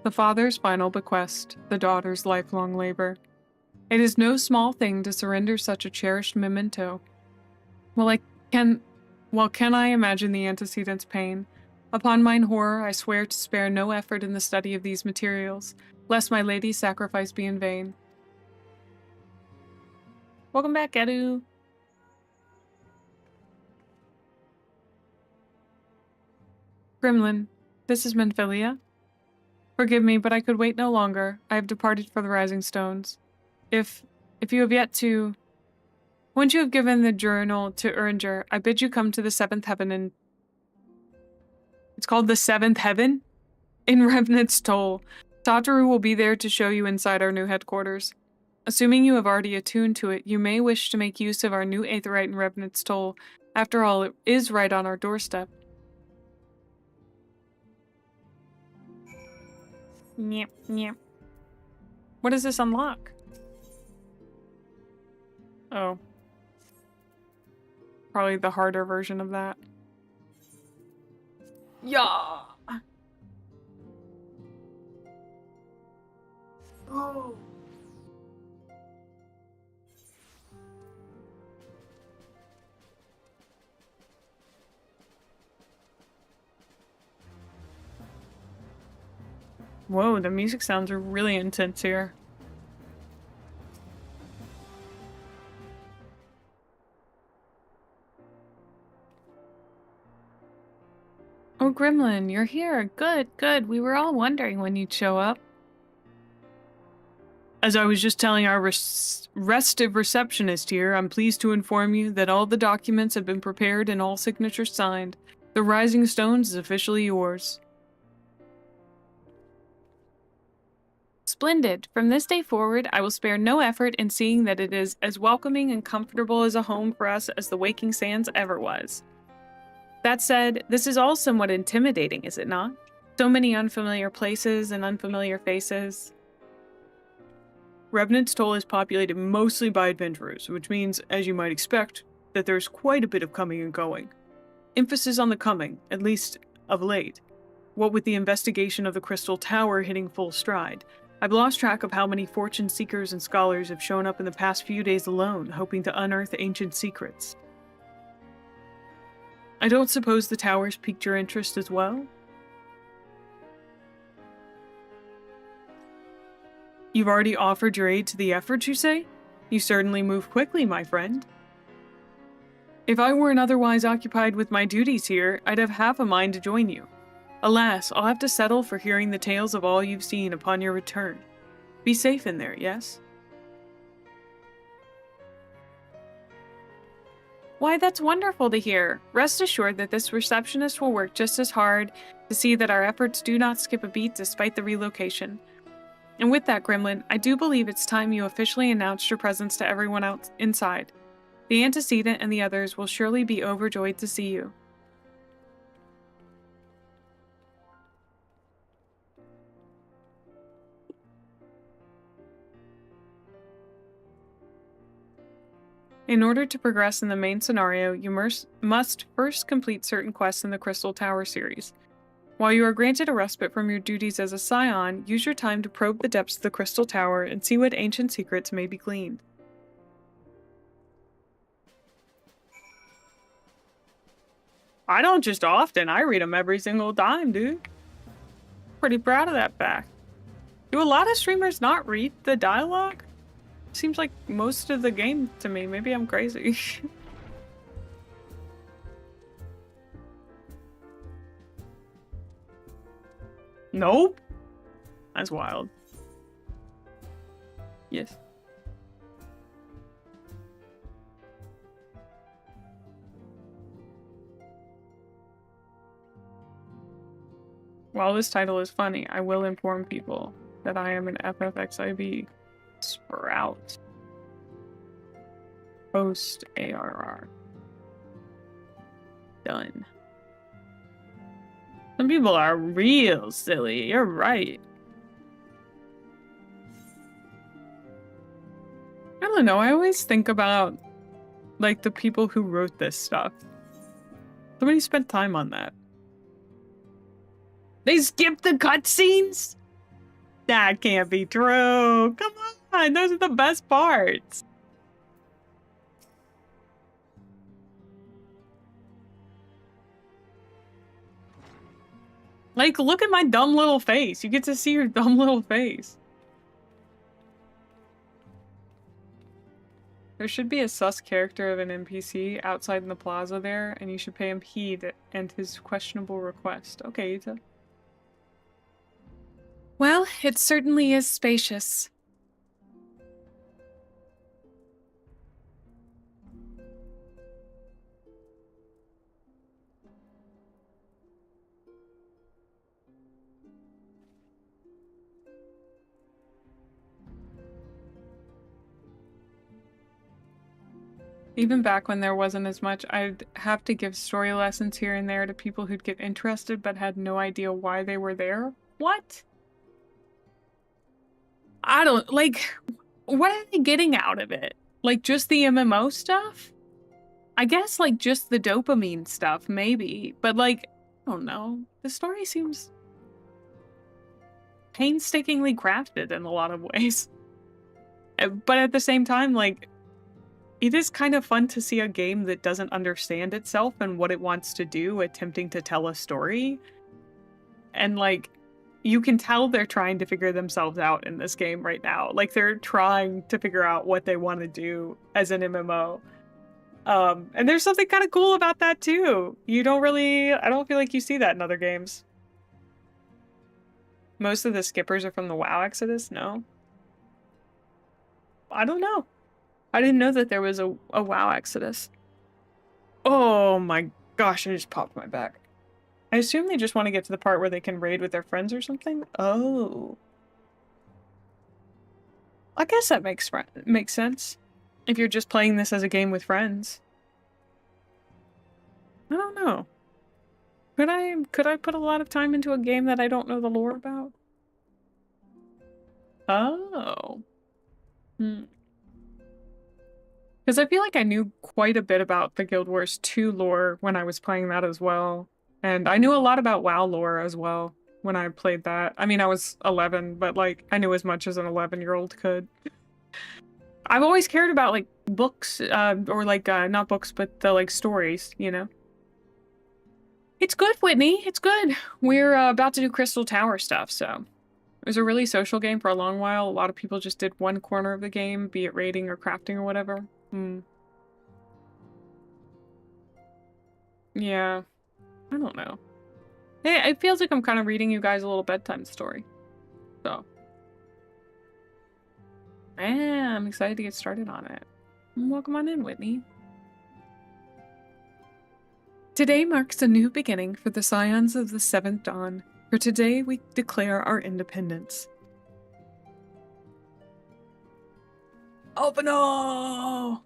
The father's final bequest, the daughter's lifelong labor. It is no small thing to surrender such a cherished memento. Well, can I imagine the antecedent's pain? Upon mine horror, I swear to spare no effort in the study of these materials, lest my lady's sacrifice be in vain. Welcome back, Edu. Gremlin, this is Menphilia. Forgive me, but I could wait no longer. I have departed for the Rising Stones. If you have yet to... Once you have given the journal to Uringer, I bid you come to the Seventh Heaven and... It's called the Seventh Heaven? In Revenant's Toll. Satoru will be there to show you inside our new headquarters. Assuming you have already attuned to it, you may wish to make use of our new Aetherite in Revenant's Toll. After all, it is right on our doorstep. Nyep, nyep. What does this unlock? Oh. Probably the harder version of that. Yeah. Oh. Whoa, the music sounds are really intense here. Oh, Gremlin, you're here. Good, good. We were all wondering when you'd show up. As I was just telling our restive receptionist here, I'm pleased to inform you that all the documents have been prepared and all signatures signed. The Rising Stones is officially yours. Splendid. From this day forward, I will spare no effort in seeing that it is as welcoming and comfortable as a home for us as the Waking Sands ever was. That said, this is all somewhat intimidating, is it not? So many unfamiliar places and unfamiliar faces. Revenant's Toll is populated mostly by adventurers, which means, as you might expect, that there's quite a bit of coming and going. Emphasis on the coming, at least of late. What with the investigation of the Crystal Tower hitting full stride, I've lost track of how many fortune seekers and scholars have shown up in the past few days alone, hoping to unearth ancient secrets. I don't suppose the towers piqued your interest as well? You've already offered your aid to the effort, you say? You certainly move quickly, my friend. If I weren't otherwise occupied with my duties here, I'd have half a mind to join you. Alas, I'll have to settle for hearing the tales of all you've seen upon your return. Be safe in there, yes? Why, that's wonderful to hear. Rest assured that this receptionist will work just as hard to see that our efforts do not skip a beat despite the relocation. And with that, Gremlin, I do believe it's time you officially announced your presence to everyone else inside. The antecedent and the others will surely be overjoyed to see you. In order to progress in the main scenario, you must first complete certain quests in the Crystal Tower series. While you are granted a respite from your duties as a scion, use your time to probe the depths of the Crystal Tower and see what ancient secrets may be gleaned. I don't just often, I read them every single time, dude. Pretty proud of that fact. Do a lot of streamers not read the dialogue? Seems like most of the game to me. Maybe I'm crazy. Nope. That's wild. Yes. While this title is funny, I will inform people that I am an FFXIV sprout. Post ARR. Done. Some people are real silly, you're right. I don't know, I always think about, like, the people who wrote this stuff. Somebody spent time on that. They skipped the cutscenes? That can't be true. Come on, those are the best parts. Like, look at my dumb little face. You get to see your dumb little face. There should be a sus character of an NPC outside in the plaza there, and you should pay him heed and his questionable request. Okay, Yuta. Well, it certainly is spacious. Even back when there wasn't as much, I'd have to give story lessons here and there to people who'd get interested but had no idea why they were there. What? I don't, like, what are they getting out of it? Like, just the MMO stuff? I guess, like, just the dopamine stuff, maybe. But, like, I don't know. The story seems painstakingly crafted in a lot of ways. But at the same time, like, it is kind of fun to see a game that doesn't understand itself and what it wants to do attempting to tell a story. And, like, you can tell they're trying to figure themselves out in this game right now. Like, they're trying to figure out what they want to do as an MMO. And there's something kind of cool about that, too. You don't really... I don't feel like you see that in other games. Most of the skippers are from the WoW Exodus? No? I don't know. I didn't know that there was a WoW Exodus. Oh my gosh, I just popped my back. I assume they just want to get to the part where they can raid with their friends or something? Oh. I guess that makes sense. If you're just playing this as a game with friends. I don't know. Could I put a lot of time into a game that I don't know the lore about? Oh. Because I feel like I knew quite a bit about the Guild Wars 2 lore when I was playing that as well. And I knew a lot about WoW lore as well when I played that. I mean, I was 11, but like, I knew as much as an 11-year-old could. I've always cared about like books, or like, not books, but the like stories, you know? It's good, Whitney. It's good. We're about to do Crystal Tower stuff, so. It was a really social game for a long while. A lot of people just did one corner of the game, be it raiding or crafting or whatever. Yeah. I don't know. Hey, it feels like I'm kind of reading you guys a little bedtime story. So. Yeah, I'm excited to get started on it. Welcome on in, Whitney. Today marks a new beginning for the Scions of the Seventh Dawn, for today we declare our independence. Oh, no!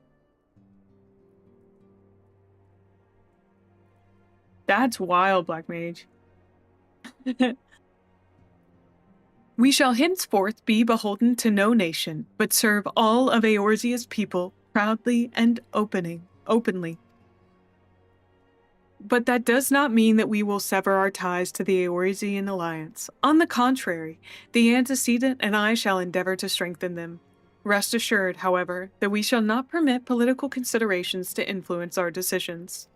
That's wild, Black Mage. We shall henceforth be beholden to no nation, but serve all of Eorzea's people proudly and openly. But that does not mean that we will sever our ties to the Eorzean alliance. On the contrary, the antecedent and I shall endeavor to strengthen them. Rest assured, however, that we shall not permit political considerations to influence our decisions.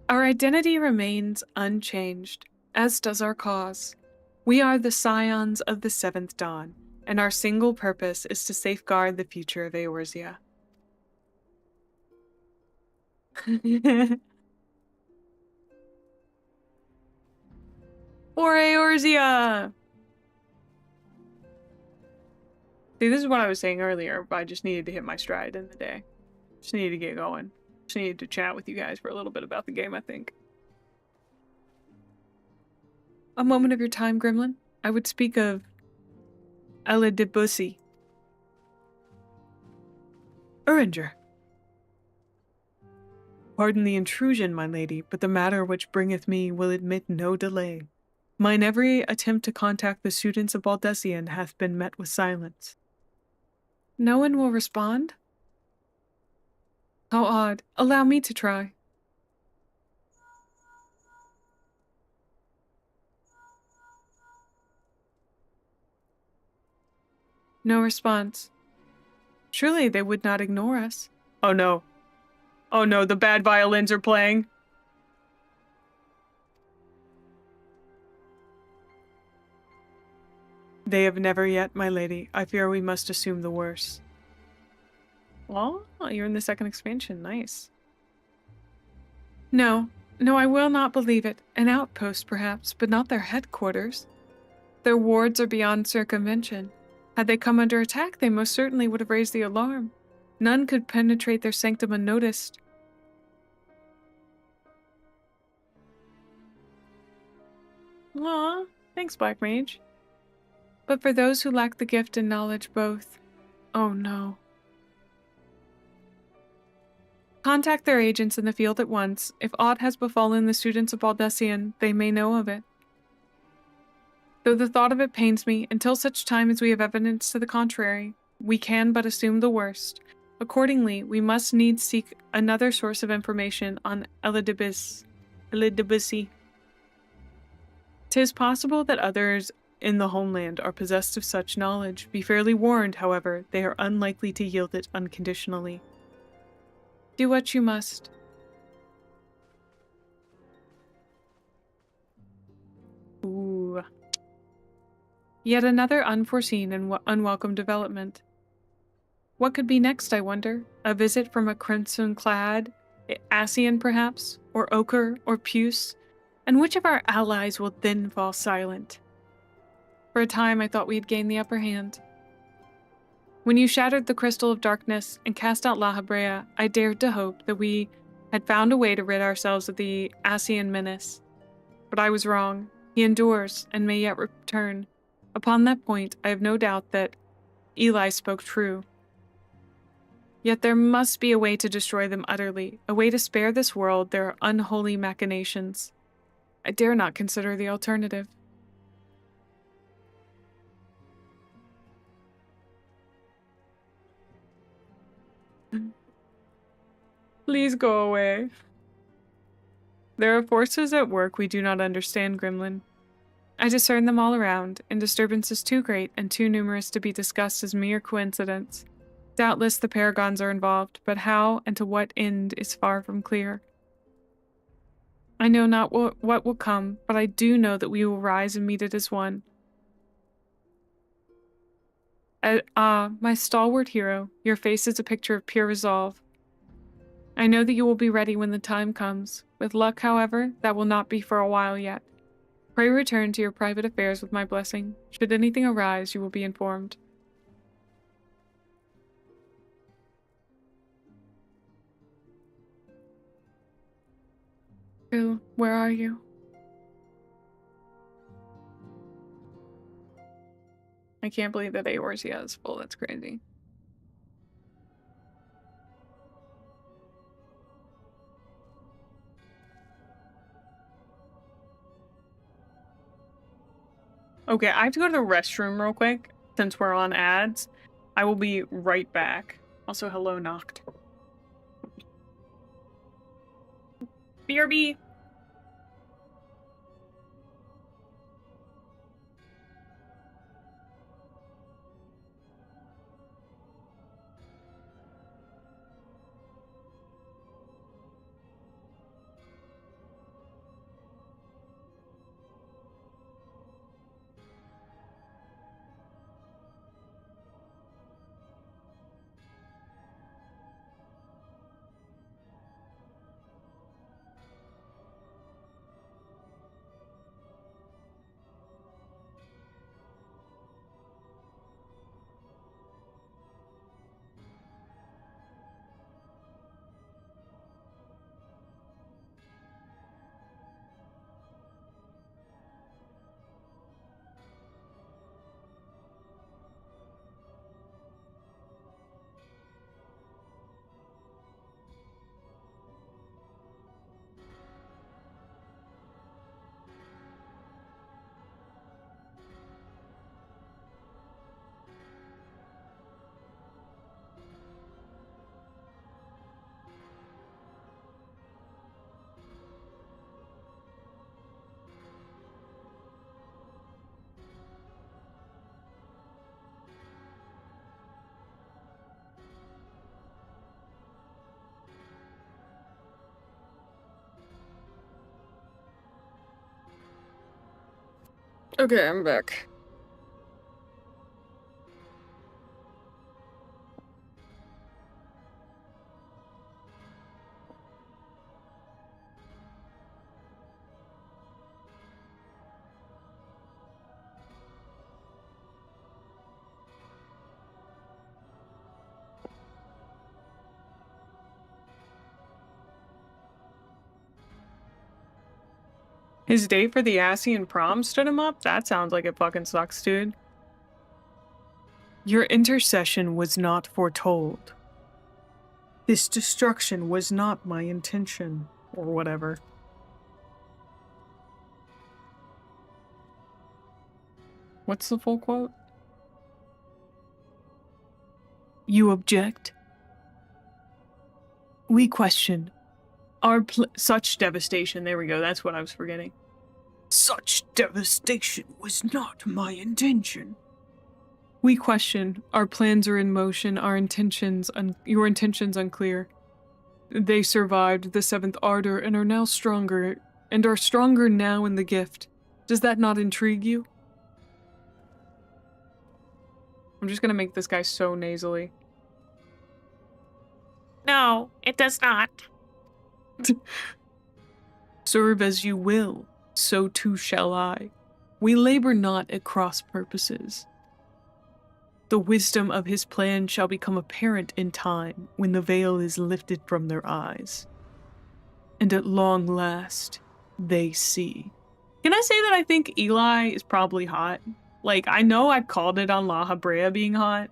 Our identity remains unchanged, as does our cause. We are the Scions of the Seventh Dawn, and our single purpose is to safeguard the future of Eorzea. For Eorzea! See, this is what I was saying earlier, but I just needed to hit my stride in the day. Just needed to get going. Just needed to chat with you guys for a little bit about the game, I think. A moment of your time, Gremlin. I would speak of Ella de Bussy. Uringer. Pardon the intrusion, my lady, but the matter which bringeth me will admit no delay. Mine every attempt to contact the students of Baldessian hath been met with silence. No one will respond? How odd. Allow me to try. No response. Surely they would not ignore us. Oh no. Oh no, the bad violins are playing. They have never yet, my lady. I fear we must assume the worst. Well, you're in the second expansion. Nice. No, I will not believe it. An outpost, perhaps, but not their headquarters. Their wards are beyond circumvention. Had they come under attack, they most certainly would have raised the alarm. None could penetrate their sanctum unnoticed. Aw, thanks, Black Mage. But for those who lack the gift and knowledge both, oh no. Contact their agents in the field at once. If aught has befallen the students of Baldessian, they may know of it. Though the thought of it pains me, until such time as we have evidence to the contrary, we can but assume the worst. Accordingly, we must needs seek another source of information on Elidibus. 'Tis possible that others in the homeland are possessed of such knowledge. Be fairly warned, however, they are unlikely to yield it unconditionally. Do what you must. Ooh. Yet another unforeseen and unwelcome development. What could be next, I wonder? A visit from a crimson-clad Asian, perhaps? Or Ochre? Or Puce? And which of our allies will then fall silent? For a time, I thought we had gained the upper hand. When you shattered the Crystal of Darkness and cast out La Habrea, I dared to hope that we had found a way to rid ourselves of the Asian menace. But I was wrong. He endures, and may yet return. Upon that point, I have no doubt that Eli spoke true. Yet there must be a way to destroy them utterly, a way to spare this world their unholy machinations. I dare not consider the alternative. Please go away. There are forces at work we do not understand, Gremlin. I discern them all around, and disturbances too great and too numerous to be discussed as mere coincidence. Doubtless the paragons are involved, but how and to what end is far from clear. I know not what will come, but I do know that we will rise and meet it as one. My stalwart hero, your face is a picture of pure resolve. I know that you will be ready when the time comes. With luck, however, that will not be for a while yet. Pray return to your private affairs with my blessing. Should anything arise, you will be informed. Bill, where are you? I can't believe that Eorzea is full. That's crazy. Okay, I have to go to the restroom real quick since we're on ads. I will be right back. Also, hello, Noct. BRB. Okay, I'm back. His date for the Asian prom stood him up? That sounds like it fucking sucks, dude. Your intercession was not foretold. This destruction was not my intention, or whatever. What's the full quote? You object? We question. Such devastation. There we go. That's what I was forgetting. Such devastation was not my intention. We question. Our plans are in motion. Your intentions unclear. They survived the seventh ardor and are now stronger, and are stronger now in the gift. Does that not intrigue you? I'm just gonna make this guy so nasally. No, it does not. Serve as you will, so too shall I. We labor not at cross purposes. The wisdom of his plan shall become apparent in time when the veil is lifted from their eyes. And at long last, they see. Can I say that I think Eli is probably hot? Like, I know I've called it on La Habrea being hot,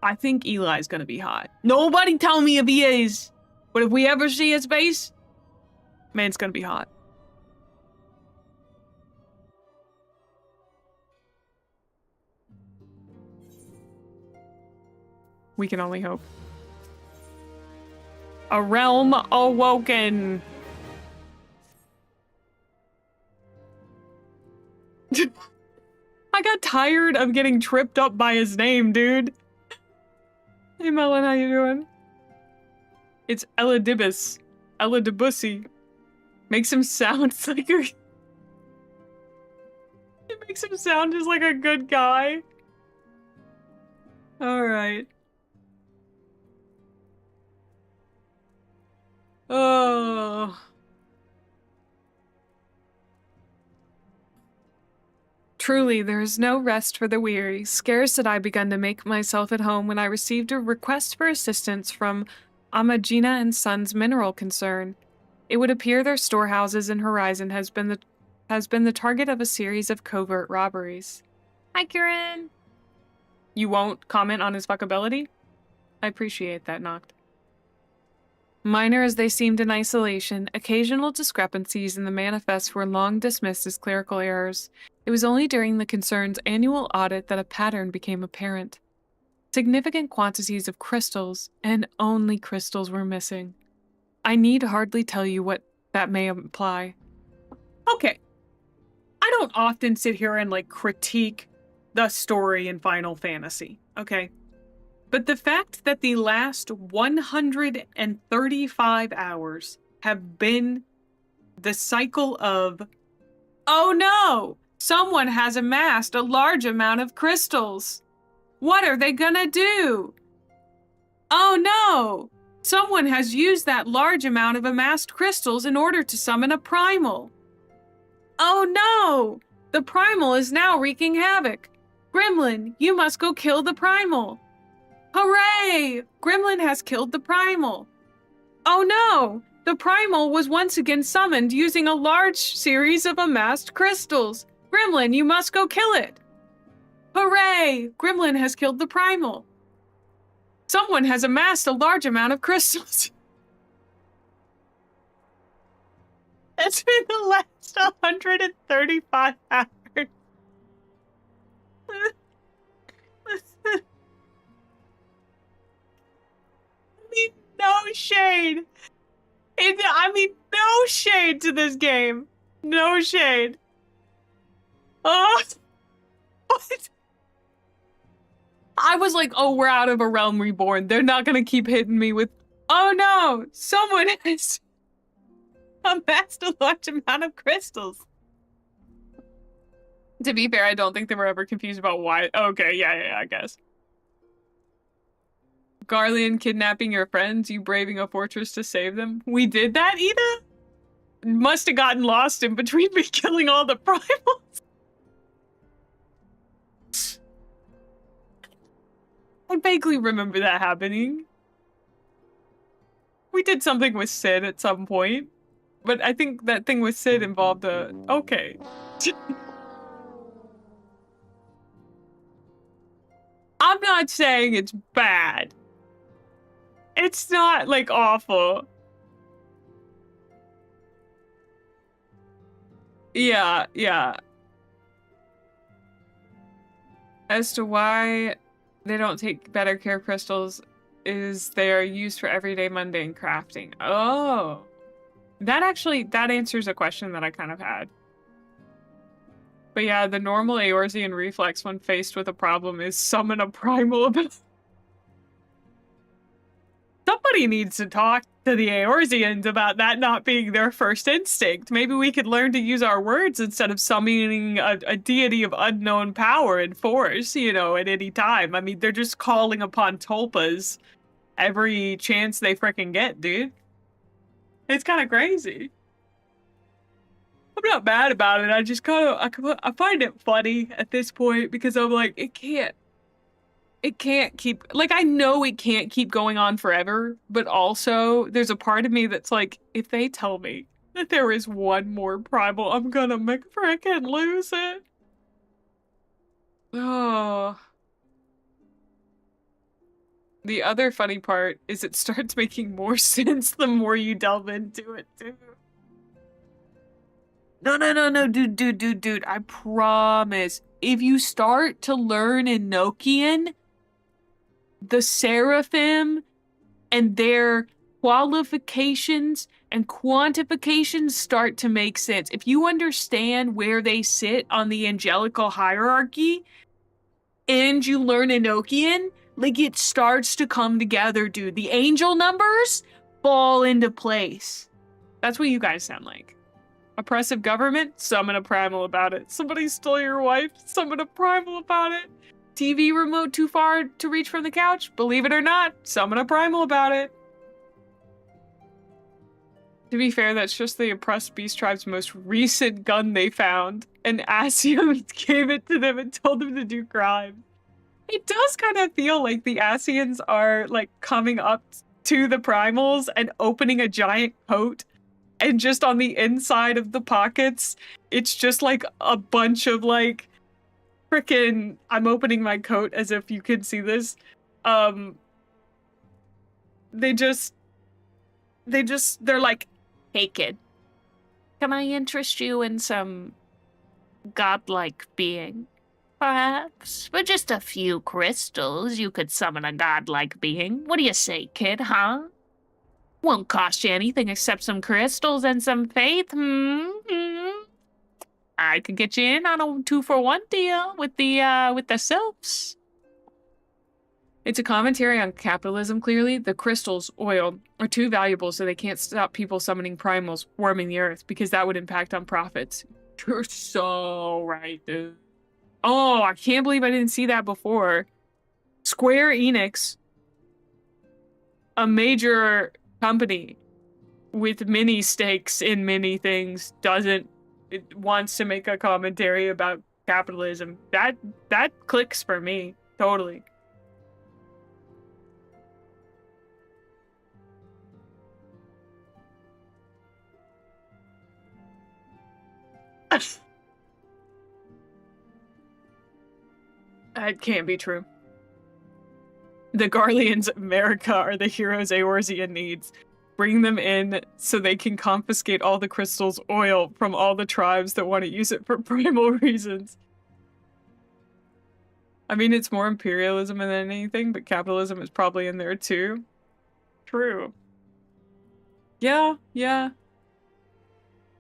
I think Eli's gonna be hot. Nobody tell me if he is. But if we ever see his face, man, it's gonna be hot. We can only hope. A realm awoken. I got tired of getting tripped up by his name, dude. Hey, Melon, how you doing? It's Eladibus. Eladibussy. Makes him sound like a... It makes him sound just like a good guy. Alright. Oh... Truly, there is no rest for the weary. Scarce had I begun to make myself at home when I received a request for assistance from Amagina and Sons Mineral Concern. It would appear their storehouses in Horizon has been the target of a series of covert robberies. Hi, Kieran. You won't comment on his fuckability? I appreciate that, Noct. Minor as they seemed in isolation, occasional discrepancies in the manifests were long dismissed as clerical errors. It was only during the concern's annual audit that a pattern became apparent. Significant quantities of crystals, and only crystals, were missing. I need hardly tell you what that may imply. Okay. I don't often sit here and, critique the story in Final Fantasy, okay? But the fact that the last 135 hours have been the cycle of, oh no, someone has amassed a large amount of crystals. What are they gonna do? Oh no, someone has used that large amount of amassed crystals in order to summon a primal. Oh no, the primal is now wreaking havoc. Gremlin, you must go kill the primal. Hooray! Gremlin has killed the primal. Oh no! The primal was once again summoned using a large series of amassed crystals. Gremlin, you must go kill it. Hooray! Gremlin has killed the primal. Someone has amassed a large amount of crystals. It's been the last 135 hours. No shade. No shade to this game. No shade. Oh, what? I was like, oh, we're out of a realm reborn. They're not gonna keep hitting me with, oh no, someone has amassed a large amount of crystals. To be fair, I don't think they were ever confused about why. Okay, yeah, I guess. Garlean kidnapping your friends, you braving a fortress to save them. We did that, Ida? Must have gotten lost in between me killing all the primals. I vaguely remember that happening. We did something with Sid at some point, but I think that thing with Sid involved a... Okay. I'm not saying it's bad. It's not, awful. Yeah. As to why they don't take better care crystals is they are used for everyday mundane crafting. Oh. That answers a question that I kind of had. But yeah, the normal Eorzean reflex when faced with a problem is summon a primal ability. Somebody needs to talk to the Eorzeans about that not being their first instinct. Maybe we could learn to use our words instead of summoning a deity of unknown power and force, at any time. I mean, they're just calling upon tulpas every chance they frickin' get, dude. It's kind of crazy. I'm not mad about it. I just I find it funny at this point because I'm like, it can't keep, I know it can't keep going on forever, but also there's a part of me that's like, if they tell me that there is one more primal, I'm gonna frickin' lose it. Oh. The other funny part is it starts making more sense the more you delve into it, too. No, dude. I promise. If you start to learn Enochian, the Seraphim and their qualifications and quantifications start to make sense. If you understand where they sit on the angelical hierarchy and you learn Enochian, like, it starts to come together, dude. The angel numbers fall into place. That's what you guys sound like. Oppressive government? Summon a primal about it. Somebody stole your wife? Summon a primal about it. TV remote too far to reach from the couch? Believe it or not, summon a primal about it. To be fair, that's just the oppressed beast tribe's most recent gun they found, and Asium gave it to them and told them to do crime. It does kind of feel like the Asians are, like, coming up to the primals and opening a giant coat, and just on the inside of the pockets, it's just, like, a bunch of, like, frickin', I'm opening my coat as if you could see this. They're like, hey kid, can I interest you in some godlike being? Perhaps, for just a few crystals, you could summon a godlike being. What do you say, kid, huh? Won't cost you anything except some crystals and some faith, I could get you in on a 2-for-1 deal with the sylphs. It's a commentary on capitalism, clearly. The crystals, oil, are too valuable, so they can't stop people summoning primals, warming the earth, because that would impact on profits. You're so right, dude. Oh, I can't believe I didn't see that before. Square Enix, a major company with many stakes in many things, it wants to make a commentary about capitalism. That clicks for me, totally. That can't be true. The Garleans of America are the heroes Eorzea needs. Bring them in so they can confiscate all the crystal's oil from all the tribes that want to use it for primal reasons. I mean, it's more imperialism than anything, but capitalism is probably in there too. True. Yeah.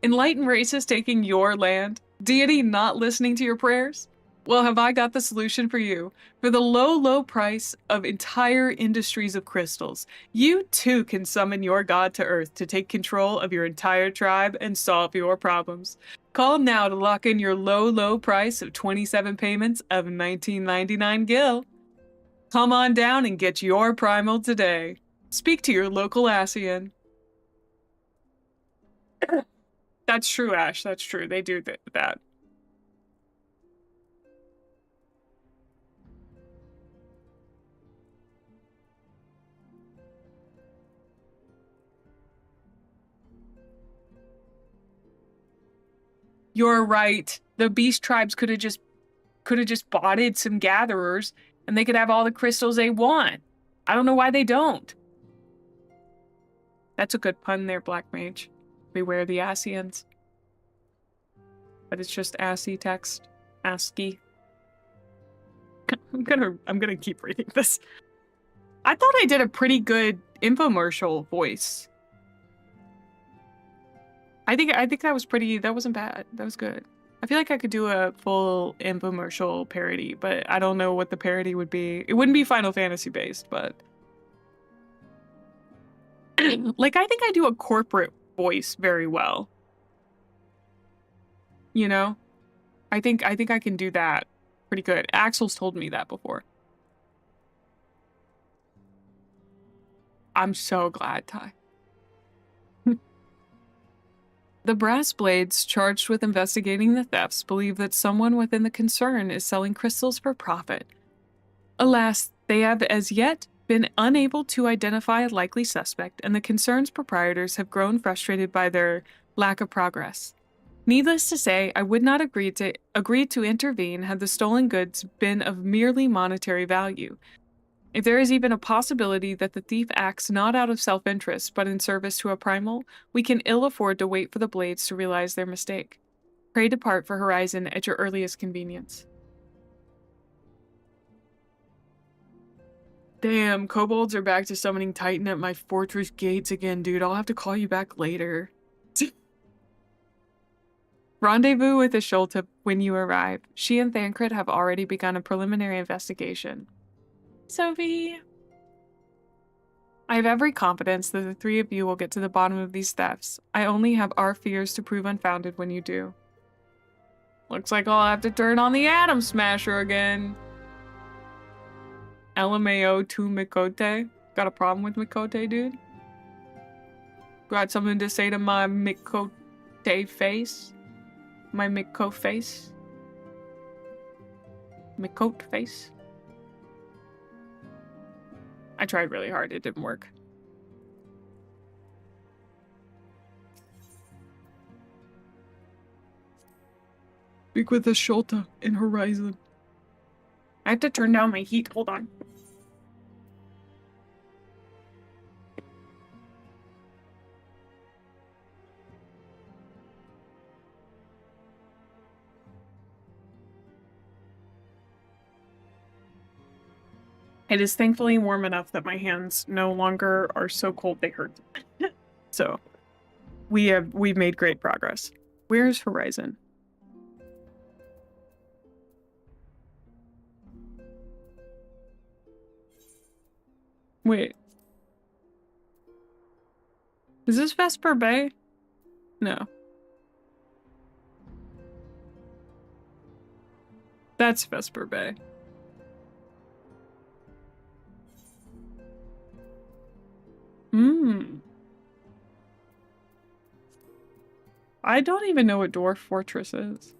Enlightened races taking your land? Deity not listening to your prayers? Well, have I got the solution for you? For the low price of entire industries of crystals, you too can summon your god to Earth to take control of your entire tribe and solve your problems. Call now to lock in your low price of 27 payments of $19.99 gil. Come on down and get your primal today. Speak to your local Asian. That's true, Ash. That's true. They do that. You're right. The beast tribes could have just botted some gatherers and they could have all the crystals they want. I don't know why they don't. That's a good pun there, Black Mage. Beware the Asians. But it's just ASCII text. ASCII. I'm gonna keep reading this. I thought I did a pretty good infomercial voice. I think that wasn't bad. That was good. I feel like I could do a full infomercial parody, but I don't know what the parody would be. It wouldn't be Final Fantasy based, but like, I think I do a corporate voice very well. You know? I think I can do that pretty good. Axel's told me that before. I'm so glad, Ty. The Brass Blades, charged with investigating the thefts, believe that someone within the concern is selling crystals for profit. Alas, they have as yet been unable to identify a likely suspect, and the concern's proprietors have grown frustrated by their lack of progress. Needless to say, I would not agree to intervene had the stolen goods been of merely monetary value. If there is even a possibility that the thief acts not out of self-interest but in service to a primal, we can ill afford to wait for the blades to realize their mistake. Pray depart for Horizon at your earliest convenience. Damn, kobolds are back to summoning Titan at my fortress gates again, dude. I'll have to call you back later. Rendezvous with Ishulta when you arrive. She and Thancred have already begun a preliminary investigation. Sophie. I have every confidence that the three of you will get to the bottom of these thefts. I only have our fears to prove unfounded when you do. Looks like I'll have to turn on the Atom Smasher again. LMAO to Mikote. Got a problem with Mikote, dude? Got something to say to my Mikote face? My Miko face? Mikote face? I tried really hard, it didn't work. Speak with Ishulta in Horizon. I have to turn down my heat, hold on. It is thankfully warm enough that my hands no longer are so cold they hurt. So, we've made great progress. Where's Horizon? Wait. Is this Vesper Bay? No. That's Vesper Bay. I don't even know what Dwarf Fortress is.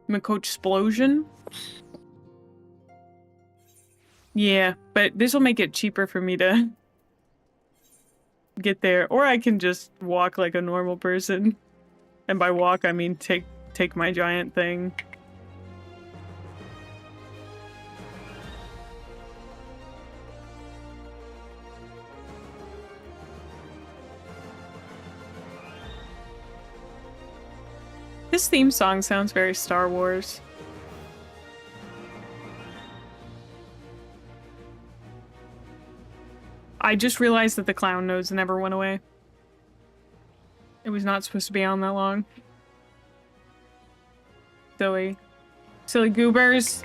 Mikote Explosion? Yeah, but this will make it cheaper for me to get there. Or I can just walk like a normal person. And by walk, I mean take my giant thing. This theme song sounds very Star Wars. I just realized that the clown nose never went away. It was not supposed to be on that long. Silly. Silly goobers.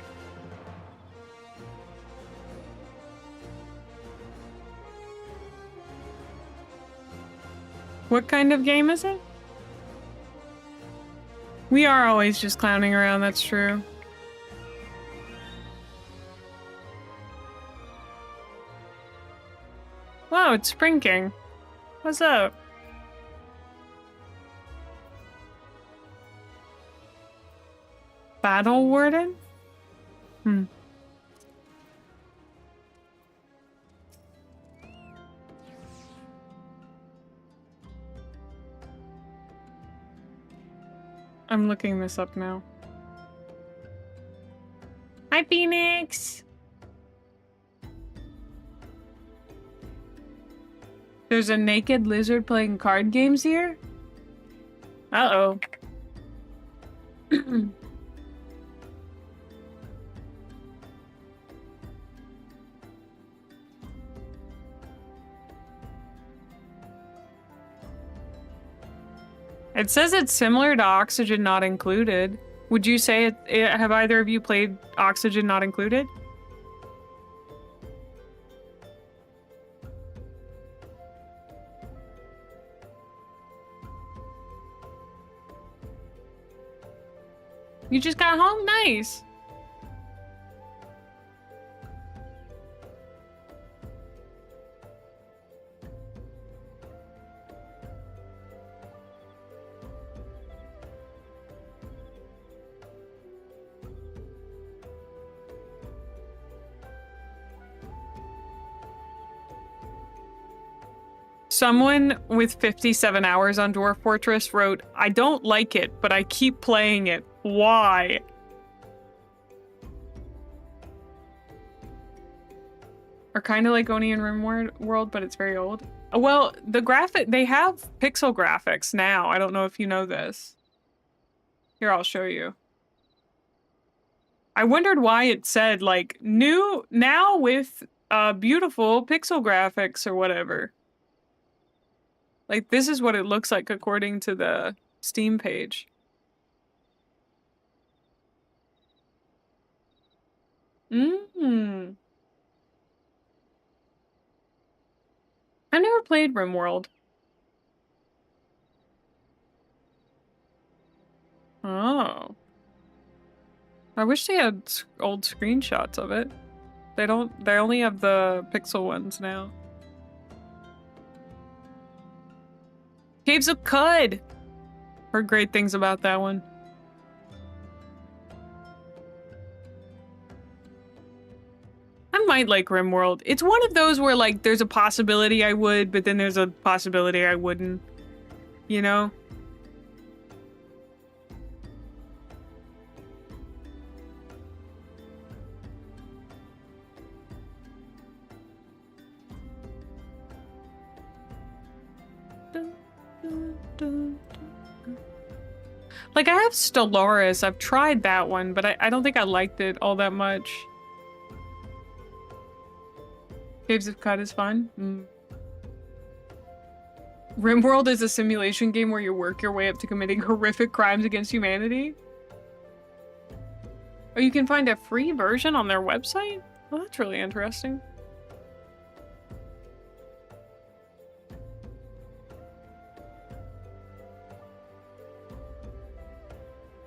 What kind of game is it? We are always just clowning around, that's true. Whoa, it's Spring King. What's up? Battle Warden? I'm looking this up now. Hi, Phoenix! There's a naked lizard playing card games here? Uh-oh. It says it's similar to Oxygen Not Included. Would you say have either of you played Oxygen Not Included? You just got home? Nice. Someone with 57 hours on Dwarf Fortress wrote, I don't like it, but I keep playing it. Why? are kind of like Oni and RimWorld, but it's very old. Well, the they have pixel graphics now. I don't know if you know this. Here, I'll show you. I wondered why it said like new now with beautiful pixel graphics or whatever. Like this is what it looks like according to the Steam page. I've never played RimWorld. Oh. I wish they had old screenshots of it. They don't, they only have the pixel ones now. Caves of Cud! Heard great things about that one. I might like RimWorld. It's one of those where like there's a possibility I would, but then there's a possibility I wouldn't. You know? Like, I have Stellaris. I've tried that one, but I don't think I liked it all that much. Caves of Cud is fun. RimWorld is a simulation game where you work your way up to committing horrific crimes against humanity. Oh, you can find a free version on their website? Well, that's really interesting.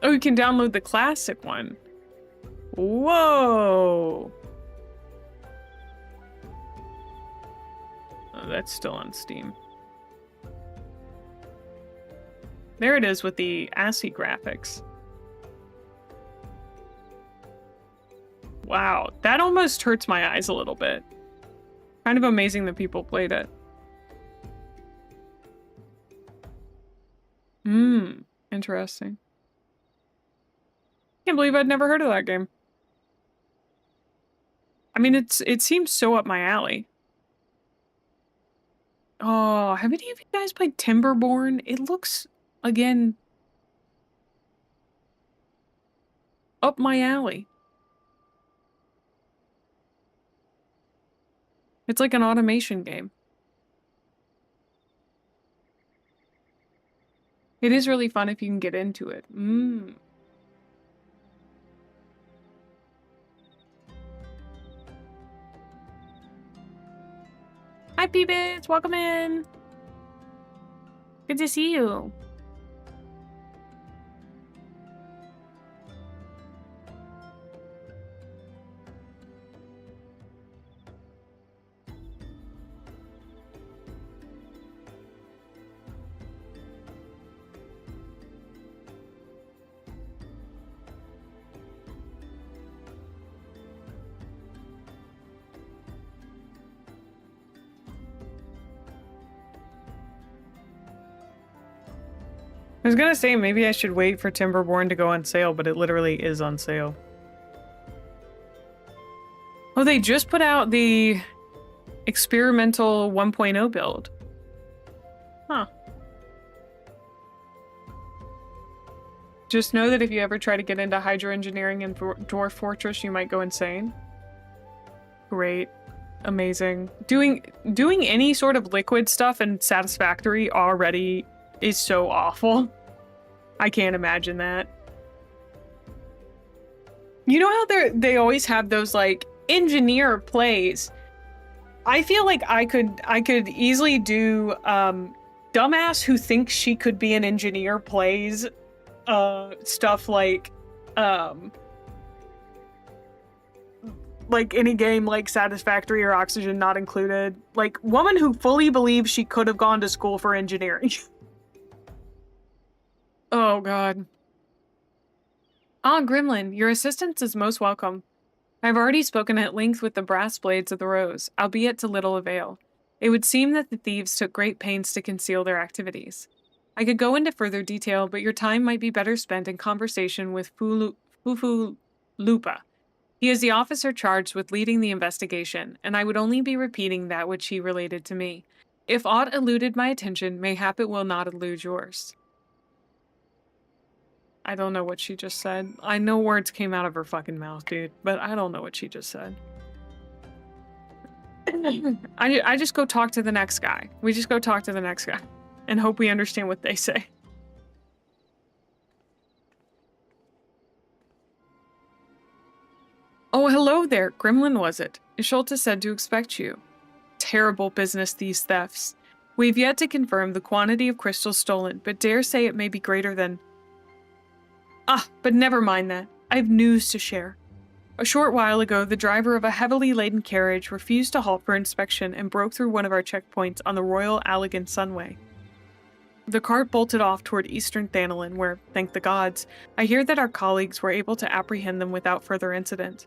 Oh, you can download the classic one. Whoa! Oh, that's still on Steam. There it is with the ASCII graphics. Wow, that almost hurts my eyes a little bit. Kind of amazing that people played it. Interesting. Can't believe I'd never heard of that game. I mean, it seems so up my alley. Oh, have any of you guys played Timberborn? It looks, again, up my alley. It's like an automation game. It is really fun if you can get into it. Hi, Peebits! Welcome in! Good to see you. I was gonna say maybe I should wait for Timberborn to go on sale, but it literally is on sale. Oh, they just put out the experimental 1.0 build. Huh. Just know that if you ever try to get into Hydro Engineering and Dwarf Fortress, you might go insane. Great. Amazing. Doing any sort of liquid stuff in Satisfactory already is so awful. I can't imagine that. You know how they always have those like engineer plays? I feel like I could easily do dumbass who thinks she could be an engineer plays stuff like any game like Satisfactory or Oxygen Not Included. Like, woman who fully believes she could have gone to school for engineering. Oh, God. Ah, Gremlin, your assistance is most welcome. I've already spoken at length with the brass blades of the Rose, albeit to little avail. It would seem that the thieves took great pains to conceal their activities. I could go into further detail, but your time might be better spent in conversation with Fufu Lupa. He is the officer charged with leading the investigation, and I would only be repeating that which he related to me. If aught eluded my attention, mayhap it will not elude yours. I don't know what she just said. I know words came out of her fucking mouth, dude, but I don't know what she just said. I just go talk to the next guy. We just go talk to the next guy and hope we understand what they say. Oh, hello there. Gremlin, was it? Schultz said to expect you. Terrible business, these thefts. We've yet to confirm the quantity of crystals stolen, but dare say it may be greater than... Ah, but never mind that. I have news to share. A short while ago, the driver of a heavily laden carriage refused to halt for inspection and broke through one of our checkpoints on the Royal Allegan Sunway. The cart bolted off toward eastern Thanolin, where, thank the gods, I hear that our colleagues were able to apprehend them without further incident.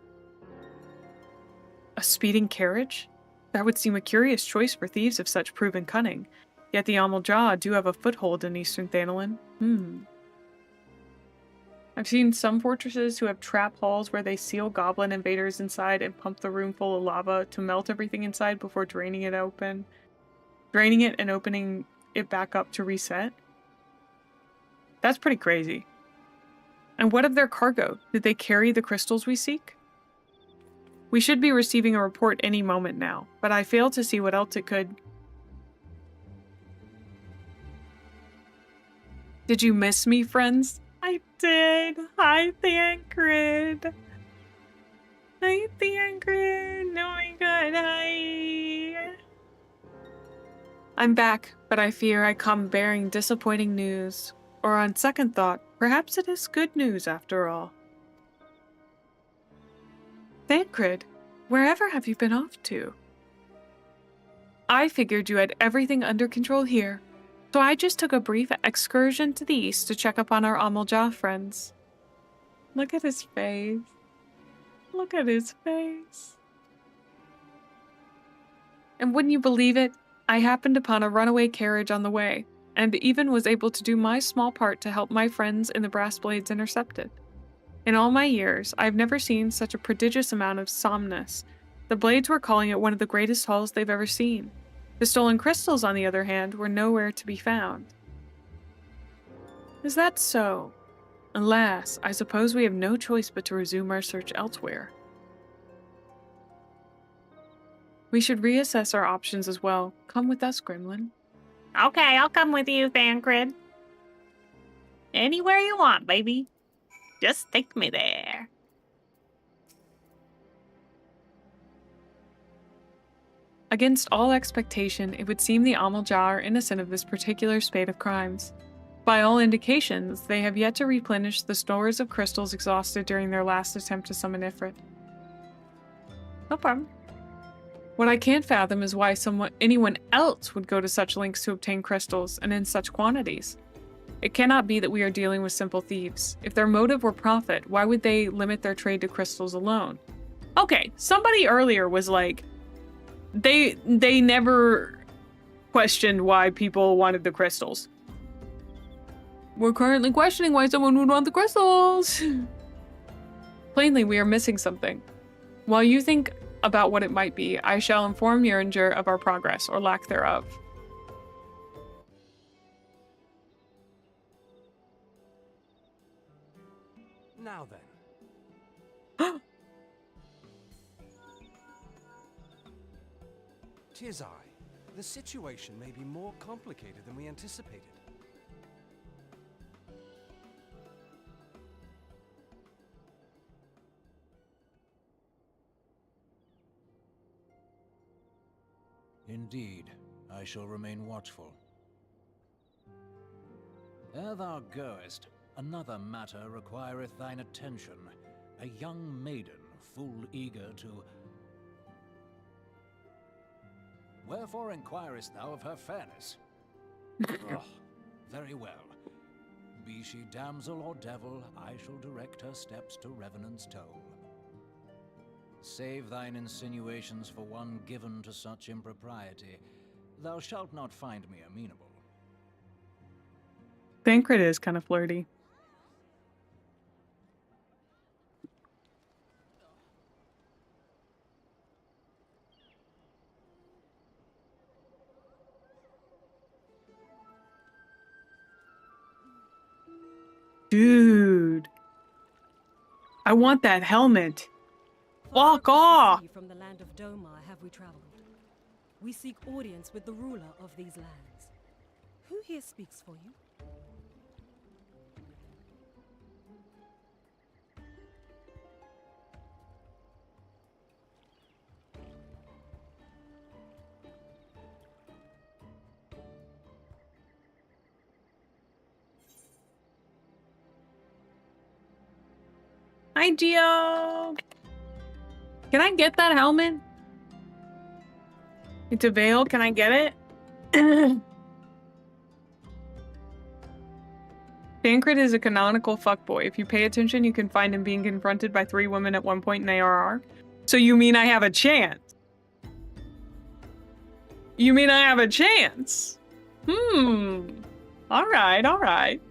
A speeding carriage? That would seem a curious choice for thieves of such proven cunning, yet the Amalja do have a foothold in eastern Thanolin. I've seen some fortresses who have trap halls where they seal goblin invaders inside and pump the room full of lava to melt everything inside before draining it and opening it back up to reset. That's pretty crazy. And what of their cargo? Did they carry the crystals we seek? We should be receiving a report any moment now, but I fail to see what else it could. Did you miss me, friends? I did. Hi, Thancred. Hi, Thancred. Oh my god, hi. I'm back, but I fear I come bearing disappointing news. Or on second thought, perhaps it is good news after all. Thancred, wherever have you been off to? I figured you had everything under control here. So I just took a brief excursion to the east to check up on our Amalja friends. Look at his face. Look at his face. And wouldn't you believe it? I happened upon a runaway carriage on the way, and even was able to do my small part to help my friends in the Brass Blades intercept it. In all my years, I've never seen such a prodigious amount of somnus. The Blades were calling it one of the greatest hauls they've ever seen. The stolen crystals, on the other hand, were nowhere to be found. Is that so? Alas, I suppose we have no choice but to resume our search elsewhere. We should reassess our options as well. Come with us, Gremlin. Okay, I'll come with you, Thancred. Anywhere you want, baby. Just take me there. Against all expectation, it would seem the Amalja are innocent of this particular spate of crimes. By all indications, they have yet to replenish the stores of crystals exhausted during their last attempt to summon Ifrit. No problem. What I can't fathom is why anyone else would go to such lengths to obtain crystals, and in such quantities. It cannot be that we are dealing with simple thieves. If their motive were profit, why would they limit their trade to crystals alone? Okay, somebody earlier was like, they never questioned why people wanted the crystals. We're currently questioning why someone would want the crystals. Plainly, we are missing something. While you think about what it might be, I shall inform Uringer of our progress, or lack thereof. Now then. 'Tis I. The situation may be more complicated than we anticipated. Indeed, I shall remain watchful. Ere thou goest, another matter requireth thine attention. A young maiden, full eager to... Wherefore inquirest thou of her fairness? Very well. Be she damsel or devil, I shall direct her steps to Revenant's Tome. Save thine insinuations for one given to such impropriety. Thou shalt not find me amenable. Thancred is kind of flirty. I want that helmet. Walk Far off! across the sea from the land of Domar have we traveled. We seek audience with the ruler of these lands. Who here speaks for you? Hi, Gio. Can I get that helmet? It's a veil. Can I get it? Tancred is a canonical fuckboy. If you pay attention, you can find him being confronted by 3 women at one point in ARR. So you mean I have a chance? You mean I have a chance? Alright, alright.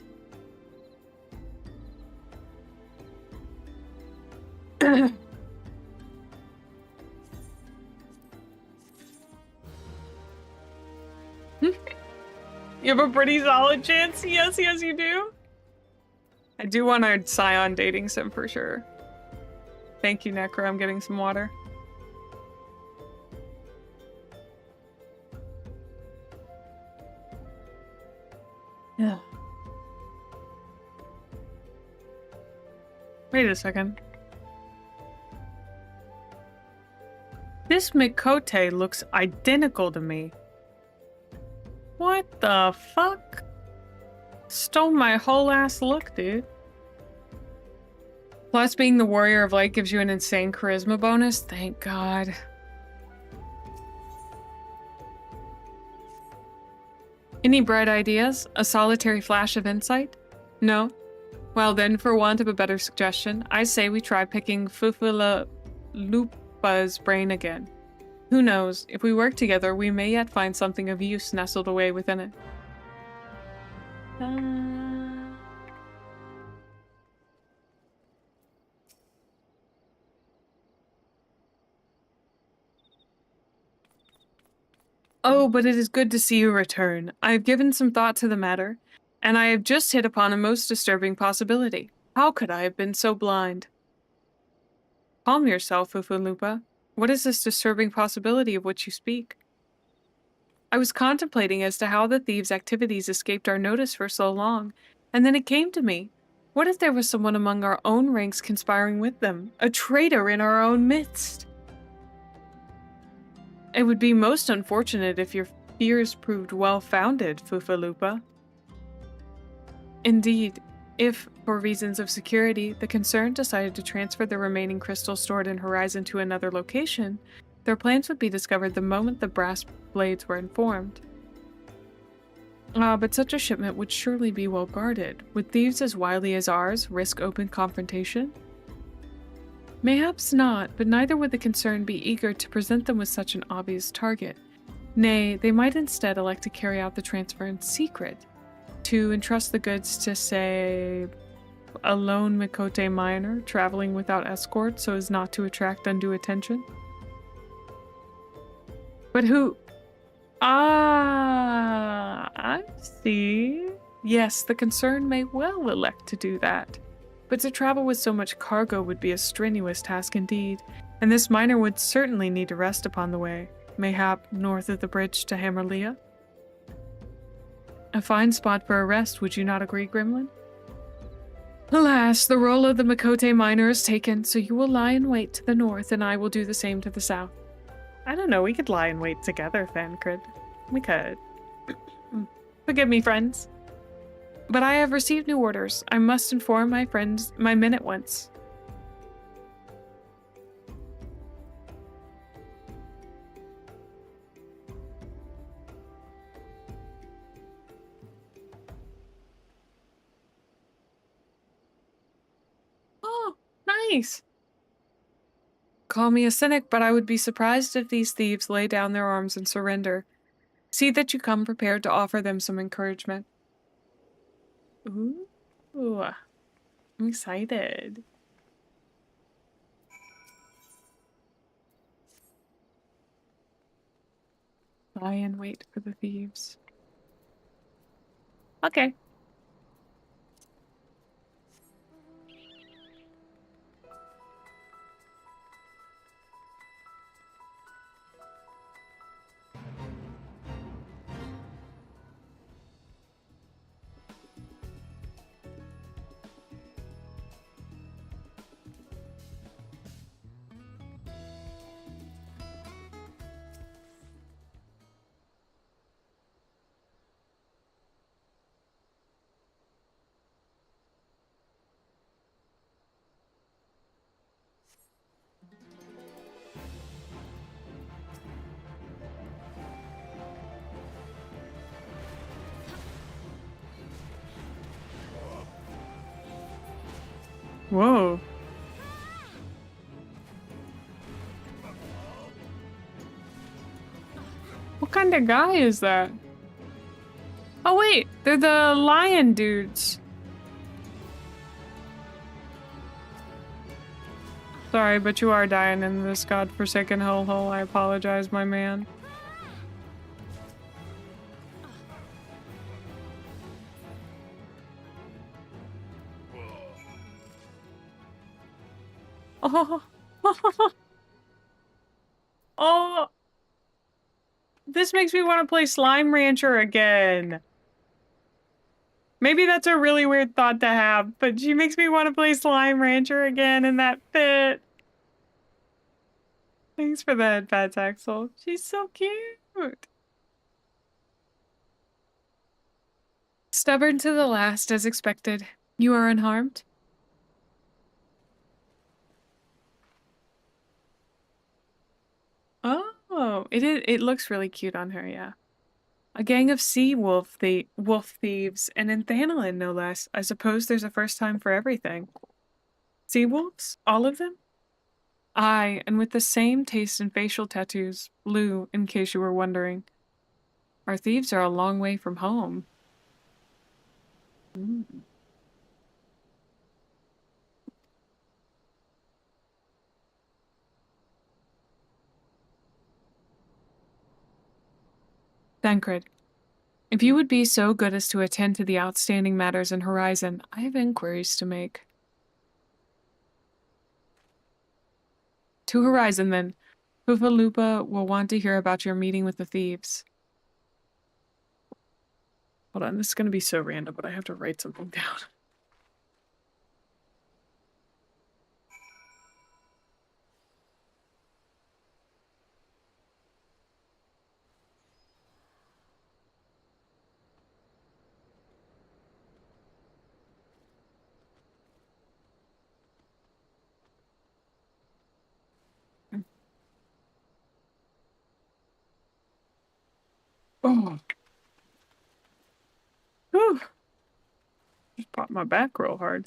You have a pretty solid chance. Yes, yes, you do. I do want a Scion dating sim for sure. Thank you, Necro. I'm getting some water. Yeah. Wait a second. This Mikote looks identical to me. What the fuck? Stole my whole ass look, dude. Plus, being the Warrior of Light gives you an insane charisma bonus. Thank God. Any bright ideas? A solitary flash of insight? No? Well then, for want of a better suggestion, I say we try picking Fufula Lupa's brain again. Who knows, if we work together, we may yet find something of use nestled away within it. Oh, but it is good to see you return. I have given some thought to the matter, and I have just hit upon a most disturbing possibility. How could I have been so blind? Calm yourself, Fufulupa. What is this disturbing possibility of which you speak? I was contemplating as to how the thieves' activities escaped our notice for so long, and then it came to me. What if there was someone among our own ranks conspiring with them? A traitor in our own midst? It would be most unfortunate if your fears proved well-founded, Fufalupa. Indeed, if, for reasons of security, the concern decided to transfer the remaining crystals stored in Horizon to another location, their plans would be discovered the moment the brass blades were informed. But such a shipment would surely be well guarded. Would thieves as wily as ours risk open confrontation? Mayhaps not, but neither would the concern be eager to present them with such an obvious target. Nay, they might instead elect to carry out the transfer in secret, to entrust the goods to, say, a lone Mikote miner traveling without escort so as not to attract undue attention. But who? Ah, I see. Yes, the concern may well elect to do that. But to travel with so much cargo would be a strenuous task indeed, and this miner would certainly need to rest upon the way, mayhap north of the bridge to Hammerlea. A fine spot for a rest, would you not agree, Gremlin? Alas, the role of the Mikote miner is taken, so you will lie in wait to the north, and I will do the same to the south. I don't know, we could lie in wait together, Fancred. We could. Forgive me, friends. But I have received new orders. I must inform my men at once. Oh, nice. Call me a cynic, but I would be surprised if these thieves lay down their arms and surrender. See that you come prepared to offer them some encouragement. Ooh, I'm excited. Lie and wait for the thieves. Okay. Whoa. What kind of guy is that? Oh wait, they're the lion dudes. Sorry, but you are dying in this godforsaken hellhole. I apologize, my man. Oh. Oh. This makes me want to play Slime Rancher again. Maybe that's a really weird thought to have, but she makes me want to play Slime Rancher again in that fit. Thanks for the head pats, Axel. She's so cute. Stubborn to the last, as expected. You are unharmed? Oh, it looks really cute on her, yeah. A gang of wolf thieves, and in Thanalin, no less. I suppose there's a first time for everything. Sea wolves? All of them? Aye, and with the same taste in facial tattoos. Blue, in case you were wondering. Our thieves are a long way from home. Mm. Thancred, if you would be so good as to attend to the outstanding matters in Horizon, I have inquiries to make. To Horizon, then. Lupa will want to hear about your meeting with the thieves. Hold on, this is going to be so random, but I have to write something down. Oh. Whew. Just popped my back real hard.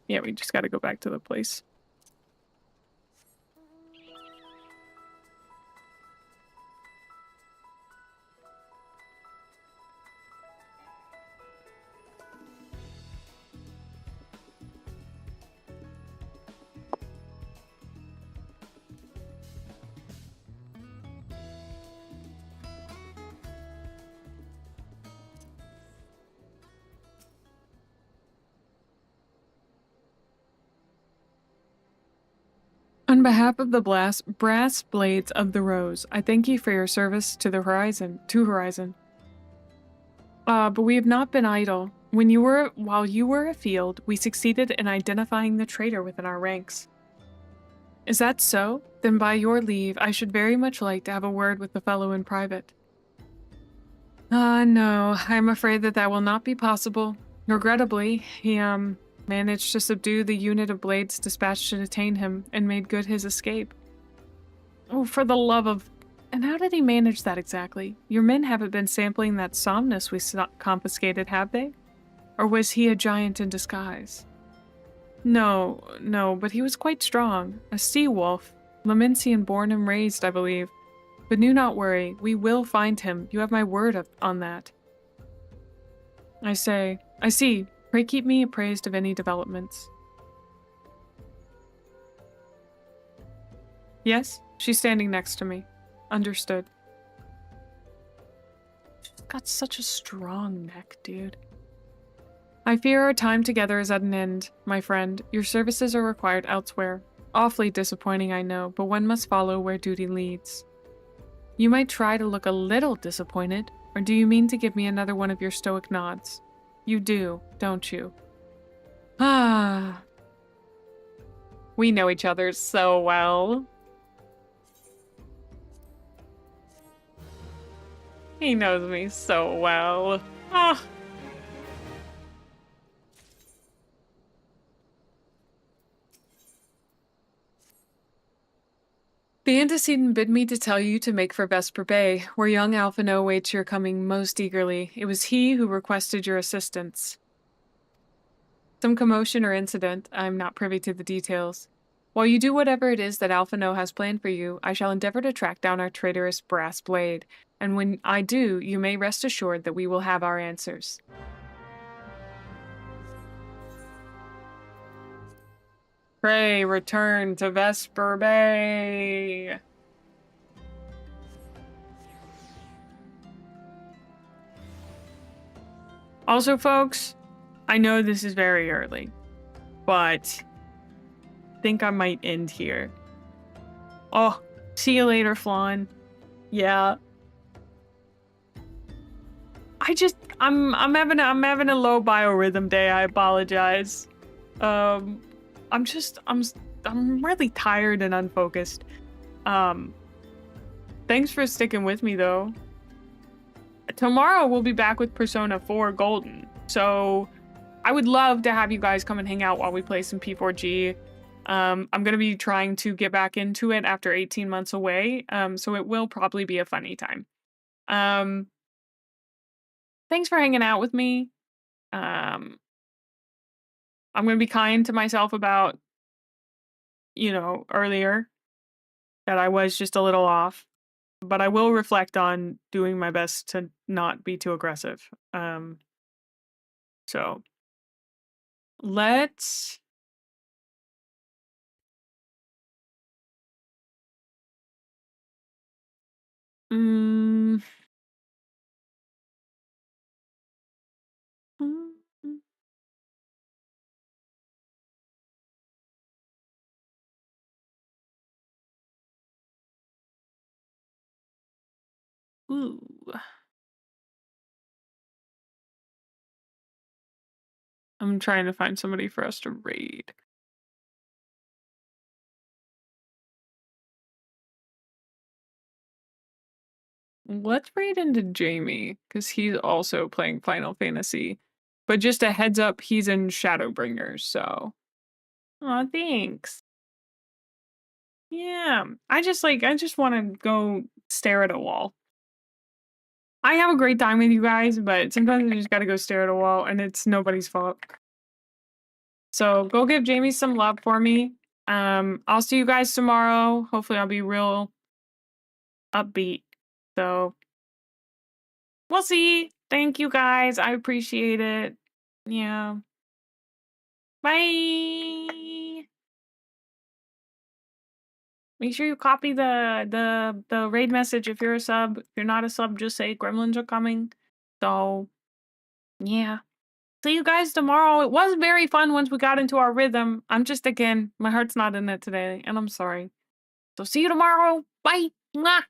Yeah, we just gotta go back to the place. On behalf of the brass blades of the Rose, I thank you for your service to Horizon. But we have not been idle. While you were afield, we succeeded in identifying the traitor within our ranks. Is that so? Then by your leave, I should very much like to have a word with the fellow in private. No, I'm afraid that will not be possible. Regrettably, he, managed to subdue the unit of blades dispatched to detain him and made good his escape. Oh, for the love of... And how did he manage that exactly? Your men haven't been sampling that somnus we confiscated, have they? Or was he a giant in disguise? No, but he was quite strong. A sea wolf. Lamencian born and raised, I believe. But do not worry, we will find him. You have my word on that. I see. Pray keep me appraised of any developments. Yes? She's standing next to me. Understood. She's got such a strong neck, dude. I fear our time together is at an end, my friend. Your services are required elsewhere. Awfully disappointing, I know, but one must follow where duty leads. You might try to look a little disappointed, or do you mean to give me another one of your stoic nods? You do, don't you? Ah. We know each other so well. He knows me so well. Ah. The antecedent bid me to tell you to make for Vesper Bay, where young Alphino waits your coming most eagerly. It was he who requested your assistance. Some commotion or incident, I'm not privy to the details. While you do whatever it is that Alphino has planned for you, I shall endeavor to track down our traitorous Brass Blade, and when I do, you may rest assured that we will have our answers. Pray return to Vesper Bay. Also, folks, I know this is very early, but I think I might end here. Oh, see you later, Flan. Yeah. I'm having a low biorhythm day. I apologize. I'm really tired and unfocused. Thanks for sticking with me though. Tomorrow we'll be back with Persona 4 Golden. So I would love to have you guys come and hang out while we play some P4G. I'm going to be trying to get back into it after 18 months away. So it will probably be a funny time. Thanks for hanging out with me. I'm going to be kind to myself about, earlier that I was just a little off, but I will reflect on doing my best to not be too aggressive. So let's ooh. I'm trying to find somebody for us to raid. Let's raid into Jamie, because he's also playing Final Fantasy. But just a heads up, he's in Shadowbringers, so. Aw, thanks. Yeah, I just want to go stare at a wall. I have a great time with you guys, but sometimes you just gotta go stare at a wall, and it's nobody's fault. So go give Jamie some love for me. I'll see you guys tomorrow. Hopefully I'll be real upbeat. So we'll see. Thank you guys. I appreciate it. Yeah. Bye. Make sure you copy the raid message if you're a sub. If you're not a sub, just say gremlins are coming. So yeah. See you guys tomorrow. It was very fun once we got into our rhythm. Again, my heart's not in it today, and I'm sorry. So see you tomorrow. Bye. Mwah.